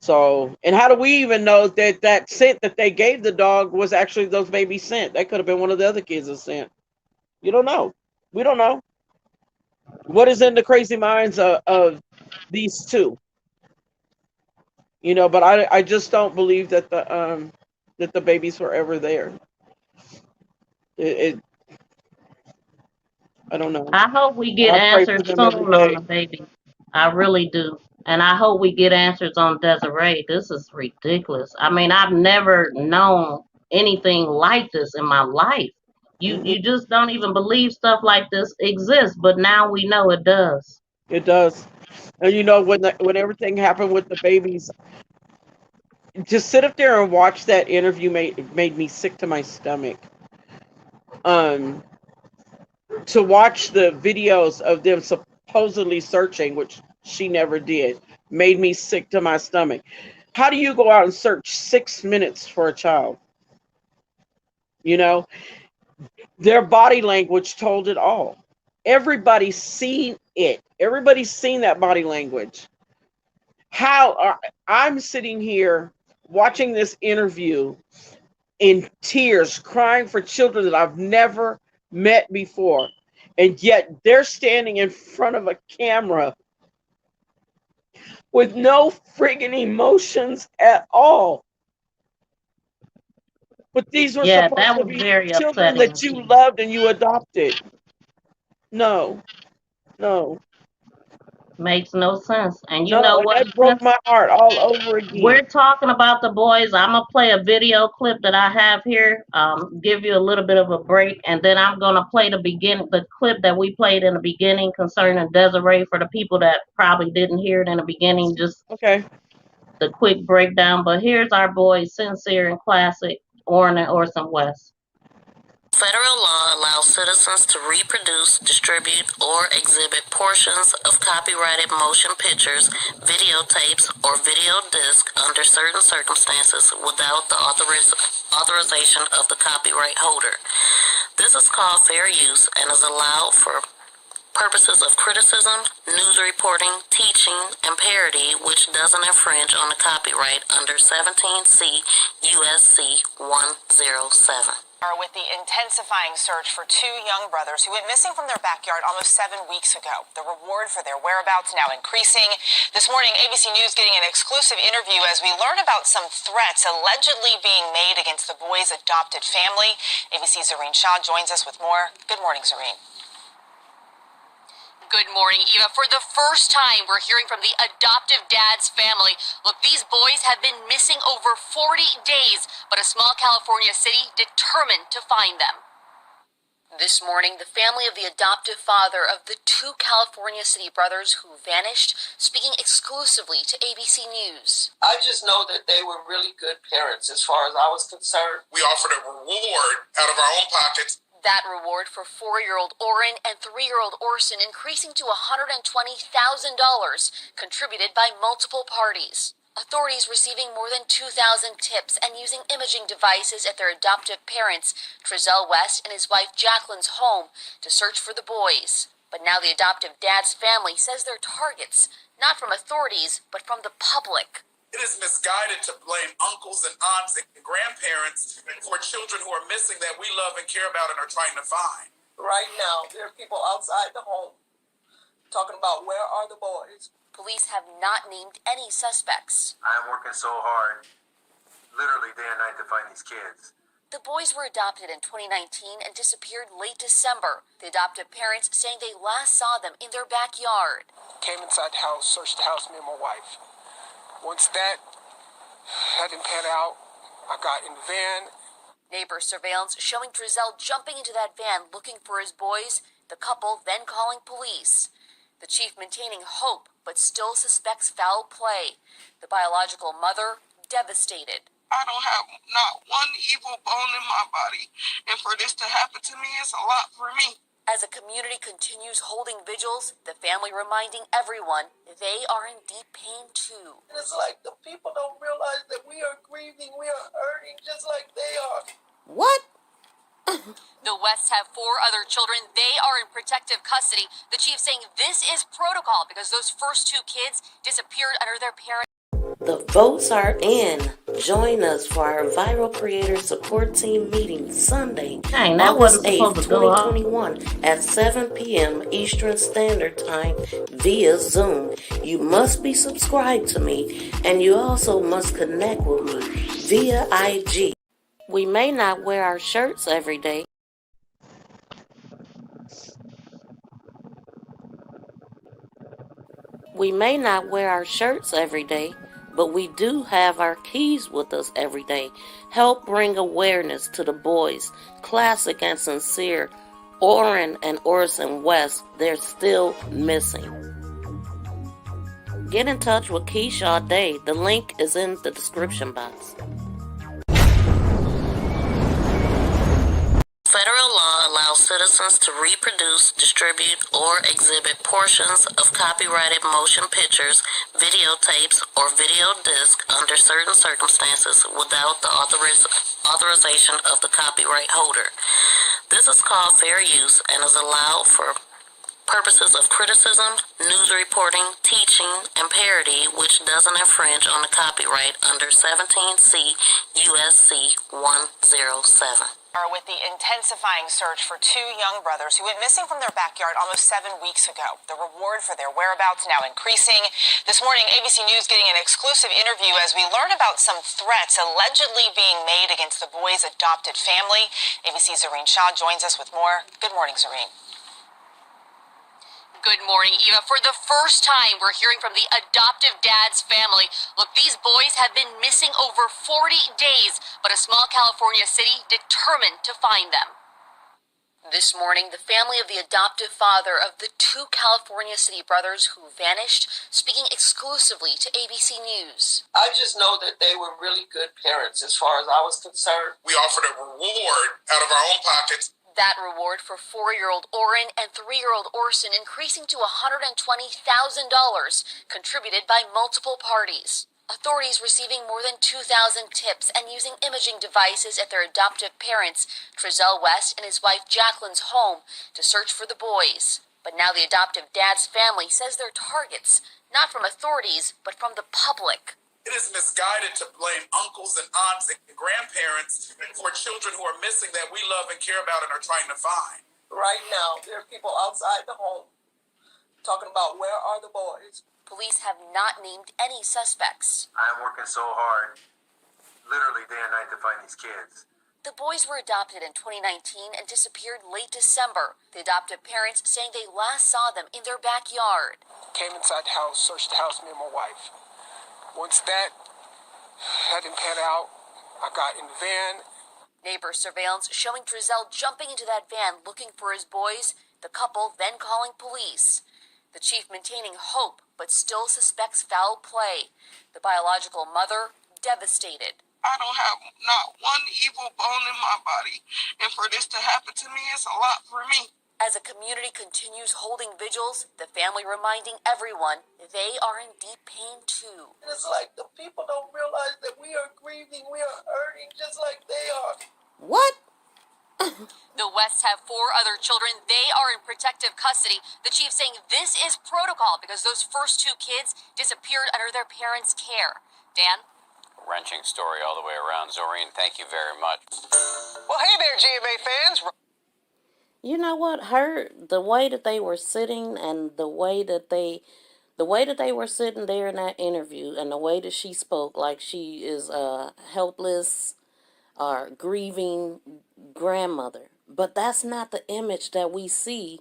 Speaker 2: So, and how do we even know that that scent that they gave the dog was actually those babies' scent? That could have been one of the other kids' scent. You don't know. We don't know what is in the crazy minds of these two. You know, but I just don't believe that the babies were ever there. It I don't know.
Speaker 3: I hope we get
Speaker 2: I pray
Speaker 3: answers
Speaker 2: for them every
Speaker 3: soon on
Speaker 2: day.
Speaker 3: the baby. I really do. And I hope we get answers on Desiree. This is ridiculous. I mean, I've never known anything like this in my life. You
Speaker 2: Hmm.
Speaker 3: you just don't even believe stuff like this exists, but now we know it does.
Speaker 2: It does. And you know when everything happened with the babies, just sit up there and watch that interview made me sick to my stomach. Um, to watch the videos of them supposedly searching, which she never did, made me sick to my stomach. How do you go out and search 6 minutes for a child? You know, their body language told it all. Everybody's seen it. Everybody's seen that body language. I'm sitting here watching this interview in tears, crying for children that I've never met before. And yet they're standing in front of a camera with no friggin' emotions at all. But these were
Speaker 3: Yeah,
Speaker 2: supposed
Speaker 3: that
Speaker 2: to
Speaker 3: was
Speaker 2: be
Speaker 3: very
Speaker 2: children
Speaker 3: upsetting.
Speaker 2: that you loved and you adopted. No, no,
Speaker 3: Makes no sense. And you
Speaker 2: no.
Speaker 3: know
Speaker 2: And
Speaker 3: what?
Speaker 2: that broke my heart all over again.
Speaker 3: We're talking about the boys. I'm gonna play a video clip that I have here. Give you a little bit of a break, and then I'm gonna play the clip that we played in the beginning concerning Desiree for the people that probably didn't hear it in the beginning. Just
Speaker 2: Okay.
Speaker 3: the quick breakdown. But here's our boys, Sincere and Classic, Orrin and Orson West.
Speaker 1: Federal law allows citizens to reproduce, distribute, or exhibit portions of copyrighted motion pictures, videotapes, or video disc under certain circumstances without the authorization of the copyright holder. This is called fair use and is allowed for purposes of criticism, news reporting, teaching, and parody, which doesn't infringe on the copyright under 17C USC 107.
Speaker 6: With the intensifying search for two young brothers who went missing from their backyard almost 7 weeks ago. The reward for their whereabouts now increasing. This morning, ABC News getting an exclusive interview as we learn about some threats allegedly being made against the boys' adopted family. ABC's Zareen Shah joins us with more. Good morning, Zareen.
Speaker 7: Good morning, Eva. For the first time, we're hearing from the adoptive dad's family. Look, these boys have been missing over 40 days, but a small California city determined to find them. This morning, the family of the adoptive father of the two California city brothers who vanished, speaking exclusively to ABC News.
Speaker 8: I just know that they were really good parents as far as I was concerned.
Speaker 9: We offered a reward out of our own pockets.
Speaker 7: That reward for 4-year-old Orrin and 3-year-old Orson increasing to $120,000, contributed by multiple parties. Authorities receiving more than 2,000 tips and using imaging devices at their adoptive parents, Trezell West and his wife Jacqueline's home, to search for the boys. But now the adoptive dad's family says they're targets, not from authorities, but from the public.
Speaker 9: It is misguided to blame uncles and aunts and grandparents for children who are missing that we love and care about and are trying to find.
Speaker 8: Right now, there are people outside the home talking about where are the boys.
Speaker 7: Police have not named any suspects.
Speaker 10: I am working so hard, literally day and night, to find these kids.
Speaker 7: The boys were adopted in 2019 and disappeared late December. The adoptive parents saying they last saw them in their backyard.
Speaker 8: Came inside the house, searched the house, me and my wife. Once that didn't pan out, I got in the van.
Speaker 7: Neighbor surveillance showing Trezell jumping into that van looking for his boys, the couple then calling police. The chief maintaining hope, but still suspects foul play. The biological mother devastated.
Speaker 8: I don't have not one evil bone in my body, and for this to happen to me is a lot for me.
Speaker 7: As the community continues holding vigils, the family reminding everyone they are in deep pain too.
Speaker 8: It's like the people don't realize that we are grieving, we are hurting just like they are.
Speaker 1: What?
Speaker 7: The Wests have 4 other children. They are in protective custody. The chief saying this is protocol because those first 2 kids disappeared under their parents.
Speaker 1: The votes are in. Join us for our Viral Creator Support Team meeting Sunday,
Speaker 3: Dang, that
Speaker 1: August
Speaker 3: wasn't
Speaker 1: 8th,
Speaker 3: supposed to go off.
Speaker 1: 2021 at 7 p.m. Eastern Standard Time via Zoom. You must be subscribed to me, and you also must connect with me via IG. We may not wear our shirts every day. We may not wear our shirts every day, but we do have our keys with us every day. Help bring awareness to the boys, Classic and Sincere, Orrin and Orson West. They're still missing. Get in touch with Keyshaw Day. The link is in the description box. Federal law allows citizens to reproduce, distribute, or exhibit portions of copyrighted motion pictures, videotapes, or video discs under certain circumstances without the authorization of the copyright holder. This is called fair use and is allowed for purposes of criticism, news reporting, teaching, and parody, which doesn't infringe on the copyright under 17C USC 107.
Speaker 6: With the intensifying search for two young brothers who went missing from their backyard almost 7 weeks ago. The reward for their whereabouts now increasing. This morning, ABC News getting an exclusive interview as we learn about some threats allegedly being made against the boys' adopted family. ABC's Zareen Shah joins us with more. Good morning, Zareen.
Speaker 7: Good morning, Eva. For the first time, we're hearing from the adoptive dad's family. Look, these boys have been missing over 40 days, but a small California city determined to find them. This morning, the family of the adoptive father of the two California city brothers who vanished, speaking exclusively to ABC News.
Speaker 11: I just know that they were really good parents as far as I was concerned.
Speaker 9: We offered a reward out of our own pockets.
Speaker 7: That reward for 4-year-old Oren and 3-year-old Orson increasing to $120,000, contributed by multiple parties. Authorities receiving more than 2,000 tips and using imaging devices at their adoptive parents, Trezell West and his wife Jacqueline's home, to search for the boys. But now the adoptive dad's family says they're targets, not from authorities, but from the public.
Speaker 9: It is misguided to blame uncles and aunts and grandparents for children who are missing that we love and care about and are trying to find.
Speaker 11: Right now, there are people outside the home talking about where are the boys.
Speaker 7: Police have not named any suspects.
Speaker 10: I am working so hard, literally day and night, to find these kids.
Speaker 7: The boys were adopted in 2019 and disappeared late December. The adoptive parents saying they last saw them in their backyard.
Speaker 8: Came inside the house, searched the house, me and my wife. Once that didn't pan out, I got in the van.
Speaker 7: Neighbor surveillance showing Trezell jumping into that van looking for his boys, the couple then calling police. The chief maintaining hope, but still suspects foul play. The biological mother devastated.
Speaker 11: I don't have not one evil bone in my body. And for this to happen to me, it's a lot for me.
Speaker 7: As a community continues holding vigils, the family reminding everyone they are in deep pain too.
Speaker 11: It's like the people don't realize that we are grieving, we are hurting just like they are.
Speaker 1: What?
Speaker 7: The Wests have 4 other children. They are in protective custody. The chief saying this is protocol because those first 2 kids disappeared under their parents' care. Dan?
Speaker 12: A wrenching story all the way around. Zoreen, thank you very much.
Speaker 11: Well, hey there, GMA fans.
Speaker 1: You know what? The way that they were sitting and the way that they were sitting there in that interview and the way that she spoke like she is a helpless or grieving grandmother. But that's not the image that we see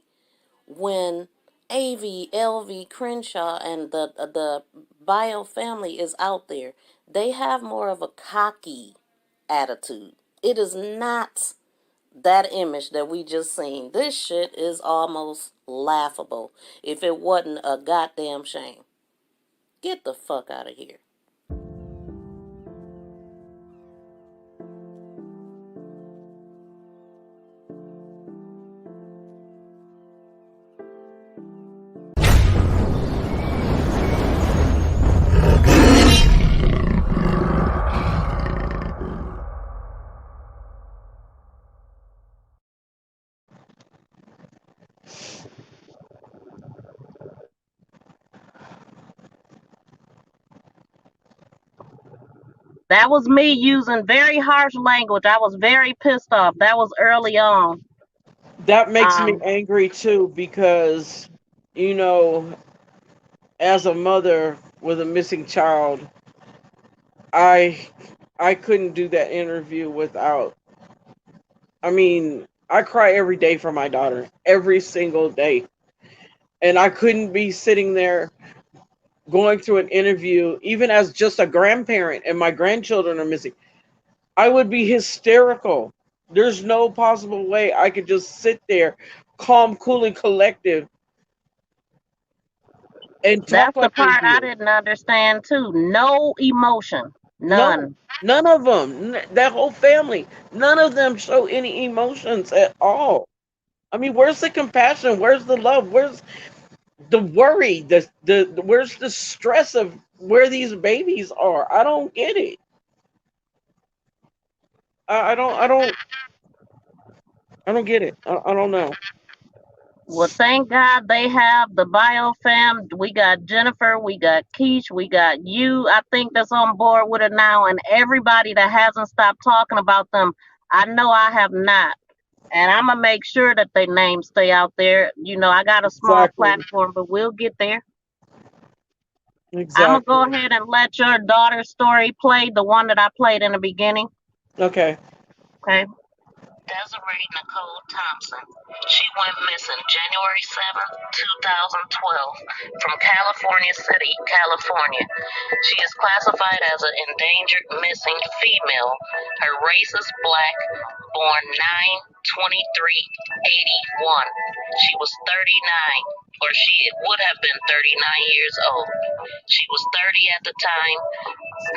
Speaker 1: when AV, LV, Crenshaw, and the bio family is out there. They have more of a cocky attitude. It is not that image that we just seen. This shit is almost laughable if it wasn't a goddamn shame. Get the fuck out of here.
Speaker 3: That was me using very harsh language. I was very pissed off. That was early on.
Speaker 2: That makes me angry too because, you know, as a mother with a missing child, I couldn't do that interview without. I mean, I cry every day for my daughter, every single day. And I couldn't be sitting there going through an interview, even as just a grandparent and my grandchildren are missing. I would be hysterical. There's no possible way I could just sit there, calm, cool, and collective. And
Speaker 3: That's
Speaker 2: talk
Speaker 3: the
Speaker 2: like
Speaker 3: part
Speaker 2: they
Speaker 3: I
Speaker 2: do.
Speaker 3: didn't understand too. No emotion.
Speaker 2: No,
Speaker 3: None.
Speaker 2: none of them. That whole family. None of them show any emotions at all. I mean, where's the compassion? Where's the love? Where's the worry? The where's the stress of where these babies are? I don't get it. I don't get it. I don't know.
Speaker 3: Well, thank God they have the bio fam. We got Jennifer, we got Keish, we got you. I think that's on board with it now, and everybody that hasn't stopped talking about them. I know I have not, and I'm gonna make sure that their names stay out there. You know, I got a small
Speaker 2: Exactly.
Speaker 3: platform, but we'll get there. I'm gonna go
Speaker 2: Exactly.
Speaker 3: ahead and let your daughter's story play, the one that I played in the beginning.
Speaker 2: Okay.
Speaker 3: Okay. Desiree Nicole Thompson. She went missing January 7th, 2012, from California City, California. She is classified as an endangered missing female. Her race is black, born 9/23/81. She was 39, or she would have been 39 years old. She was 30 at the time.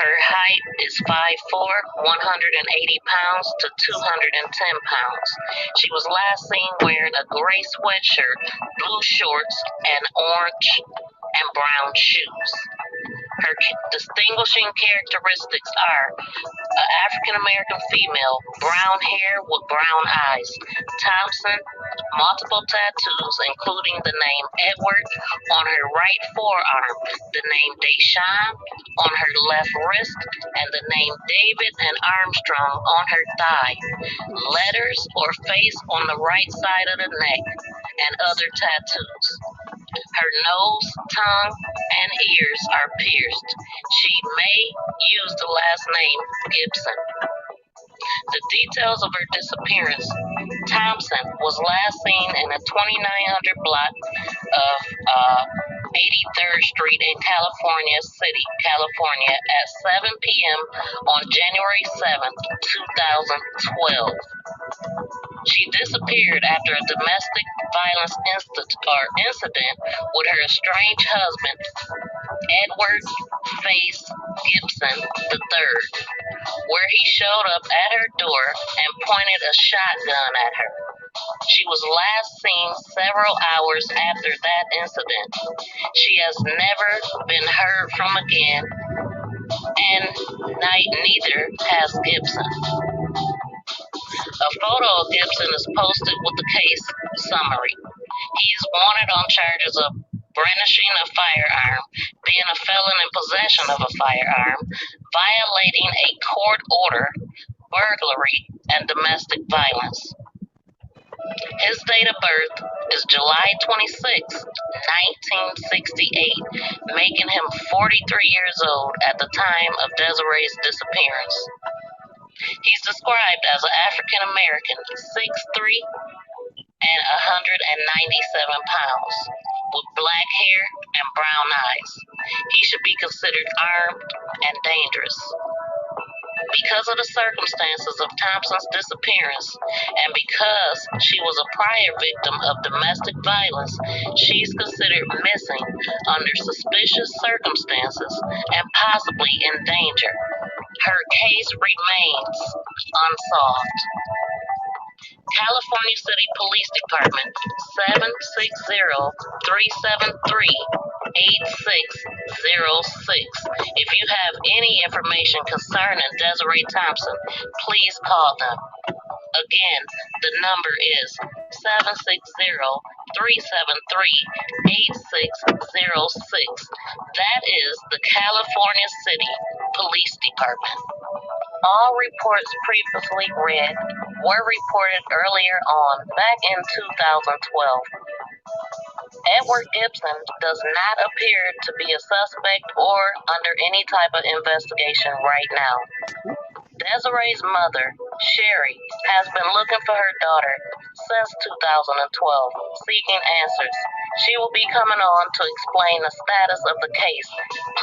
Speaker 3: Her height is 5'4", 180 pounds to 210 pounds. She was last seen wearing a gray sweatshirt, blue shorts, and orange and brown shoes. Her distinguishing characteristics are an African American female, brown hair with brown eyes. Thompson, multiple tattoos, including the name Edward on her right forearm, the name Deshawn on her left wrist, and the name David and Armstrong on her thigh. Letters or face on the right side of the neck, and other tattoos. Her nose, tongue, and ears are pierced. She may use the last name Gibson. The details of her disappearance. Thompson was last seen in a 2900 block of 83rd Street in California City, California at 7 p.m. on January 7th, 2012. She disappeared after a domestic violence incident with her estranged husband, Edward Face Gibson III, where he showed up at her door and pointed a shotgun at her. She was last seen several hours after that incident. She has never been heard from again, and neither has Gibson. A photo of Gibson is posted with the case summary. He is wanted on charges of brandishing a firearm, being a felon in possession of a firearm, violating a court order, burglary, and domestic violence. His date of birth is July 26, 1968, making him 43 years old at the time of Desiree's disappearance. He's described as an African American, 6'3", and 197 pounds, with black hair and brown eyes. He should be considered armed and dangerous. Because of the circumstances of Thompson's disappearance, and because she was a prior victim of domestic violence, she's considered missing under suspicious circumstances and possibly in danger. Her case remains unsolved. California City Police Department, 760-373-8606. If you have any information concerning Desiree Thompson, please call them. Again, the number is 760-373-8606. That is the California City Police Department. All reports previously read were reported earlier on, back in 2012. Edward Gibson does not appear to be a suspect or under any type of investigation right now. Desiree's mother, Sheri, has been looking for her daughter since 2012, seeking answers. She will be coming on to explain the status of the case.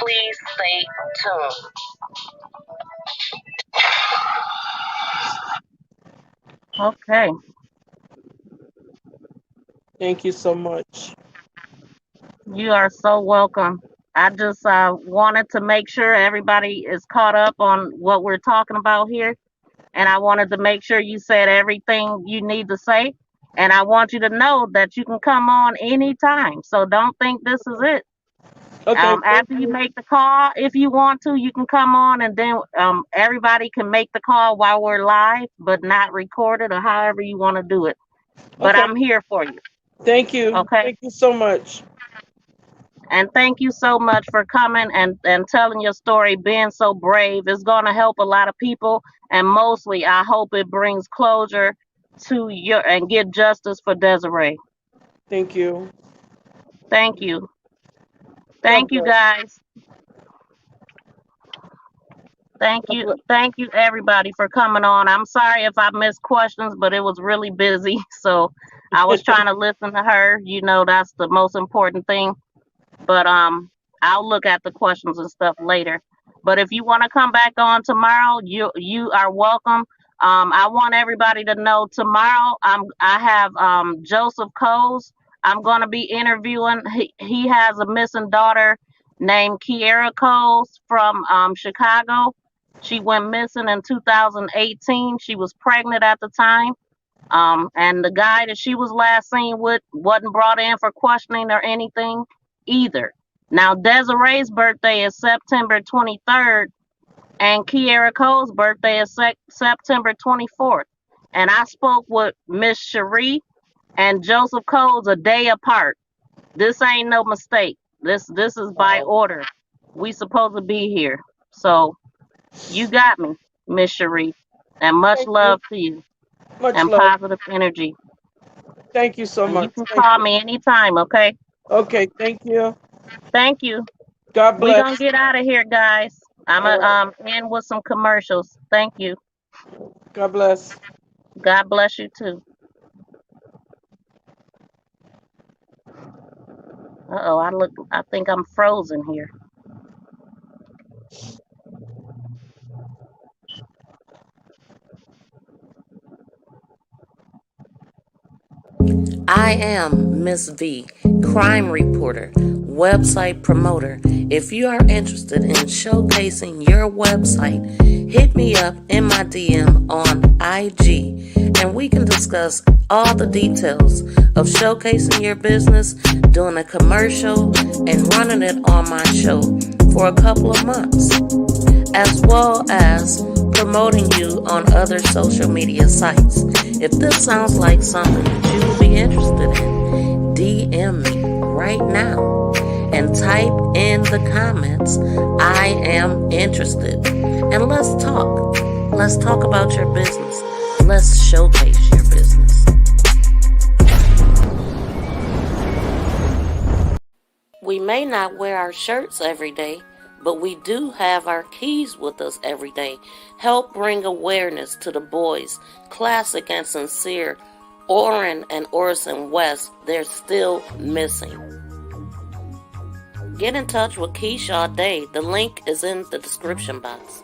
Speaker 3: Please stay tuned. Okay.
Speaker 2: Thank you so much.
Speaker 3: You are so welcome. I just wanted to make sure everybody is caught up on what we're talking about here. And I wanted to make sure you said everything you need to say. And I want you to know that you can come on anytime. So don't think this is it.
Speaker 2: Okay.
Speaker 3: After you make the call, if you want to, you can come on, and then everybody can make the call while we're live, but not recorded, or however you want to do it. But
Speaker 2: Okay.
Speaker 3: I'm here for you.
Speaker 2: Thank you.
Speaker 3: Okay.
Speaker 2: Thank you so much.
Speaker 3: And thank you so much for coming and telling your story, being so brave. It's going to help a lot of people. And mostly, I hope it brings closure to your and get justice for Desiree.
Speaker 2: Thank you.
Speaker 3: Thank you.
Speaker 2: God
Speaker 3: Thank you,
Speaker 2: bless.
Speaker 3: guys. Thank
Speaker 2: God
Speaker 3: you.
Speaker 2: bless.
Speaker 3: Thank you, everybody, for coming on. I'm sorry if I missed questions, but it was really busy. So I was trying to listen to her. You know, that's the most important thing. But I'll look at the questions and stuff later. But if you want to come back on tomorrow, you are welcome. I want everybody to know tomorrow I have Joseph Coles. I'm going to be interviewing. He has a missing daughter named Kiera Coles from Chicago. She went missing in 2018. She was pregnant at the time. And the guy that she was last seen with wasn't brought in for questioning or anything either. Now, Desiree's birthday is September 23rd, and Kiera Cole's birthday is September 24th. And I spoke with Miss Sheri and Joseph Coles a day apart. This ain't no mistake. This is by order. We supposed to be here. So you got me, Miss Sheri. And much love to you.
Speaker 2: Much
Speaker 3: And
Speaker 2: love.
Speaker 3: positive energy.
Speaker 2: Thank you so
Speaker 3: And
Speaker 2: much.
Speaker 3: you can
Speaker 2: Thank
Speaker 3: call
Speaker 2: you.
Speaker 3: me anytime, okay?
Speaker 2: Okay. Thank you.
Speaker 3: Thank you.
Speaker 2: God
Speaker 3: We're
Speaker 2: bless.
Speaker 3: gonna get out of here, guys. I'm
Speaker 2: All
Speaker 3: gonna
Speaker 2: right.
Speaker 3: end with some commercials. Thank you.
Speaker 2: God bless.
Speaker 3: God bless you too. I think I'm frozen here.
Speaker 1: I am Miss V, crime reporter, website promoter. If you are interested in showcasing your website, hit me up in my DM on IG and we can discuss all the details of showcasing your business, doing a commercial, and running it on my show for a couple of months, as well as promoting you on other social media sites. If this sounds like something that you would be interested in, DM me right now and type in the comments, I am interested. And let's talk. Let's talk about your business. Let's showcase your business. We may not wear our shirts every day, but we do have our keys with us every day. Help bring awareness to the boys, Classic and Sincere, Orrin and Orson West. They're still missing. Get in touch with Keisha Day. The link is in the description box.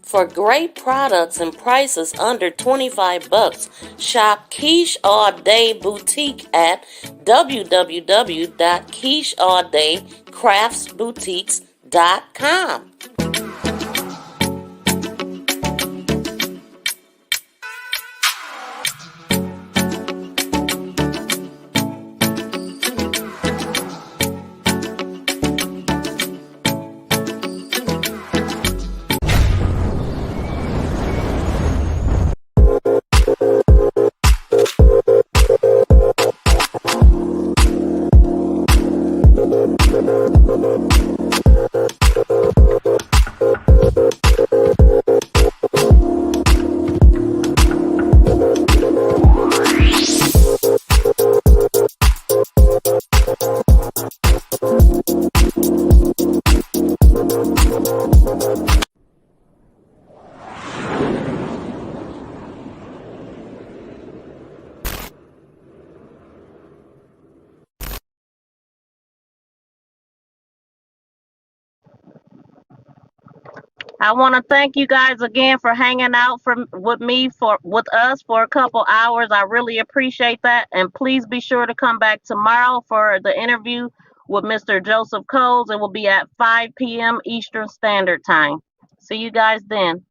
Speaker 1: For great products and prices under $25, shop Quiche All Day Boutique at www.quichealldaycraftsboutiques.com.
Speaker 3: I want to thank you guys again for hanging out with us for a couple hours. I really appreciate that. And please be sure to come back tomorrow for the interview with Mr. Joseph Coles. It will be at 5 p.m. Eastern Standard Time. See you guys then.